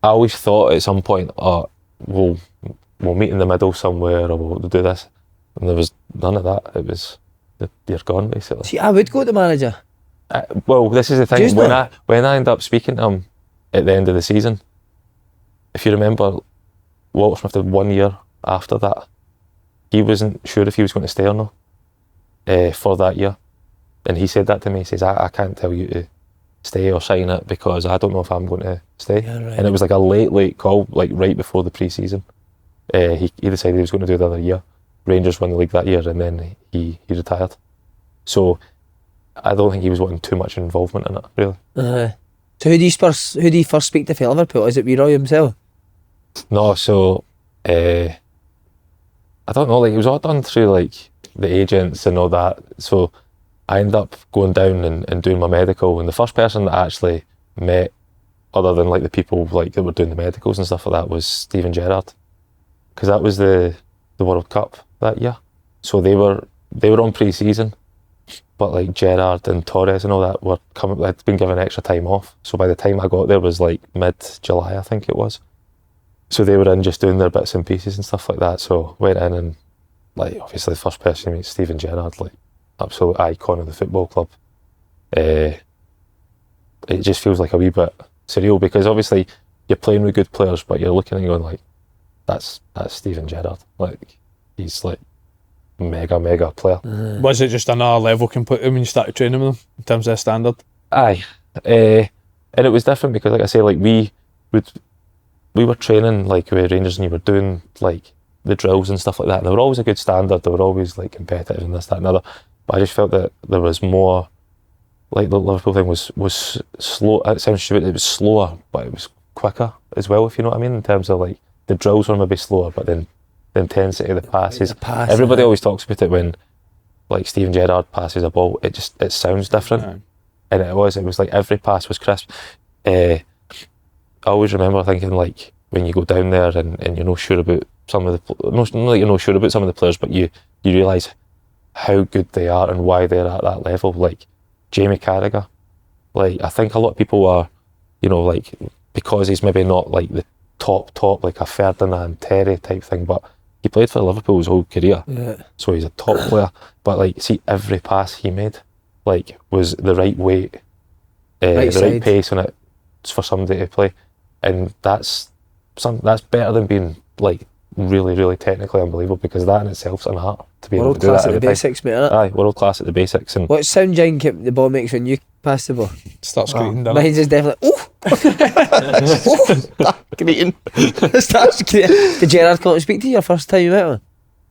C: I always thought at some point, we'll meet in the middle somewhere, or we'll do this. And there was none of that. It was, you're gone, basically.
A: See, I would go to the manager.
C: Well, this is the thing.
A: Just
C: When
A: not.
C: I end up speaking to him at the end of the season, if you remember, Walter Smith did 1 year after that. He wasn't sure if he was going to stay or not for that year. And he said that to me. He says, I can't tell you to stay or sign it because I don't know if I'm going to stay.
A: Yeah, right.
C: And it was a late call, right before the pre-season. He decided he was going to do the other year. Rangers won the league that year, and then he retired. So I don't think he was wanting too much involvement in it, really.
A: So who do you first speak to for Liverpool? Is it Roy himself?
C: No, so I don't know. It was all done through the agents and all that. So I ended up going down and doing my medical, and the first person that I actually met, other than the people that were doing the medicals and stuff like that, was Steven Gerrard, because that was the World Cup that year. So they were on pre-season, but Gerrard and Torres and all that were coming. They'd been given extra time off. So by the time I got there was mid-July, I think it was. So they were in just doing their bits and pieces and stuff like that. So went in and obviously the first person you meet, Steven Gerrard, absolute icon of the football club. It just feels a wee bit surreal, because obviously you're playing with good players, but you're looking and going that's Steven Gerrard. He's mega player.
D: Was it just another level completely when you started training with them in terms of their standard?
C: Aye, and it was different because, I say, we were training with Rangers, and you were doing the drills and stuff like that. And they were always a good standard. They were always competitive and this, that, and other. But I just felt that there was more. The Liverpool thing was slow. It sounds stupid. It was slower, but it was quicker as well. If you know what I mean, in terms of the drills were maybe slower, but then the intensity of the passes. Everybody always talks about it when Steven Gerrard passes a ball. It sounds different, and it was every pass was crisp. I always remember thinking when you go down there and you're not sure about some of the not that you're not sure about some of the players, but you realise how good they are and why they're at that level. Jamie Carragher, I think a lot of people are, because he's maybe not the top a Ferdinand Terry type thing, but he played for Liverpool his whole career, so he's a top player. But see, every pass he made was the right weight,
A: Right
C: the right
A: side.
C: pace on it for somebody to play, and that's better than being really technically unbelievable, because that in itself's an art to be able
A: World
C: to do
A: class
C: that
A: at the
C: every time.
A: basics, mate. Innit?
C: Aye, world class at the basics. And
A: What sound Jane the ball makes when you pass the ball?
D: Start screaming, doesn't it?
A: Mine's just definitely
B: Greeting.
A: starts greeting. Did Gerrard come up and speak to you your first time you met him?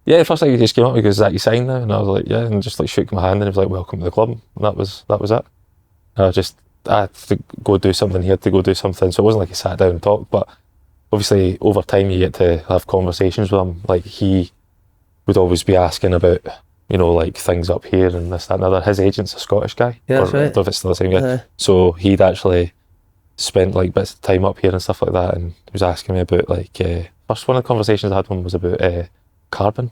C: yeah, the first thing he just came up, he goes, "Is that you signed now?" And I was like, "Yeah," and just like shook my hand, and he was like, "Welcome to the club." And that was it. I had to go do something. He had to go do something, so it wasn't like he sat down and talked. But obviously, over time, you get to have conversations with him. Like he would always be asking about, you know, like things up here and this, that, and other. His agent's a Scottish guy.
A: Yeah, that's
C: or,
A: right.
C: I don't know if it's still the same guy.
A: Uh-huh.
C: So he'd actually spent like bits of time up here and stuff like that, and he was asking me about like first one of the conversations I had with him was about Carbon.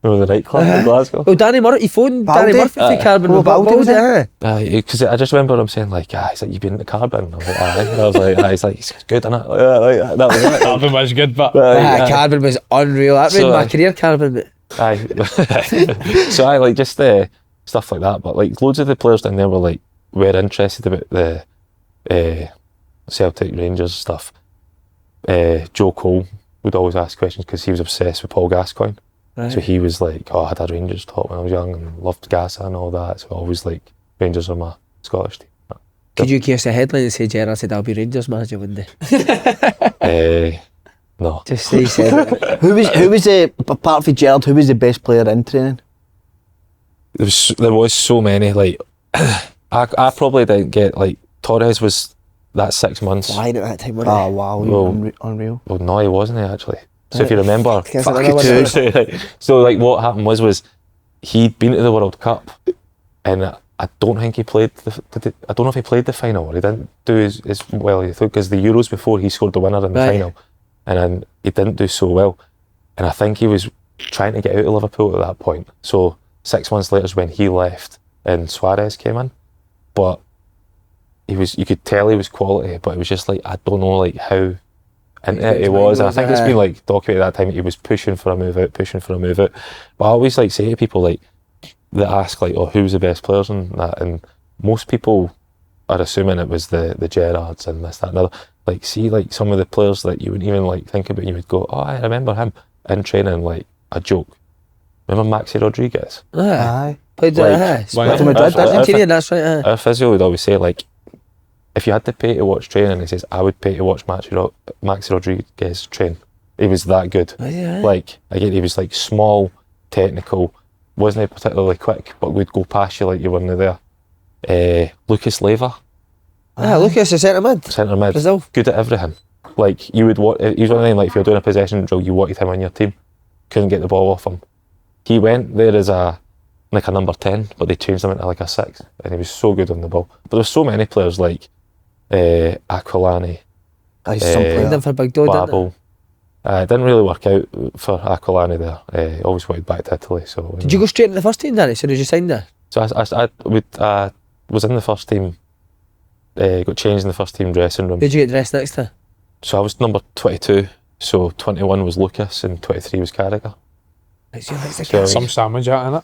C: Remember the nightclub in Glasgow?
A: Well, Danny Murphy, he phoned
B: Baldy?
A: Danny Murphy for Carbon.
B: Oh,
A: What
B: Baldy
A: was
B: was
A: it?
C: Because I just remember him saying like, he's like, "You've been to Carbon?" I was like, "Aye." And I was like, "Aye." He's like, "It's good, isn't it?" Like, "Yeah, like, that was it.
D: Carbon was good, but
C: Aye.
A: Carbon was unreal. That made
C: So,
A: my career, Carbon. But
C: Aye. So I like just stuff like that, but like loads of the players down there were interested about the Celtic Rangers stuff. Joe Cole would always ask questions because he was obsessed with Paul Gascoigne.
A: right.
C: So he was like, "Oh, I had a Rangers top when I was young and loved Gassa and all that." So always like Rangers are my Scottish team.
A: Could you give us a headline and say Gerrard said I'll be Rangers manager one day?
C: No.
A: Just say he said it.
B: Who was the, apart from Gerrard, who was the best player in training?
C: There was so many, like I probably didn't get, like, Torres was that 6 months.
A: Flying at that time, wasn't
B: Oh wow,
C: Well-
B: unreal.
C: Well, no, he wasn't, actually. So if you remember,
A: Guess
B: Fuck
A: another
B: it,
A: one.
B: dude.
C: so like what happened was he'd been to the World Cup, and I don't think he played I don't know if he played the final or he didn't do as well as he thought, because the Euros before he scored the winner in the
A: Right.
C: final, and then he didn't do so well, and I think he was trying to get out of Liverpool at that point. So 6 months later is when he left and Suarez came in, but you could tell he was quality, but it was just like, I don't know like how into it he was, and I think it's been like documented at that time that he was pushing for a move out. But I always like say to people like that ask like, "Oh, who's the best players?" and that, and most people are assuming it was the Gerrards and this, that, and other. Like, see, like some of the players that you wouldn't even like think about, you would go, "Oh, I remember him in training," like a joke. Remember Maxi Rodriguez?
B: Aye.
A: Played
C: Like,
A: Split
B: Madrid,
A: Argentinian, that's right.
C: Our physio would always say, like, if you had to pay to watch training, he says, "I would pay to watch Maxi Rodriguez train." He was that good.
A: Yeah.
C: Like, again, he was like small, technical, wasn't particularly quick, but would go past you like you weren't there. Lucas Leiva,
A: Lucas, the centre mid.
C: centre mid,
A: Brazil.
C: good at everything. Like, you would want, he was one of them, like, if you're doing a possession drill, you wanted him on your team. Couldn't get the ball off him. He went there as a number 10, but they changed him into like a 6, and he was so good on the ball. But there's so many players like Aquilani,
B: Aye, some
A: Played
B: player.
A: him for Big Doe, didn't
C: Babel. It didn't really work out for Aquilani there. Always wanted back to Italy. So
A: Did you go straight into the first team, Danny, as soon as you signed there?
C: So I was in the first team. Got changed in the first team dressing room.
A: Who'd you get dressed next to?
C: So I was number 22. So 21 was Lucas and 23 was Carragher.
A: Next to you, next to
C: So-
D: some sandwich out in it.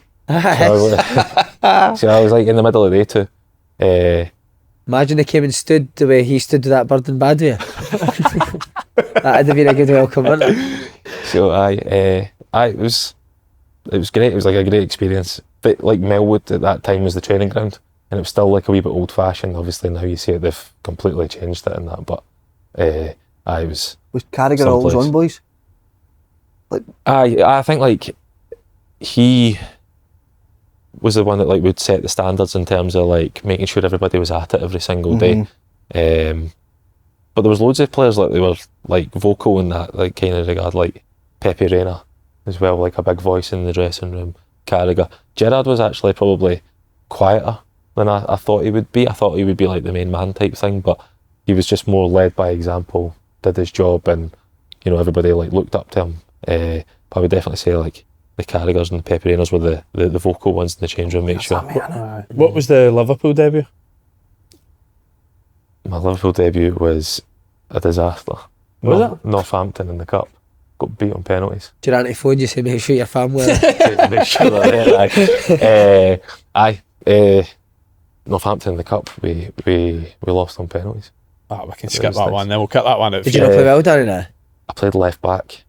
C: So I was like in the middle of the day too.
A: Imagine they came and stood the way he stood with that bird in Badway. That'd have been a good welcome, wouldn't it?
C: So it was great. It was like a great experience. But like Melwood at that time was the training ground, and it was still like a wee bit old fashioned. Obviously now you see it, they've completely changed it and that. But I was.
B: Was Carragher always
C: someplace.
B: on, boys?
C: I think like he was the one that like would set the standards in terms of like making sure everybody was at it every single day. But there was loads of players like they were like vocal in that like kind of regard, like Pepe Reina as well, like a big voice in the dressing room. Carragher. Gerrard was actually probably quieter than I thought he would be. I thought he would be like the main man type thing, but he was just more led by example, did his job, and you know everybody like looked up to him. But I would definitely say like the Carraghers and the Pepe Reinas were the vocal ones in the change room. Make sure.
D: What was the Liverpool debut?
C: My Liverpool debut was a disaster.
D: Was it?
C: Northampton in the cup. Got beat on penalties.
A: Durante phoned you, say make sure your family.
C: Make sure Northampton in the cup, we lost on penalties.
D: We can skip that one, then we'll cut that one out.
A: Did you not play well, Danny? Now?
C: I played left back.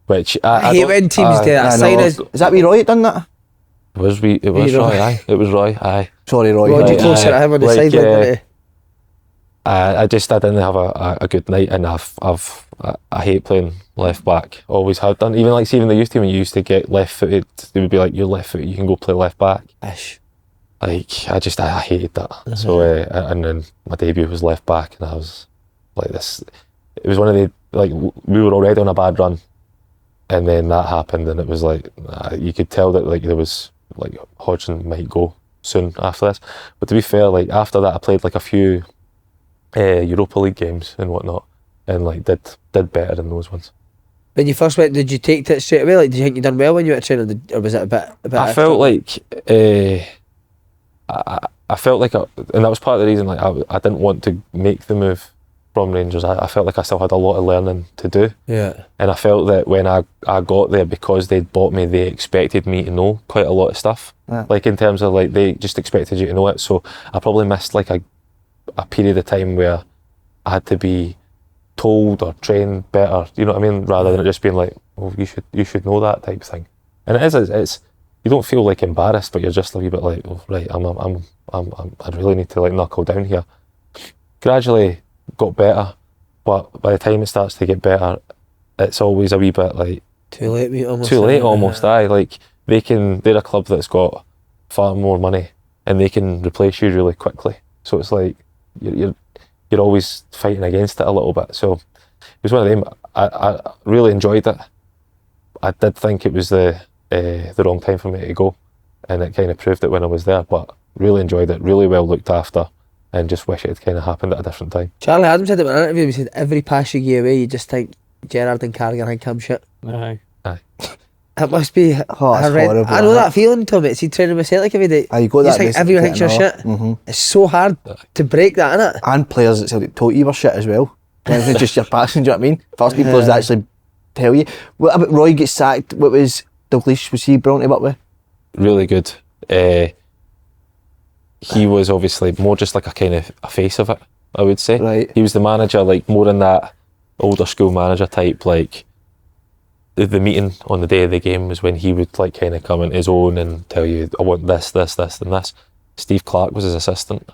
C: which
A: I hate
C: don't-
A: when teams do that.
B: I
A: Sign
B: know.
A: us.
B: Is that wee Roy that done that?
C: It was Roy, aye. It was Roy, aye.
B: Sorry, Roy.
A: Roger
C: Right,
A: closer to him on the
C: like,
A: sideline, didn't he?
C: I didn't have a good night, and I hate playing left back. Always have done. Even like see in the youth team, when you used to get left footed, they would be like, "You're left footed, you can go play left back."
A: Ish.
C: Like I hated that. So and then my debut was left back, and I was like this. It was one of the like we were already on a bad run, and then that happened, and it was like you could tell that like there was like Hodgson might go soon after this. But to be fair, like after that, I played like a few Europa League games and whatnot, and like did better in those ones.
A: When you first went, did you take to it straight away? Like, did you think you done well when you went training, or was it a bit?
C: I felt like I felt like, and that was part of the reason. Like I didn't want to make the move from Rangers. I felt like I still had a lot of learning to do.
A: Yeah.
C: And I felt that when I got there, because they'd bought me, they expected me to know quite a lot of stuff.
B: Yeah.
C: Like in terms of like they just expected you to know it. So I probably missed like a period of time where I had to be told or trained better. You know what I mean? Rather than it just being like, oh, you should know that type of thing. And it's you don't feel like embarrassed, but you're just a wee bit like, oh, right, I really need to like knuckle down here. Gradually got better, but by the time it starts to get better, it's always a wee bit like
A: Too late, mate. Almost.
C: too late almost. Aye, like they're a club that's got far more money, and they can replace you really quickly. So it's like you're always fighting against it a little bit. So it was one of them. I really enjoyed it. I did think it was the wrong time for me to go, and it kind of proved it when I was there. But really enjoyed it. Really well looked after, and just wish it had kind of happened at a different time.
A: Charlie Adams said it in an interview. He said every pass you give away, you just think Gerrard and Carragher think I'm shit.
D: Aye.
A: It must be.
B: It's
A: horrendous.
B: horrible,
A: I know
B: isn't
A: that feeling, Tommy. See, training with Celtic every day.
B: You got
A: just
B: that.
A: think everyone thinks you're shit.
B: Mm-hmm.
A: It's so hard to break that, isn't it?
B: And players at Celtic told you were shit as well. It wasn't just your passing, do you know what I mean? First people that actually tell you. What about Roy gets sacked? What was Dalglish? Was he brilliant to work with?
C: Really good. He was obviously more just like a kind of a face of it, I would say.
B: Right.
C: He was the manager, like more in that older school manager type. Like the meeting on the day of the game was when he would like kind of come in his own and tell you, I want this, this, this, and this. Steve Clarke was his assistant,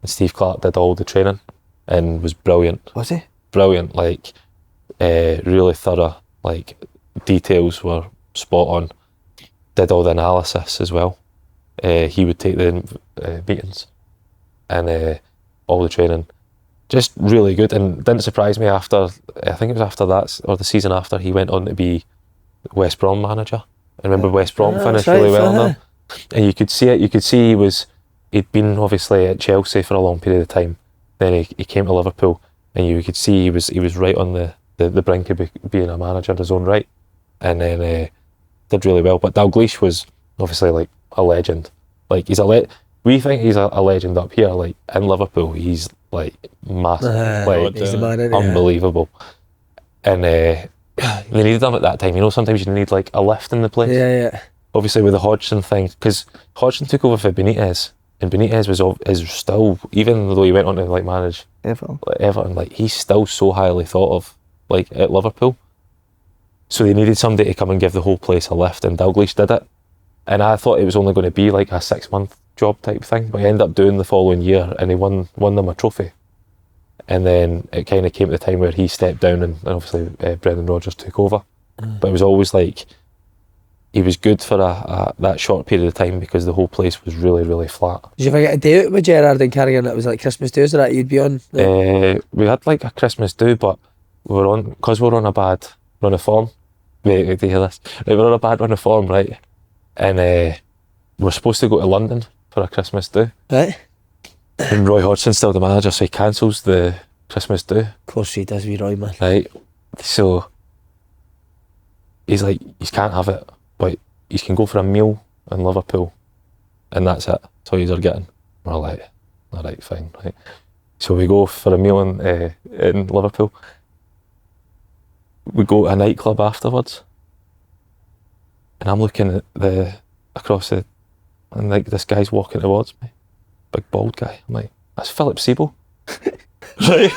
C: and Steve Clarke did all the training and was brilliant.
B: Was he?
C: Brilliant, like really thorough. Like details were spot on. Did all the analysis as well. He would take the meetings and all the training. Just really good, and didn't surprise me after, I think it was after that, or the season after, he went on to be West Brom manager. I remember West Brom finished
A: that's right,
C: really well
A: yeah.
C: on them. And you could see it, you could see he'd been obviously at Chelsea for a long period of time. Then he came to Liverpool, and you could see he was right on the brink of being a manager in his own right. And then did really well. But Dalglish was obviously like a legend. Like we think he's a legend up here. Like in Liverpool, he's like massive, like
A: he's the man, isn't he?
C: unbelievable. And they needed him at that time. You know, sometimes you need like a lift in the place.
A: Yeah.
C: Obviously with the Hodgson thing, because Hodgson took over for Benitez, and Benitez is still, even though he went on to like manage Everton, like he's still so highly thought of, like at Liverpool. So they needed somebody to come and give the whole place a lift, and Dalglish did it. And I thought it was only going to be like a 6-month job type thing, but he ended up doing the following year, and he won them a trophy. And then it kind of came to the time where he stepped down, and obviously Brendan Rodgers took over. But it was always like he was good for that short period of time, because the whole place was really, really flat.
A: Did you ever get a day out with Gerrard and Carragher, and it was like Christmas Day, so that you'd be on?
C: We had like a Christmas do, but because we're on a bad run of form. Wait to hear this. Right, we're on a bad run of form, right? And we're supposed to go to London for a Christmas do.
A: Right.
C: And Roy Hodgson's still the manager, so he cancels the Christmas do.
A: Of course he does, we Roy, man.
C: Right. So he's like, you can't have it, but you can go for a meal in Liverpool, and that's it. That's all you're getting. We're like, all right, fine, right. So we go for a meal in Liverpool. We go to a nightclub afterwards, and I'm looking at across and like this guy's walking towards me, big bald guy. I'm like, that's Filip Sebo. Right.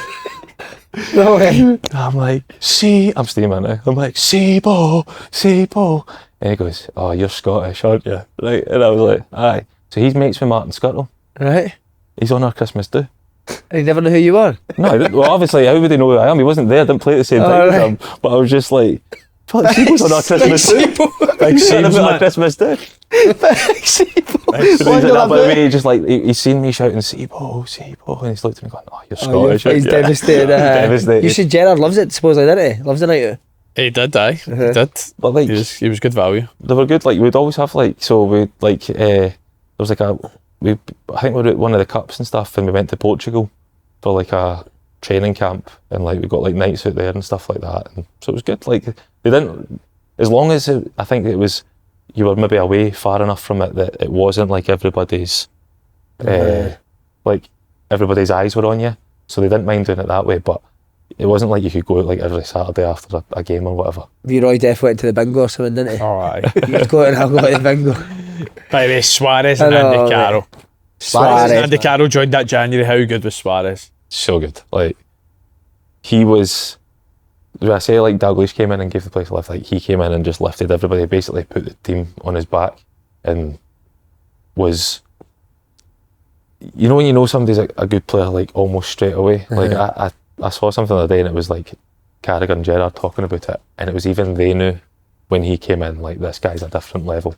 A: No way.
C: I'm like, I'm steaming now. I'm like, Sebo. And he goes, oh, you're Scottish, aren't you? Right? And I was like, aye. So he's mates with Martin Skirtle.
A: Right.
C: He's on our Christmas do.
A: And he never knew who you were.
C: No, I didn't. Well, obviously, how would he know who I am? He wasn't there. I didn't play at the same time as him. But I was just like, fuck, Sebo's on our Christmas do. Like, Sebo's on our Christmas do. He just like, he's seen me shouting, Sebo. And he's looked at me going, oh, you're Scottish.
A: He's devastated.
C: Devastated.
A: You said Gerrard loves it, supposedly, didn't he? Loves the night out.
D: He did, aye. He did.
C: But like,
D: He was good value.
C: they were good. Like, we'd always have like, so we like, there was like I think we were at one of the cups and stuff, and we went to Portugal for like a training camp, and like we got like nights out there and stuff like that, and so it was good. Like, they didn't, as long as I think it was, you were maybe away far enough from it that it wasn't like everybody's like everybody's eyes were on you, so they didn't mind doing it that way. But it wasn't like you could go out like every Saturday after a game or whatever.
A: Roy Def went to the bingo or something, didn't he?
D: All right.
A: He'd go and I'll go to the bingo.
D: By the way, Suarez and Andy Carroll. Andy Carroll joined that January. How good was Suarez?
C: So good. Like, he was, when I say like Dalglish came in and gave the place a lift, like he came in and just lifted everybody, basically put the team on his back, and was, you know when you know somebody's a good player like almost straight away. Like I saw something the other day and it was like Carragher and Gerrard talking about it, and it was even they knew when he came in, like, this guy's a different level.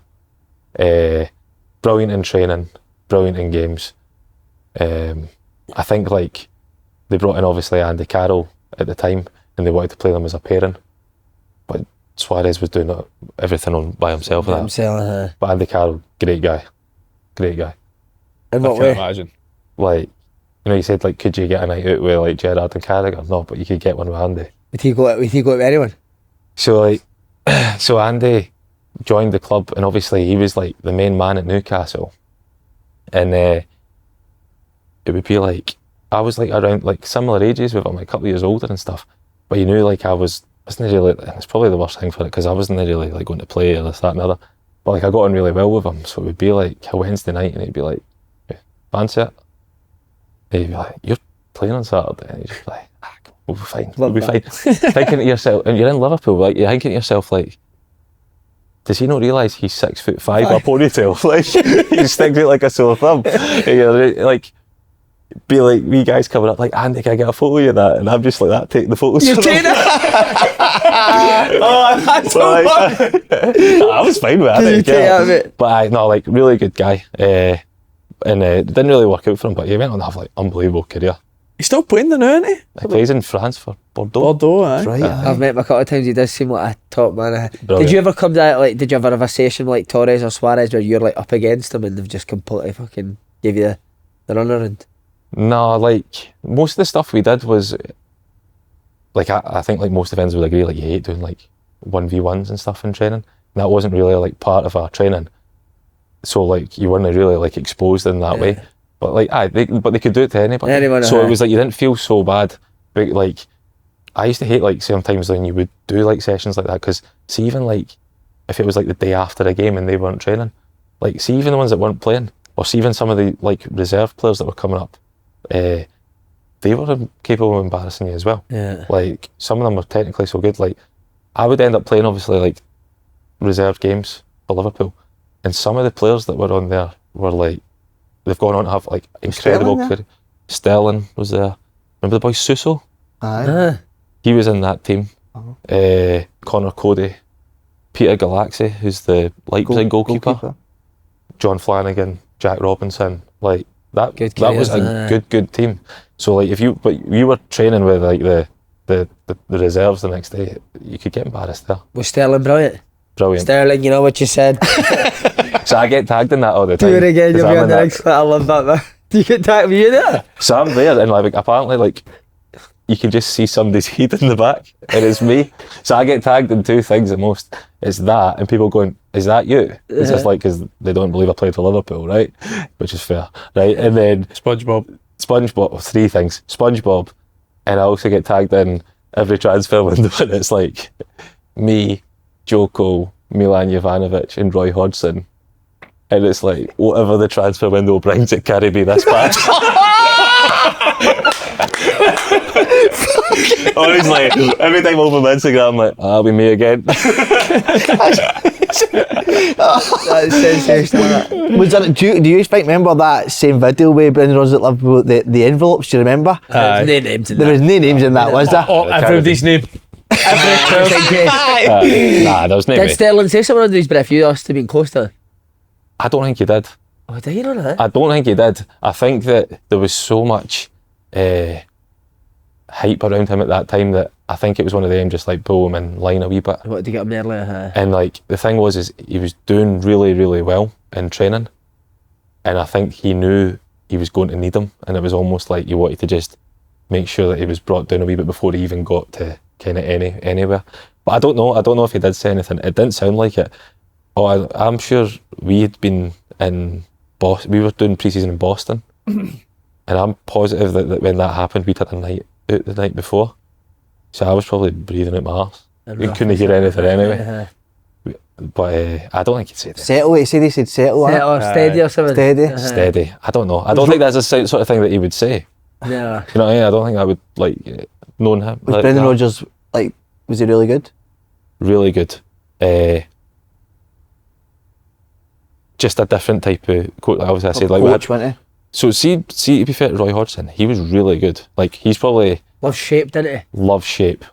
C: Brilliant in training, brilliant in games. I think like they brought in obviously Andy Carroll at the time, and they wanted to play them as a pairing, but Suarez was doing everything on by himself. But Andy Carroll, great guy.
A: In what
D: I
A: way?
D: can imagine.
C: Like, you know, you said like, could you get a night out with like Gerrard and Carragher? No, but you could get one with Andy.
A: Would he go out with anyone?
C: So like, so Andy joined the club, and obviously he was like the main man at Newcastle, and it would be like, I was like around like similar ages with him, like a couple of years older and stuff, but you knew like I wasn't really, it's probably the worst thing for it because I wasn't really like going to play or this, that and the other, but like I got on really well with him. So it would be like a Wednesday night and he'd be like, fancy it? And he'd be like, you're playing on Saturday? And he'd just be like, we'll be fine, we'll be fine. Thinking to yourself, and you're in Liverpool, like you're thinking to yourself like, does he not realise he's 6'5" with a ponytail? Like, he sticks out like a sore thumb. And you're like, be like, we guys coming up like, Andy, can I get a photo of you that? And I'm just like that, taking the photos.
A: You're taking it? Oh, that's so
C: I was fine with
A: Did you take it out of it?
C: But no, like, really good guy. And it didn't really work out for him, but he went on to have like unbelievable career.
D: He's still playing there now, isn't he?
C: He plays in France for Bordeaux.
D: Aye.
B: Right.
A: I've met him a couple of times. He does seem like a top man.
C: Brilliant.
A: Did you ever come to that, like, did you ever have a session like Torres or Suarez where you're like up against them and they've just completely fucking gave you the runaround?
C: No, like, most of the stuff we did was, like, I think like most defenders would agree, like, you hate doing like 1v1s and stuff in training. And that wasn't really like part of our training. So like, you weren't really like exposed in that way. But like, but they could do it to anybody. So it was like, you didn't feel so bad. But like, I used to hate like sometimes when you would do like sessions like that, because see, even like, if it was like the day after a game and they weren't training, like, see even the ones that weren't playing, or see even some of the like reserve players that were coming up, they were capable of embarrassing you as well.
A: Yeah.
C: Like, some of them were technically so good. Like, I would end up playing obviously like reserve games for Liverpool, and some of the players that were on there were like, they've gone on to have like incredible career. Sterling was there. Remember the boy Suso?
B: Aye.
C: He was in that team. Connor Cody, Peter Galaxy, who's the Leipzig goalkeeper. John Flanagan, Jack Robinson, like that. That was a good team. So like, if you were training with like the reserves the next day, you could get embarrassed there.
A: Was Sterling brilliant?
C: Brilliant.
A: Sterling, you know what you said.
C: So I get tagged in that all the time.
A: Do it again, you'll be on the next clip. I love that, man. Do you get tagged? Were you there?
C: So I'm there, and like apparently like, you can just see somebody's head in the back, and it's me. So I get tagged in two things the most. It's that, and people going, is that you? It's just like, because they don't believe I played for Liverpool, right? Which is fair, right? And then SpongeBob, three things. SpongeBob, and I also get tagged in every transfer window, and it's like me, Joko, Milan Jovanovic, and Roy Hodgson. And it's like, whatever the transfer window brings, it carry me this bad. Honestly, every time I open my Instagram, I'm like, that'll be me again.
A: That's sensational.
B: Was that, do you remember that same video where Brendan Rodgers at Liverpool, the envelopes, do you remember?
A: There's no names in
B: There
A: that.
B: was no names in that, was there?
D: Oh, everybody's name.
C: Nah, there was no
A: Did
C: way.
A: Sterling say something under his breath? You asked to be close to him.
C: I don't think he did.
A: Oh, did you know that?
C: I don't think he did. I think that there was so much hype around him at that time that I think it was one of them just like pull him in line a wee bit.
A: I wanted to get him earlier.
C: And like the thing was is he was doing really, really well in training, and I think he knew he was going to need him, and it was almost like you wanted to just make sure that he was brought down a wee bit before he even got to kind of anywhere. But I don't know if he did say anything. It didn't sound like it. Oh, I'm sure we had been in Boston. We were doing pre-season in Boston, and I'm positive that when that happened, we'd had a night out the night before. So I was probably breathing out my arse. We couldn't hear anything anyway. But I don't think he'd say that.
B: Settle, he said settle.
A: Set or steady or something.
B: Steady.
C: Steady. I don't know. I don't think that's the sort of thing that he would say.
A: Yeah.
C: You know what I mean? I don't think I would like known him.
B: Was
C: like
B: Brendan
C: that.
B: Rodgers, like, was he really good?
C: Really good. Just a different type of coach. Obviously, I said like we had,
B: Coach, wasn't he?
C: so see to be fair to Roy Hodgson, he was really good. Like he's probably
A: Love shape, didn't he?
C: loves shape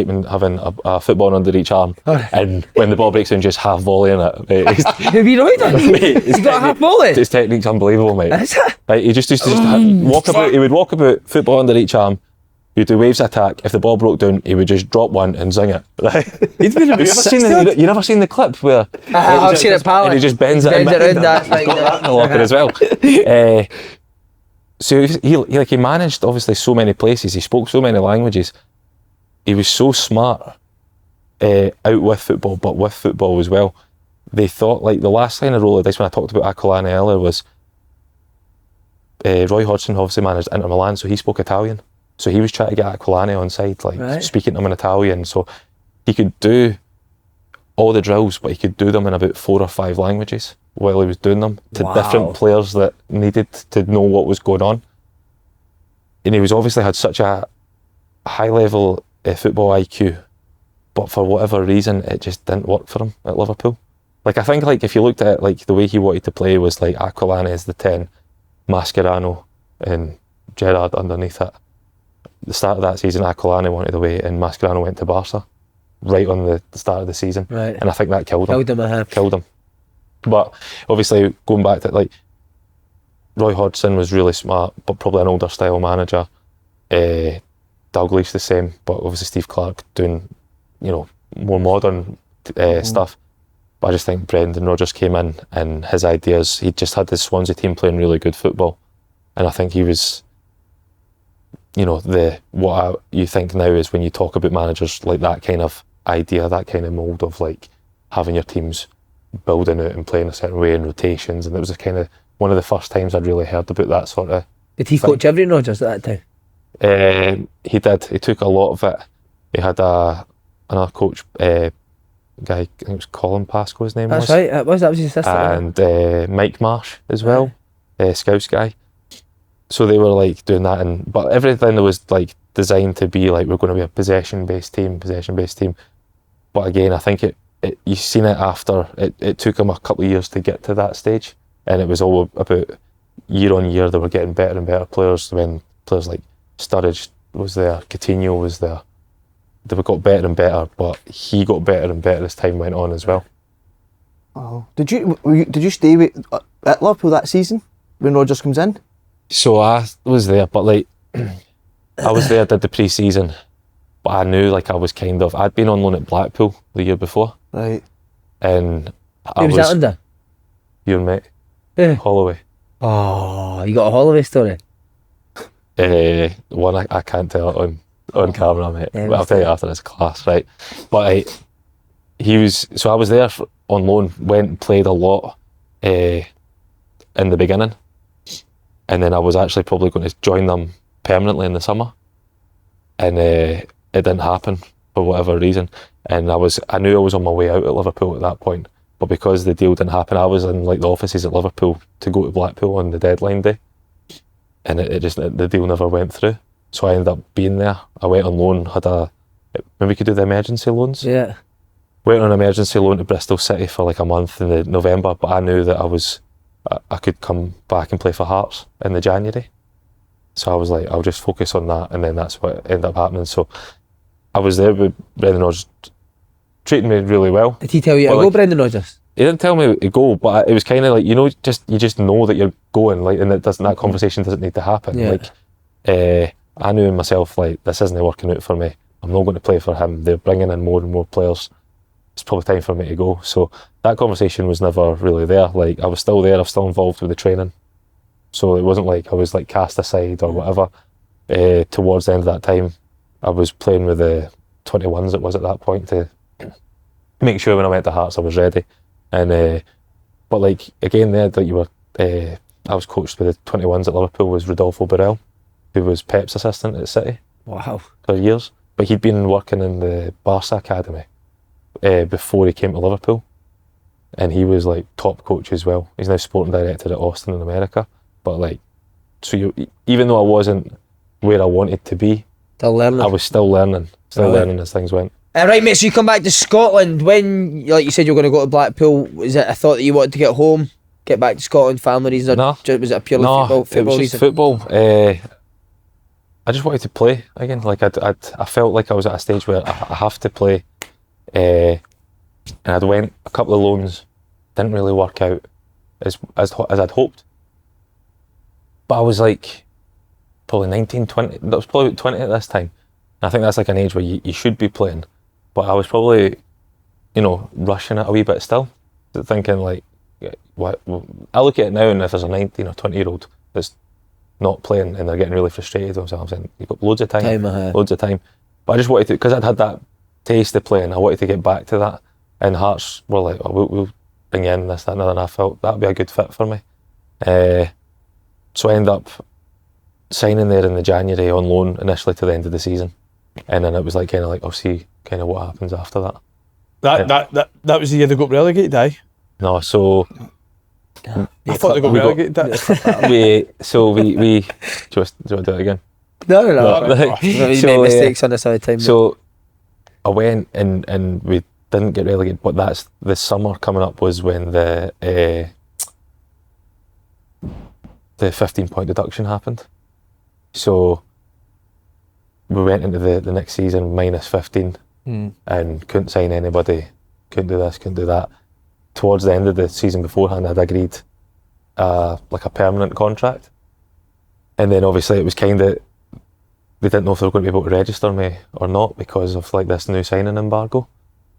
C: and having a football under each arm, and when the ball breaks in, just half volleying it. Mate,
A: Who be Roy done?
C: Mate,
A: He's got a half volley.
C: his technique's unbelievable, mate.
A: Is it?
C: Like he just used to walk about. He would walk about, football under each arm. He'd do waves attack. If the ball broke down, he would just drop one and zing it.
D: He'd been
C: Have you never seen the clip where
A: I've seen it, pal.
C: and he just bends it
A: Bends
C: in
A: it around that.
C: He's got that in the locker as well. So he managed obviously so many places. He spoke so many languages. He was so smart out with football, but with football as well. They thought like the last line of roll of dice when I talked about Aquilani earlier was Roy Hodgson obviously managed Inter Milan, so he spoke Italian. So he was trying to get Aquilani on side, like speaking to him in Italian. So he could do all the drills, but he could do them in about 4 or 5 languages while he was doing them to different players that needed to know what was going on. And he was obviously had such a high level football IQ, but for whatever reason, it just didn't work for him at Liverpool. Like I think like if you looked at it, like the way he wanted to play was like Aquilani as the 10, Mascherano and Gerrard underneath it. The start of that season, Aquilani wanted away and Mascherano went to Barca right on the start of the season.
A: Right.
C: And I think that killed him.
A: Killed him.
C: But obviously, going back to like, Roy Hodgson was really smart, but probably an older style manager. Dalglish the same, but obviously Steve Clarke doing, you know, more modern stuff. But I just think Brendan Rodgers came in and his ideas, he just had his Swansea team playing really good football. And I think he was, you know, you think now is when you talk about managers, like that kind of idea, that kind of mould of like having your teams building out and playing a certain way in rotations. And it was kind of one of the first times I'd really heard about that sort of.
A: Did he coach everyone Rodgers at that time?
C: He did. He took a lot of it. He had another coach, guy, I think it was Colin Pascoe, his name
A: That's
C: was.
A: right. That was his assistant.
C: And Mike Marsh as well, Scouse guy. So they were like doing that, but everything was like designed to be like we're going to be a possession-based team. But again, I think you've seen it after it took them a couple of years to get to that stage, and it was all about year on year they were getting better and better players. When players like Sturridge was there, Coutinho was there, they got better and better. But he got better and better as time went on as well.
B: Oh, did you stay at Liverpool that season when Rodgers comes in?
C: So I was there, but like I was there, did the pre-season, but I knew like I'd been on loan at Blackpool the year before,
B: Right.
C: and
A: Who was that under?
C: your mate
A: Yeah.
C: Holloway.
A: Oh, you got a Holloway story?
C: One I can't tell it on camera, mate.
A: Yeah,
C: But I'll tell you after this class, right? But so I was there on loan, went and played a lot in the beginning, and then I was actually probably going to join them permanently in the summer, and it didn't happen for whatever reason. And I knew I was on my way out at Liverpool at that point, but because the deal didn't happen, I was in like the offices at Liverpool to go to Blackpool on the deadline day, and the deal never went through. So I ended up being there. I went on loan, when we could do the emergency loans.
A: Yeah.
C: Went on an emergency loan to Bristol City for like a month in the November, but I knew that I could come back and play for Hearts in the January. So I was like, I'll just focus on that, and then that's what ended up happening. So I was there with Brendan Rodgers, treating me really well.
A: Did he tell you to go, Brendan Rodgers?
C: He didn't tell me to go, but it was kind of like, you just know that you're going, like, and that conversation doesn't need to happen.
A: Yeah.
C: Like, I knew in myself, like, this isn't working out for me. I'm not going to play for him. They're bringing in more and more players. It's probably time for me to go. So that conversation was never really there. Like, I was still there. I was still involved with the training. So it wasn't like I was like cast aside or whatever. Towards the end of that time, I was playing with the 21s it was at that point to make sure when I went to Hearts I was ready. And but like again there that you were, I was coached with the 21s at Liverpool was Rodolfo Borrell, who was Pep's assistant at City.
A: Wow.
C: For years. But he'd been working in the Barca academy before he came to Liverpool, and he was like top coach as well. He's now sporting director at Austin in America. But like, so even though I wasn't where I wanted to be,
A: Still learning.
C: I was still learning as things went.
A: Right, mate, so you come back to Scotland. When, like you said, you were going to go to Blackpool, was it a thought that you wanted to get home, get back to Scotland, family reasons?
C: No.
A: Was it a purely football
C: it was
A: reason?
C: just football. I just wanted to play again. Like I felt like I was at a stage where I have to play. And I'd went a couple of loans, didn't really work out as I'd hoped. But I was like probably 19, 20. That was probably 20 at this time. And I think that's like an age where you should be playing. But I was probably, rushing it a wee bit still. Thinking like, what? I look at it now, and if there's a 19 or 20-year-old that's not playing and they're getting really frustrated with themselves, and you've got loads of time. Loads of time. But I just wanted to, because I'd had that taste of playing, I wanted to get back to that. And Hearts were like, oh, we'll bring you in this, that, and other, and I felt that'd be a good fit for me. So I ended up signing there in the January on loan initially to the end of the season, and then it was like kind of like, I'll see kind of what happens after that.
D: That was the year they got relegated, aye?
C: No, so
D: I thought they got relegated.
C: we do you want to do it again?
A: No. You made mistakes on this other time.
C: So I went and we didn't get relegated, but that's the summer coming up was when the 15-point deduction happened. So we went into the next season minus 15 and couldn't sign anybody, couldn't do this, couldn't do that. Towards the end of the season beforehand, I'd agreed like a permanent contract. And then obviously it was kind of, they didn't know if they were going to be able to register me or not because of like this new signing embargo.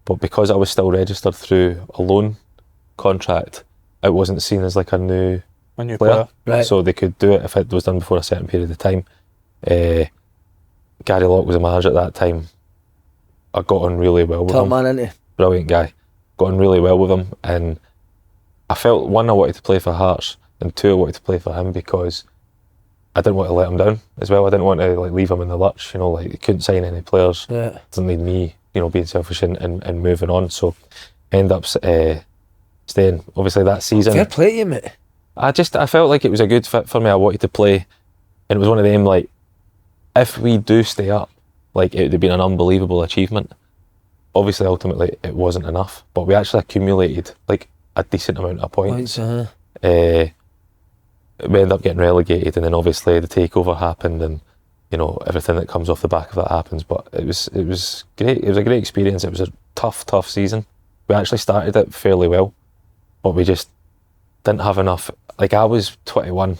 C: But because I was still registered through a loan contract, it wasn't seen as like a new player.
A: Right.
C: So they could do it if it was done before a certain period of time. Gary Locke was a manager at that time. I got on really well with him.
A: Top man, isn't he?
C: Brilliant guy. Got on really well with him, and I felt, one, I wanted to play for Hearts, and two, I wanted to play for him because I didn't want to let him down as well. I didn't want to like leave him in the lurch, like he couldn't sign any players.
A: Yeah.
C: Didn't need me, being selfish and moving on. So end up staying. Obviously that season,
A: Fair play to you, mate.
C: I felt like it was a good fit for me. I wanted to play, and it was one of them, like, if we do stay up, like, it would have been an unbelievable achievement. Obviously, ultimately, it wasn't enough, but we actually accumulated like a decent amount of points. We ended up getting relegated, and then obviously the takeover happened, and everything that comes off the back of that happens. But it was great. It was a great experience. It was a tough season. We actually started it fairly well, but we just didn't have enough. Like, I was 21,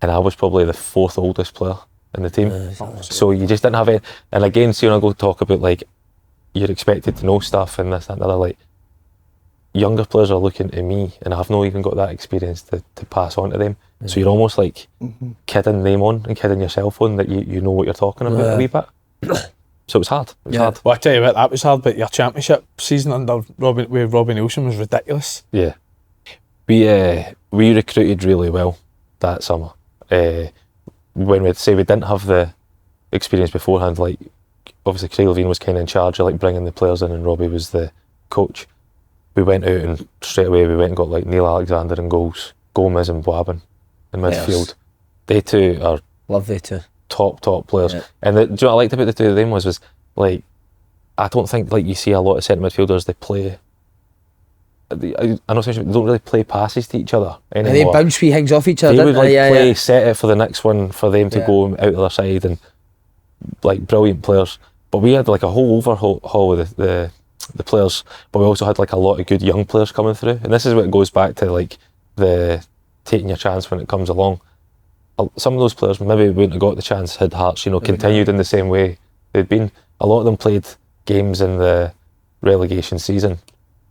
C: and I was probably the fourth oldest player in the team. So you just didn't have it. And again, so I go talk about like, you're expected to know stuff and this, that, and the other. Like, younger players are looking to me, and I've not even got that experience to pass on to them. So you're almost like kidding them on and kidding yourself on that you know what you're talking about a wee bit. So it was hard. It was hard.
D: Well, I tell you what, that was hard, but your championship season under Robbie Nielsen was ridiculous.
C: Yeah. We recruited really well that summer. When we didn't have the experience beforehand, like, obviously Craig Levein was kind of in charge of like bringing the players in, and Robbie was the coach. We went out and straight away we went and got like Neil Alexander in goals, Gomez and Boabin in midfield.
A: Yes.
C: They two are
A: Love they two.
C: top players.
A: Yeah.
C: And do you know what I liked about the two of them was like, I don't think like you see a lot of centre midfielders, they play. I know they don't really play passes to each other anymore.
A: And they bounce wee things off each other.
C: They would like play,
A: yeah.
C: set it for the next one for them to go out the other side, and like brilliant players. But we had like a whole overhaul of the players, but we also had like a lot of good young players coming through. And this is what goes back to like the taking your chance when it comes along. Some of those players maybe wouldn't have got the chance had Hearts, continued in the same way they'd been. A lot of them played games in the relegation season,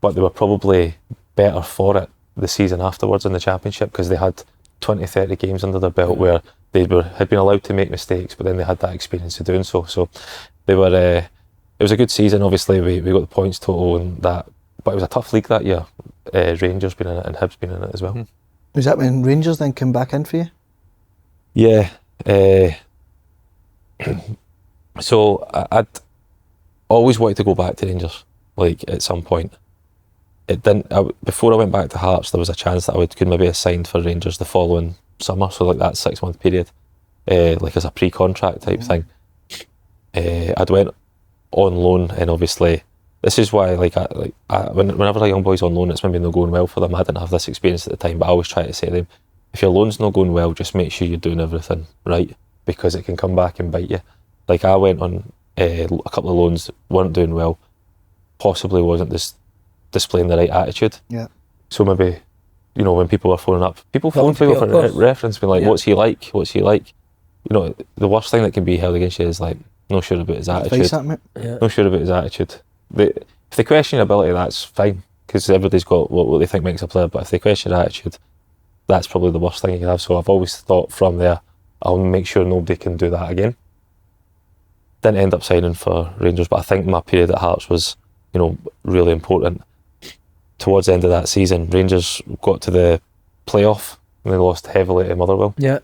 C: but they were probably better for it the season afterwards in the Championship, because they had 20-30 games under their belt where they had been allowed to make mistakes, but then they had that experience of doing so. So they were. It was a good season. Obviously, we got the points total and that, but it was a tough league that year. Rangers been in it and Hibs been in it as well.
B: Was that when Rangers then came back in for you?
C: Yeah. So I'd always wanted to go back to Rangers, like at some point. It didn't. Before I went back to Hearts, there was a chance that I could maybe have signed for Rangers the following summer, so like that 6-month period, like as a pre-contract type thing. I'd went on loan, and obviously this is why whenever a young boy's on loan, it's maybe not going well for them. I didn't have this experience at the time, but I always try to say to them, if your loan's not going well, just make sure you're doing everything right, because it can come back and bite you. Like I went on a couple of loans, weren't doing well, possibly wasn't displaying the right attitude.
B: Yeah.
C: So maybe, when people were phoning up, people phone people for reference, being like, what's he like? What's he like? The worst thing that can be held against you is like, not sure about his attitude. Not sure about his attitude. If they question your ability, that's fine, because everybody's got what they think makes a player, but if they question your attitude, that's probably the worst thing you can have. So I've always thought from there, I'll make sure nobody can do that again. Didn't end up signing for Rangers, but I think my period at Hearts was, really important. Towards the end of that season, Rangers got to the playoff and they lost heavily to Motherwell.
A: Yeah.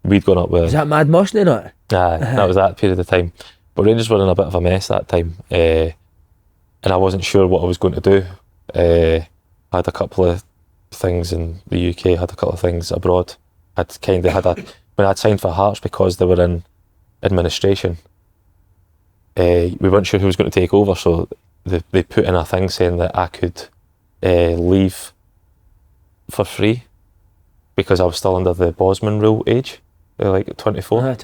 C: We'd gone up with...
A: Was that Mad Mossney not?
C: That was that period of time. But Rangers were in a bit of a mess that time, and I wasn't sure what I was going to do. I had a couple of things in the UK, had a couple of things abroad. When I'd signed for Hearts, because they were in administration, we weren't sure who was going to take over, so they put in a thing saying that I could leave for free because I was still under the Bosman rule age, like 24.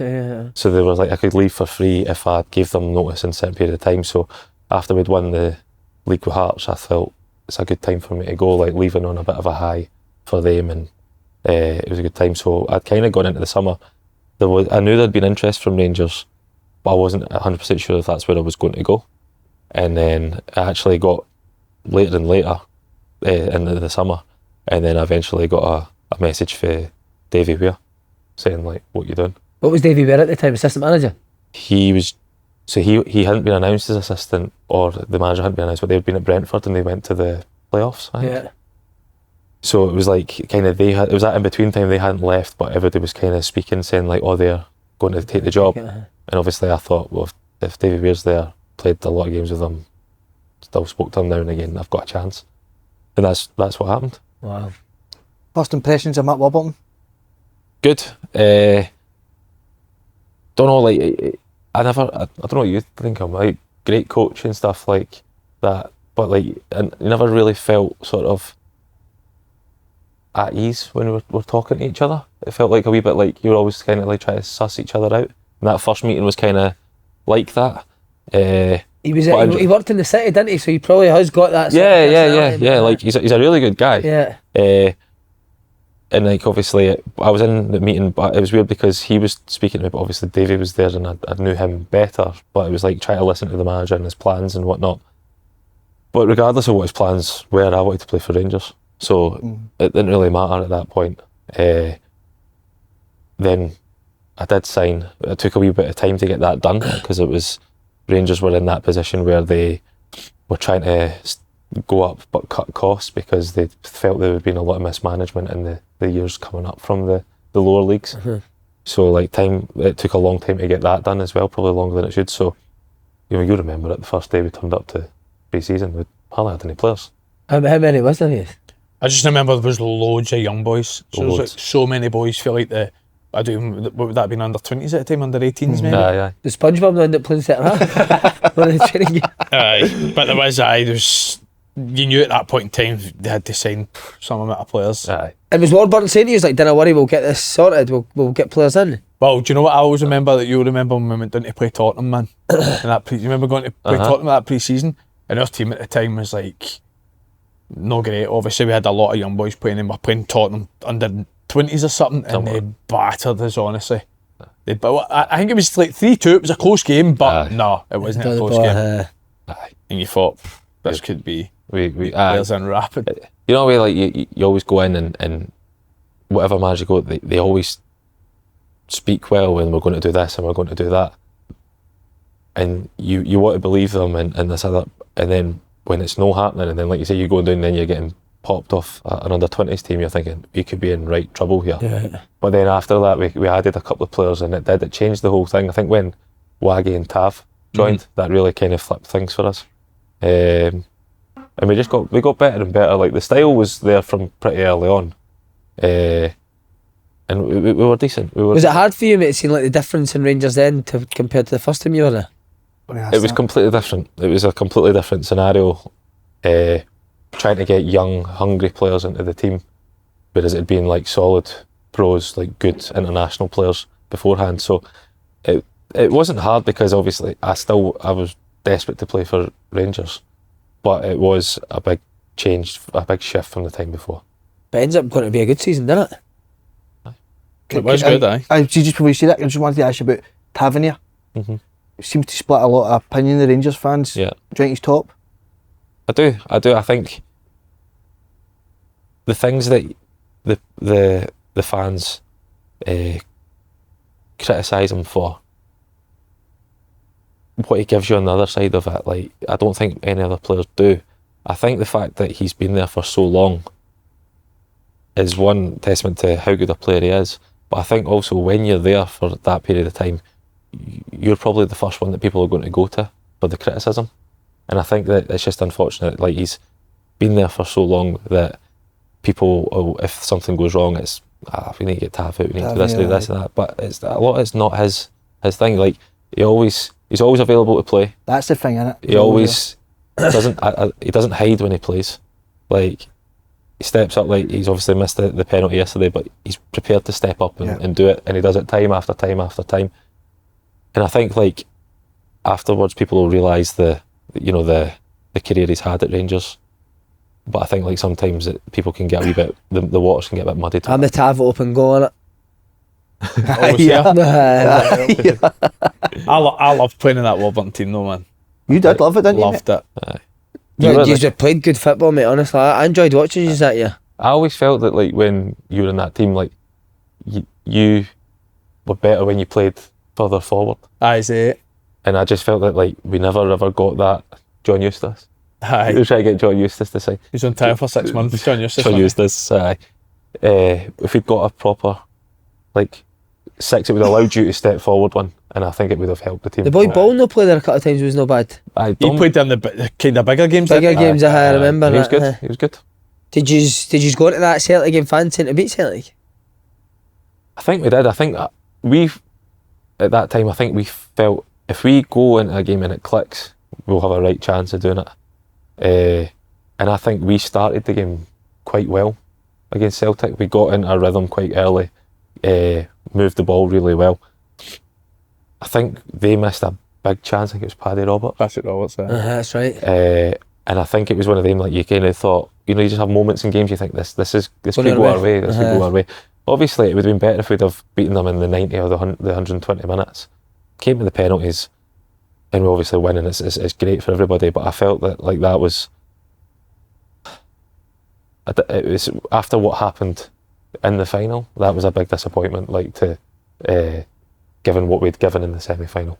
C: So they were like, I could leave for free if I gave them notice in a certain period of time. So after we'd won the league with Hearts, I felt it's a good time for me to go, like leaving on a bit of a high for them, and it was a good time. So I'd kind of gone into the summer. I knew there'd been interest from Rangers, but I wasn't 100% sure if that's where I was going to go. And then I actually got later and later into the summer, and then I eventually got a message for Davie Weir saying like, what you doing?
A: What was Davie Weir at the time, assistant manager?
C: He hadn't been announced as assistant, or the manager hadn't been announced, but they'd been at Brentford and they went to the playoffs, I think.
A: Yeah.
C: So it was like it was that in between time, they hadn't left, but everybody was kind of speaking, saying like, oh, they're going to take the job. And obviously I thought, well, if Davie Weir's there, played a lot of games with him, still spoke to him now and again, I've got a chance. And that's what happened.
A: Wow.
B: First impressions of Matt Warburton?
C: Good. Don't know, like, I don't know what you think of him, like, great coach and stuff like that, but like, and you never really felt sort of at ease when we were talking to each other. It felt like a wee bit like you were always kind of like trying to suss each other out. And that first meeting was kind of like that.
A: He worked in the city, didn't he? So he probably has got that.
C: Yeah. Like he's a really good guy.
A: Yeah.
C: And like obviously, I was in the meeting, but it was weird because he was speaking to me, but obviously Davie was there, and I knew him better. But it was like trying to listen to the manager and his plans and whatnot. But regardless of what his plans were, I wanted to play for Rangers, so it didn't really matter at that point. Then I did sign. It took a wee bit of time to get that done because it was Rangers were in that position where they were trying to go up but cut costs because they felt there had been a lot of mismanagement in the years coming up from the lower leagues. So like it took a long time to get that done as well, probably longer than it should. So you remember it, the first day we turned up to pre-season, we hardly had any players.
A: How many was there?
D: I just remember there was loads of young boys. So there was like so many boys feel like I do. What would that have been, under 20s at the time, under 18s maybe?
C: Aye.
A: The SpongeBob one that playing centre half. One of the training games.
D: Aye, but there was. You knew at that point in time they had to sign some amount of players.
C: Aye.
A: And was Warburton saying to you, like, don't worry, we'll get this sorted, we'll get players in?
D: Well, do you know what I always remember that you'll remember when we went down to play Tottenham, man? You remember going to play Tottenham that pre-season? And our team at the time was like, not great. Obviously, we had a lot of young boys playing, and we're playing Tottenham under 20s or something, and they battered us, honestly. I think it was like 3-2, it was a close game, but no, it wasn't a close game. And you thought, this could be players in rapid.
C: You know, where like you always go in and whatever match you go, they always speak well when we're going to do this and we're going to do that, and you want to believe them and this other, and then when it's no happening, and then like you say, you go down and then you're getting popped off an under 20s team, you're thinking you could be in right trouble here. Yeah. But then after that we added a couple of players, and it changed the whole thing. I think when Waggy and Tav joined, that really kind of flipped things for us. And we got better and better. Like the style was there from pretty early on, and we were decent.
A: Was it hard for you, mate, seeing like the difference in Rangers then compared to the first time you were there?
C: It was completely different. It was a completely different scenario. Trying to get young, hungry players into the team, whereas it had been like solid pros, like good international players beforehand. So it wasn't hard, because obviously I was desperate to play for Rangers, but it was a big change, a big shift from the time before.
A: But it ends up going to be a good season, didn't it?
D: It was good, aye.
B: Just before you say that, I just wanted to ask you about Tavernier. It seems to split a lot of opinion, the Rangers fans.
C: Yeah.
B: Do you think he's top?
C: I do. I think the things that the fans criticise him for, what he gives you on the other side of it, like, I don't think any other players do. I think the fact that he's been there for so long is one testament to how good a player he is. But I think also when you're there for that period of time, you're probably the first one that people are going to go to for the criticism. And I think that it's just unfortunate, like, he's been there for so long that people, if something goes wrong, it's we need to get Tav out, we need to do this, do this and that. But it's not his thing. Like, he's always available to play.
B: That's the thing, innit?
C: He always he doesn't hide when he plays. Like, he steps up. Like, he's obviously missed the penalty yesterday, but he's prepared to step up and do it, and he does it time after time after time. And I think, like, afterwards people will realise the career he's had at Rangers. But I think, like, sometimes people can get a wee bit, the waters can get a bit muddy.
A: I'm the Tav open goal, innit?
D: I loved playing in that Warburton team though, man.
B: You did love it, didn't you?
D: Loved it.
A: You played good football, mate, honestly. I enjoyed watching you that year.
C: I always felt that, like, when you were in that team, like, you were better when you played further forward.
D: Aye, see it.
C: And I just felt that, like, we never ever got that John Eustace.
D: Aye.
C: We were trying to get John Eustace to say.
D: He's on trial for 6 months. John Eustace.
C: John Eustace, aye. If we'd got a proper, like, six, it would have allowed you to step forward one, and I think it would have helped the team.
A: The boy Ball no played there a couple of times, was no bad.
D: He played in the kind of bigger games.
A: Bigger games, I remember.
C: He was good. He was good.
A: Did you go into that Celtic game fancying to beat Celtic?
C: I think we did. I think at that time, I think we felt if we go into a game and it clicks, we'll have a right chance of doing it. And I think we started the game quite well against Celtic. We got into a rhythm quite early, moved the ball really well. I think they missed a big chance. I think it was Paddy Roberts.
A: That's right.
C: And I think it was one of them, like, you kind of thought, you just have moments in games you think this could go our way, this could go our way. Obviously, it would have been better if we'd have beaten them in the 90 or the 120 minutes. Came to the penalties, and we're obviously winning. It's great for everybody, but I felt that, like, that was... It was after what happened in the final, that was a big disappointment, like, to given what we'd given in the semi-final.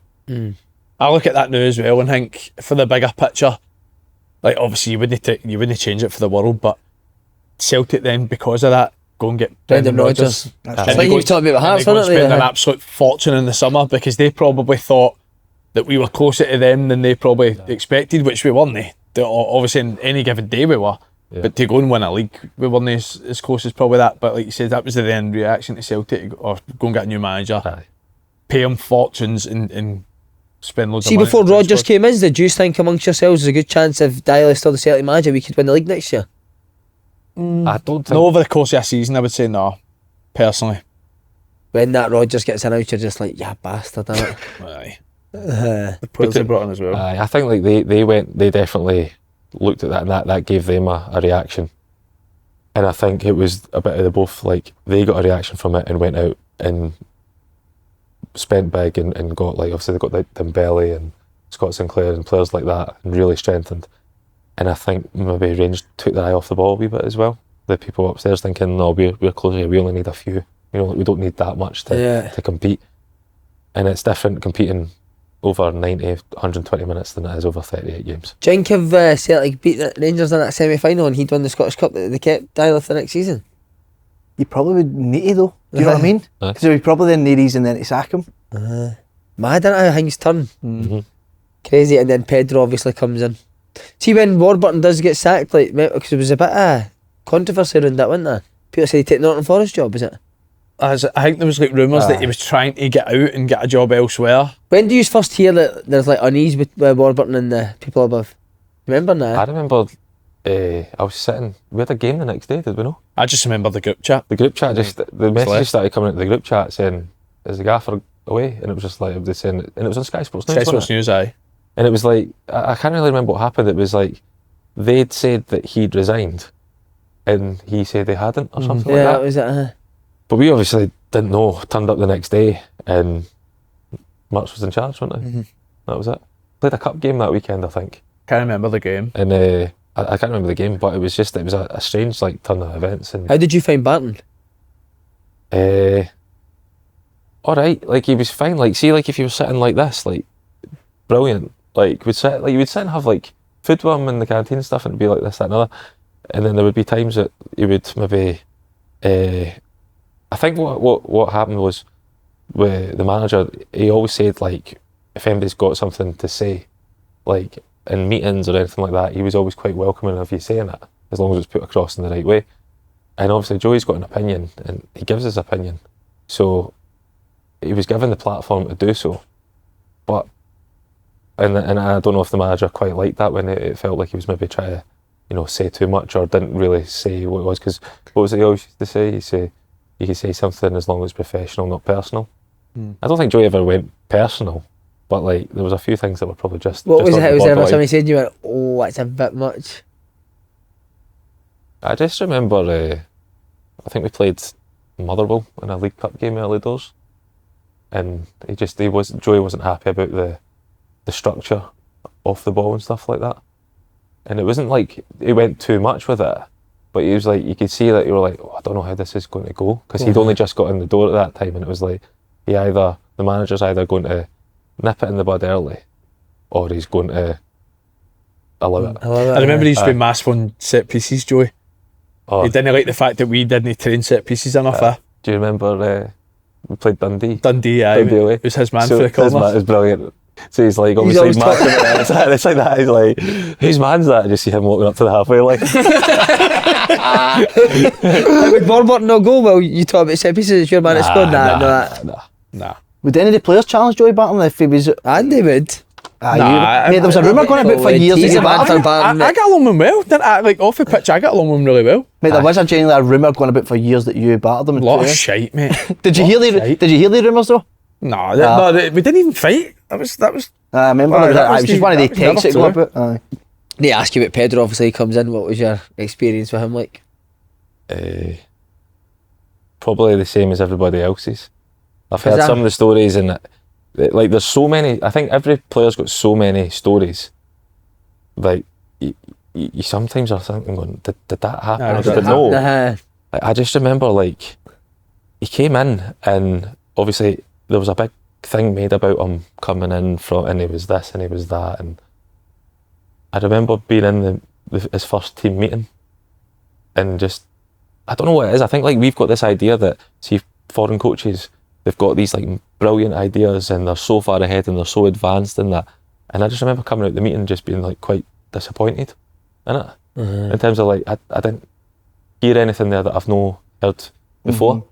D: I look at that now as well and think, for the bigger picture, like, obviously you wouldn't change it for the world, but Celtic then, because of that, go and get Brendan Rodgers.
A: That's like you were talking about Hearts, weren't they?
D: Spend an absolute fortune in the summer, because they probably thought that we were closer to them than they probably expected, which we weren't. Obviously, in any given day we were.
C: Yeah.
D: But to go and win a league, we weren't as close as probably that. But like you said, that was the then reaction to Celtic, or go and get a new manager,
C: Aye.
D: pay him fortunes and spend loads
A: See,
D: of money.
A: before Rodgers came in, did you think amongst yourselves there's a good chance if Dalglish still the Celtic manager, we could win the league next year?
C: I don't think.
D: No, over the course of a season, I would say no, personally.
A: When that Rodgers gets announced, you're just like, yeah, bastard, innit?
D: Aye.
A: Uh,
D: The players they brought in as well.
C: Aye, I think like they definitely looked at that, and that gave them a reaction. And I think it was a bit of the both. Like they got a reaction from it and went out and spent big and got, like, obviously they got like Dembele and Scott Sinclair and players like that, and really strengthened. And I think maybe Rangers took their eye off the ball a wee bit as well. The people upstairs thinking, no, we're close here, we only need a few. You know, like, we don't need that much to compete. And it's different competing over 90, 120 minutes than it is over 38 games.
A: do you think if Celtic beat the Rangers in that semi-final and he'd won the Scottish Cup, that they kept Dalglish the next season?
B: You probably would need to, though. Do you know what I mean?
C: Aye.
B: Because there would probably then no reason then to sack him.
A: Mad, isn't it, how things turn?
C: Mm-hmm.
A: Crazy. And then Pedro obviously comes in. See, when Warburton does get sacked, like, because there was a bit of controversy around that, wasn't there? People said he'd take Norton Forest job, is it?
D: I think there was like rumours that he was trying to get out and get a job elsewhere.
A: When do you first hear that there's like unease with Warburton and the people above? Remember now?
C: I remember I was sitting, we had a game the next day, did we not?
D: I just remember the group chat.
C: The group chat, the messages
D: left.
C: started coming into the group chat saying, is the gaffer away? And it was just like, they saying, and it was on Sky Sports News,
D: Sky
C: wasn't
D: Sports
C: it?
D: News, aye.
C: And it was like, I can't really remember what happened. It was like, they'd said that he'd resigned and he said they hadn't or something like
A: Yeah,
C: that.
A: that was it.
C: But we obviously didn't know, turned up the next day and March was in charge, wasn't he? That was it. Played a cup game that weekend, I think.
D: Can't remember the game.
C: And I can't remember the game, but it was a strange like turn of events. And
A: How did you find Barton?
C: alright, like he was fine. Like, see, like if you were sitting like this, like brilliant. Like you would sit and have like food with him in the canteen and stuff, and it'd be like this, that, and other. And then there would be times that he would maybe. I think what happened was with the manager, he always said like if anybody's got something to say, like in meetings or anything like that, he was always quite welcoming of you saying it, as long as it's put across in the right way. And obviously Joey's got an opinion and he gives his opinion, so he was given the platform to do so. But and I don't know if the manager quite liked that, when it felt like he was maybe trying to say too much or didn't really say what it was, because what was it he always used to say? You could say something as long as it's professional, not personal. I don't think Joey ever went personal, but like there was a few things that were probably just.
A: What was
C: on
A: it?
C: the
A: Was there ever
C: borderline.
A: somebody saying you went, oh, that's a bit much?
C: I just remember, I think we played Motherwell in a League Cup game early doors, and Joey wasn't happy about the structure off the ball and stuff like that. And it wasn't like he went too much with it, but he was like, you could see that you were like, I don't know how this is going to go, because he'd only just got in the door at that time, and it was like the manager's either going to nip it in the bud early, or he's going to allow it.
D: I remember he used to be massive on set pieces, Joey.
C: Oh,
D: He didn't like the fact that we didn't train set pieces enough.
C: do you remember we played Dundee?
D: Dundee, aye.
C: Dundee away.
D: It was his man
C: So
D: for the
C: his man
D: corner.
C: is brilliant. So he's like, obviously,
A: always
C: marking it. It's like that. He's like, whose man's that? I just see him walking up to the halfway line.
A: Would Warburton not go? Well, you talk about set pieces, it's your man that scored that.
D: Nah.
B: Would any of the players challenge Joey Barton if he was...
A: Andy would.
B: Mate, there was a rumour going about for years that
A: He's
B: you
A: a man
B: battered
A: for
B: him.
A: Barton.
D: I got along with him well. Didn't I? Like off the pitch, I got along with him really well.
B: Mate, there was genuinely a rumour going about for years that you battered him.
D: A lot of shite, mate.
B: Did you hear the rumours though?
D: No, we didn't even fight. That was.
B: I remember
D: Aye,
B: it
D: that
B: was
D: was
B: just one of the
D: that was
B: texts that
D: never
B: go about. Aye.
A: They ask you about Pedro, obviously he comes in. What was your experience with him like?
C: Probably the same as everybody else's. I've heard
A: that-
C: some of the stories, and like there's so many. I think every player's got so many stories. Like you sometimes are thinking, going, did that happen?
D: Aye,
C: I
D: did
C: didn't
D: that
C: know.
A: Uh-huh.
C: Like, I just remember, like, he came in and obviously there was a big thing made about him coming in and he was this and he was that, and I remember being in his first team meeting and just, I don't know what it is. I think like we've got this idea that, see, foreign coaches, they've got these like brilliant ideas and they're so far ahead and they're so advanced in that, and I just remember coming out the meeting just being like quite disappointed in it. in terms of like I didn't hear anything there that I've no heard before.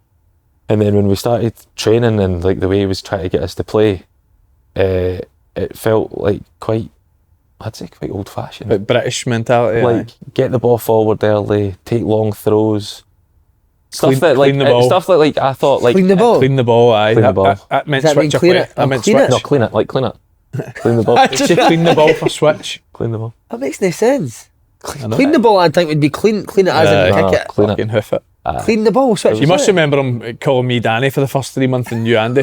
C: And then when we started training and like the way he was trying to get us to play, it felt like quite old fashioned.
D: But British mentality.
C: Like get the ball forward early, take long throws.
D: Clean the ball.
C: Stuff that like I thought like
A: Clean the ball.
D: Clean the ball, aye.
C: Clean the ball.
D: That meant
A: Does that mean
D: switch
A: clean
D: up.
A: it?
D: I meant
A: Clean
D: switch.
A: it?
C: No, clean it. Clean the ball.
D: Just clean the ball for switch.
C: Clean the ball.
A: That makes no sense.
D: I know.
A: Clean the ball, I think would be clean it as in
C: no,
A: kick it.
C: clean it.
D: Fucking hoof it.
A: Clean the ball, switch.
D: You must remember him calling me Danny for the first 3 months and you Andy.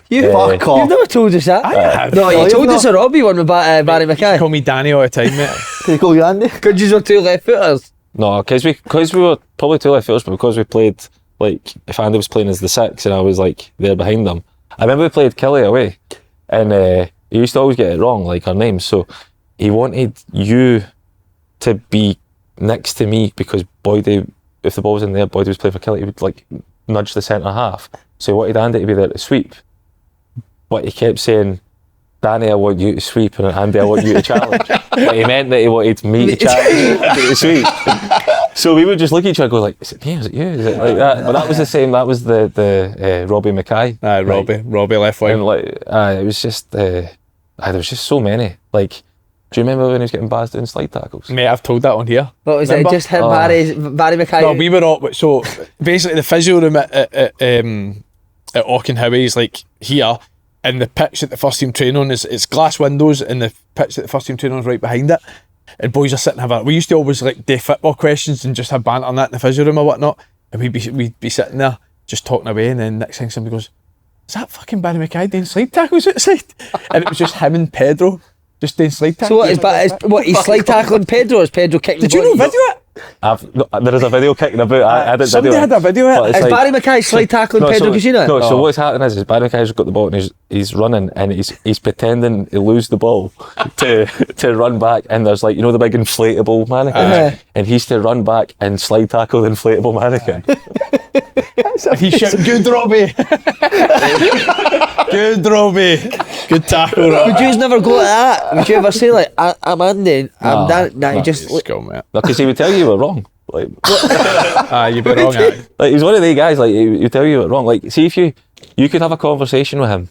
A: You
B: Fuck off.
A: You've never told us that.
D: I have.
A: No, you
B: you've
A: told
B: not.
A: us a Robbie one with Barry Mackay.
D: Call me Danny all the time, mate.
B: Can you call you Andy?
A: Could you were two left footers?
C: No, because we were probably two left footers, but because we played like if Andy was playing as the 6 and I was like there behind them. I remember we played Kelly away, and he used to always get it wrong, like our names. So he wanted you to be next to me because Boydie, if the ball was in there, Boydie was playing for Kelly, he would like nudge the centre half. So he wanted Andy to be there to sweep, but he kept saying, Danny, I want you to sweep, and Andy, I want you to challenge. But he meant that he wanted me to challenge to sweep. So we would just look at each other and go like, is it me, is it you, is it like that? But that was the same, that was the Robbie Mackay.
D: Aye, Robbie left wing.
C: And like, it was just, there was just so many. Like, do you remember when he was getting bazzed doing slide tackles?
D: Mate, I've told that on here.
A: What was
D: Remember?
A: it? Just him,
C: Oh.
A: Barry Mackay?
D: No, we were all, so basically the physio room at Auchenhowie is like here, and the pitch that the first team train on it's glass windows, and the pitch that the first team train on is right behind it. And boys are sitting we used to always like do football questions and just have banter on that in the physio room or whatnot, and we'd be sitting there just talking away, and then next thing somebody goes, is that fucking Barry Mackay doing slide tackles outside? And it was just him and Pedro just doing slide tackles.
A: So what, he's slide tackling Pedro, or is Pedro kicking
D: Did
A: the
D: you
A: ball?
D: not video it?
C: There is a video kicking about. I didn't
D: Somebody
C: video
D: had
C: it.
D: a video
C: But
D: of
C: it's
D: it.
A: Is
C: like-
A: Barry Mackay slide tackling Pedro Caixinha?
C: No, so what's happening is Barry Mackay's got the ball and he's running and he's pretending to lose the ball to run back, and there's like, you know, the big inflatable mannequin, and he's to run back and slide tackle the inflatable mannequin.
D: He shouted, good Robbie. Good Robbie. Good tackle, Robbie.
A: Would you never go to that? Would you ever say like, I'm Andy, I'm Dan? Nah, you just...
D: Let's go, mate.
C: Because he would tell you were wrong. Like,
D: You'd be wrong, aye.
C: like he's one of the guys. Like he would tell you were wrong. Like, see if you could have a conversation with him,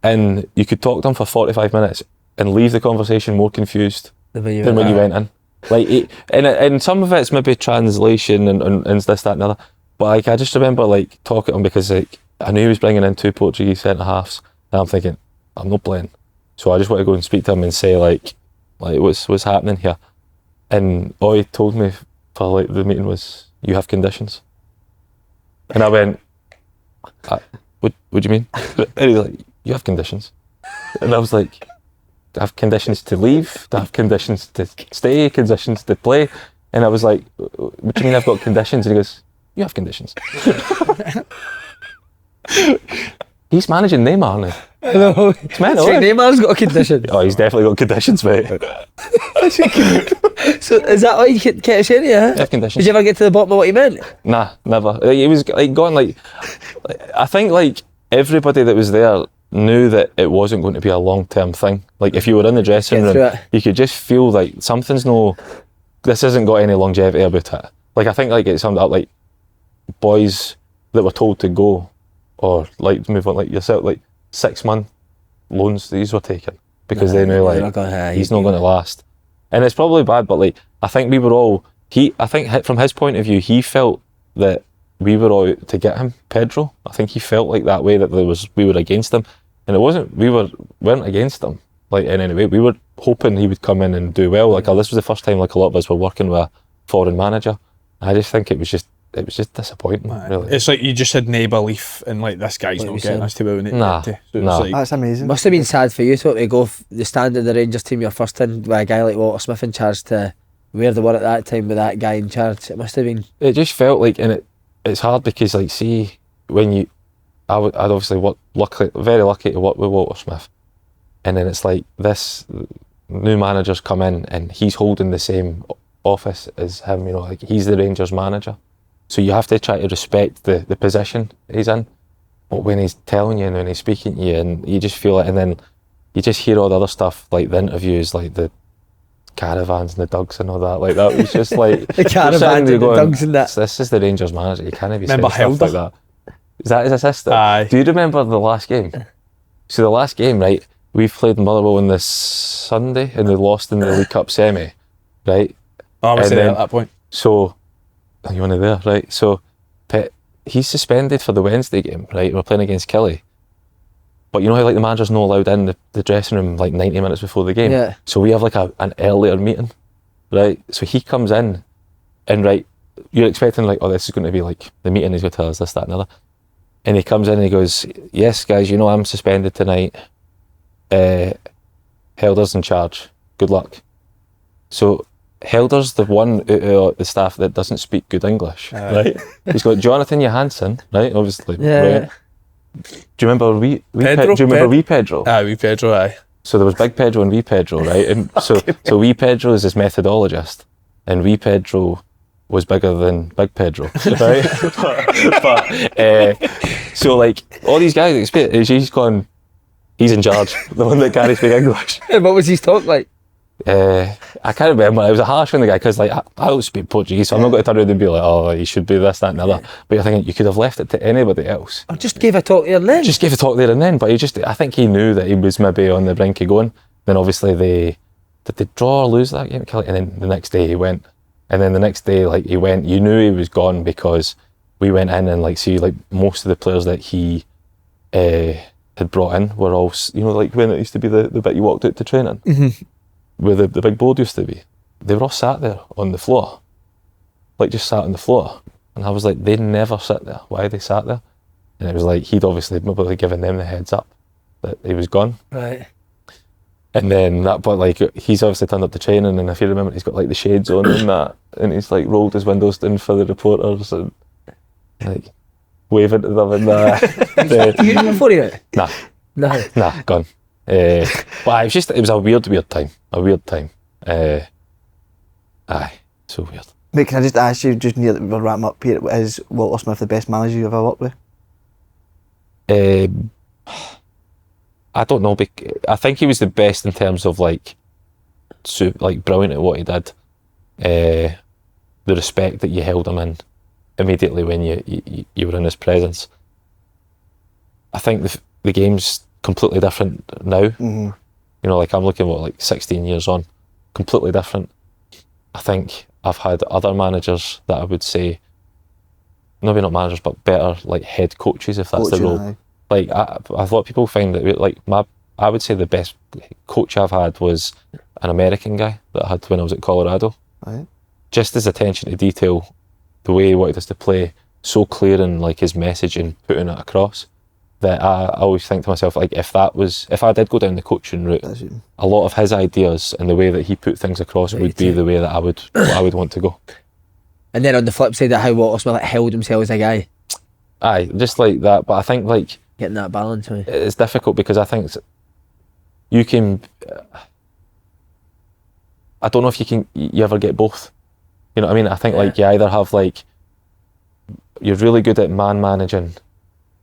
C: and you could talk to him for 45 minutes and leave the conversation more confused than when you went in. Like, and some of it's maybe translation and this, that, and the other. But like, I just remember like talking to him because like I knew he was bringing in 2 Portuguese centre halves, and I'm thinking, I'm not playing. So I just want to go and speak to him and say like what's happening here. And all he told me for like the meeting was, you have conditions. And I went, what do you mean? And he's like, you have conditions. And I was like, I have conditions to leave, I have conditions to stay, conditions to play. And I was like, what do you mean I've got conditions? And he goes, you have conditions. He's managing Neymar now.
A: No,
C: It's mental,
A: so
C: isn't it?
A: Neymar's got a condition.
C: Oh, he's definitely got conditions, mate.
A: So is that why you can't say it? Yeah.
C: You have conditions.
A: Did you ever get to the bottom of what he meant?
C: Nah, never. He was like going like I think like everybody that was there knew that it wasn't going to be a long-term thing. Like if you were in the dressing
A: Get through
C: room,
A: it.
C: you could just feel like this isn't got any longevity about it. Like I think like it summed up like boys that were told to go or like move on, like yourself, like 6-month loans these were taken because they knew like he's not going to last. And it's probably bad, but like I think we were all I think from his point of view, he felt that we were all out to get him, Pedro. I think he felt like that way, that we were against him, and it wasn't. We weren't against him like in any way. We were hoping he would come in and do well. Like this was the first time like a lot of us were working with a foreign manager. I just think it was just disappointing. Really,
D: It's like you just had no belief in like this guy's not getting us to where we need
C: Nah,
D: to get to. So
C: nah.
D: it's like,
B: That's amazing.
A: Must have been sad for you to go the stand of the Rangers team you're first in with a guy like Walter Smith in charge to where they were at that time with that guy in charge. It must have been.
C: it just felt like, and it's hard because like see when I'd obviously very lucky to work with Walter Smith, and then it's like this new manager's come in and he's holding the same office as him, you know, like he's the Rangers manager, so you have to try to respect the position he's in. But when he's telling you and when he's speaking to you, and you just feel it, and then you just hear all the other stuff like the interviews, like the caravans and the dogs and all that. Like that was just like
A: The caravans and the dogs and that.
C: This is the Rangers manager. You can't be saying
D: Remember
C: stuff like
D: Helder?
C: that. Is that his assistant?
D: Aye.
C: Do you remember the last game? So the last game, right? We played Motherwell on this Sunday and they lost in the League Cup semi, right?
D: I was
C: And
D: there
C: then-
D: at that point.
C: So you want there, right? So he's suspended for the Wednesday game, right? We're playing against Kelly. But you know how like the manager's not allowed in the dressing room like 90 minutes before the game?
A: Yeah.
C: So we have like an earlier meeting, right? So he comes in and right, you're expecting like, oh, this is going to be like the meeting, he's going to tell us this, that and other. And he comes in and he goes, yes guys, you know I'm suspended tonight. Helder's in charge. Good luck. So Helder's the one out of the staff that doesn't speak good English, right? He's got Jonathan Johansson, right? Obviously.
A: Yeah.
C: Right? Do you remember
D: Pedro?
C: do you remember wee Pedro?
D: Aye, we Pedro, aye.
C: So there was Big Pedro and wee Pedro, right? And so wee Pedro is his methodologist, and wee Pedro was bigger than Big Pedro, right? So like all these guys expect he's in charge, the one that can't speak English.
A: What was his talk like?
C: I can't remember. It was a harsh one, the guy, because like I don't speak Portuguese, so I'm not going to turn around and be like, oh, you should be this, that, and the other. But you're thinking you could have left it to anybody else.
A: I just gave a talk there and then.
C: Just gave a talk there and then. But I think he knew that he was maybe on the brink of going. Then obviously did they draw or lose that game? And then the next day he went. And then the next day, like he went, you knew he was gone because we went in and like see like most of the players that he had brought in were all, you know, like when it used to be the bit you walked out to training. Where the big board used to be, they were all sat there on the floor, like just sat on the floor. And I was like, they never sit there. Why they sat there? And it was like, he'd obviously maybe given them the heads up that he was gone.
A: Right.
C: And then but like, he's obviously turned up to training, and if you remember, he's got like the shades on and that, and he's like rolled his windows down for the reporters and like waving to them and that.
A: You didn't before you?
C: Nah.
A: No.
C: Gone. But it was a weird time. Aye, so weird.
B: Mate, can I just ask you, just near that we're wrapping up here, is Walter Smith the best manager you've ever worked with?
C: I don't know. I think he was the best in terms of like brilliant at what he did. The respect that you held him in immediately when you were in his presence. I think the game's completely different now.
B: Mm-hmm.
C: You know, like I'm looking at like 16 years on, completely different. I think I've had other managers that I would say, maybe not managers, but better like head coaches, if that's the role.
B: Aye.
C: Like a lot of people find that like I would say the best coach I've had was an American guy that I had when I was at Colorado.
B: Right.
C: Just his attention to detail, the way he wanted us to play, so clear in like his message and putting it across, that I always think to myself, like if I did go down the coaching route,
B: That's it.
C: a lot of his ideas and the way that he put things across would be the way that I would want to go.
A: And then on the flip side of how Walter Smith held himself as a guy,
C: Aye, just like that. But I think like
A: getting that balance. Right?
C: it's difficult because I think you can. I don't know if you ever get both. You know what I mean? I think like you either have like you're really good at managing,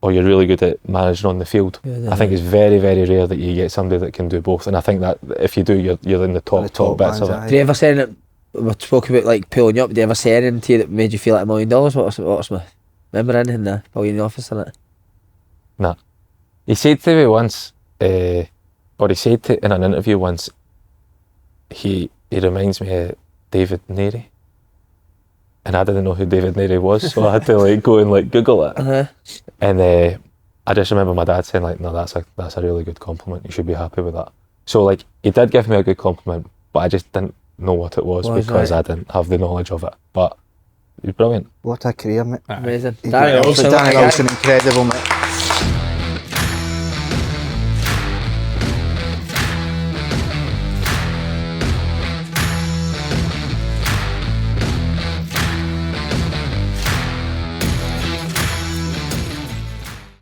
C: or you're really good at managing on the field. I think it's very, very rare that you get somebody that can do both. And I think that if you do, you're in the top bits of it.
A: Did you ever say anything? We spoke about like pulling you up. Did you ever say anything to you that made you feel like $1 million? Walter Smith? Remember anything there? While you in the office and it?
C: Nah. He said to me once, or he said in an interview once, he reminds me of David Neary. And I didn't know who David Neary was, so I had to like go and like Google it.
A: Uh-huh.
C: And I just remember my dad saying like, no, that's a really good compliment. You should be happy with that. So like, he did give me a good compliment, but I just didn't know what it was because I didn't have the knowledge of it. But he was brilliant.
B: What a career, mate.
A: Amazing.
B: Danny Olsen, incredible, mate.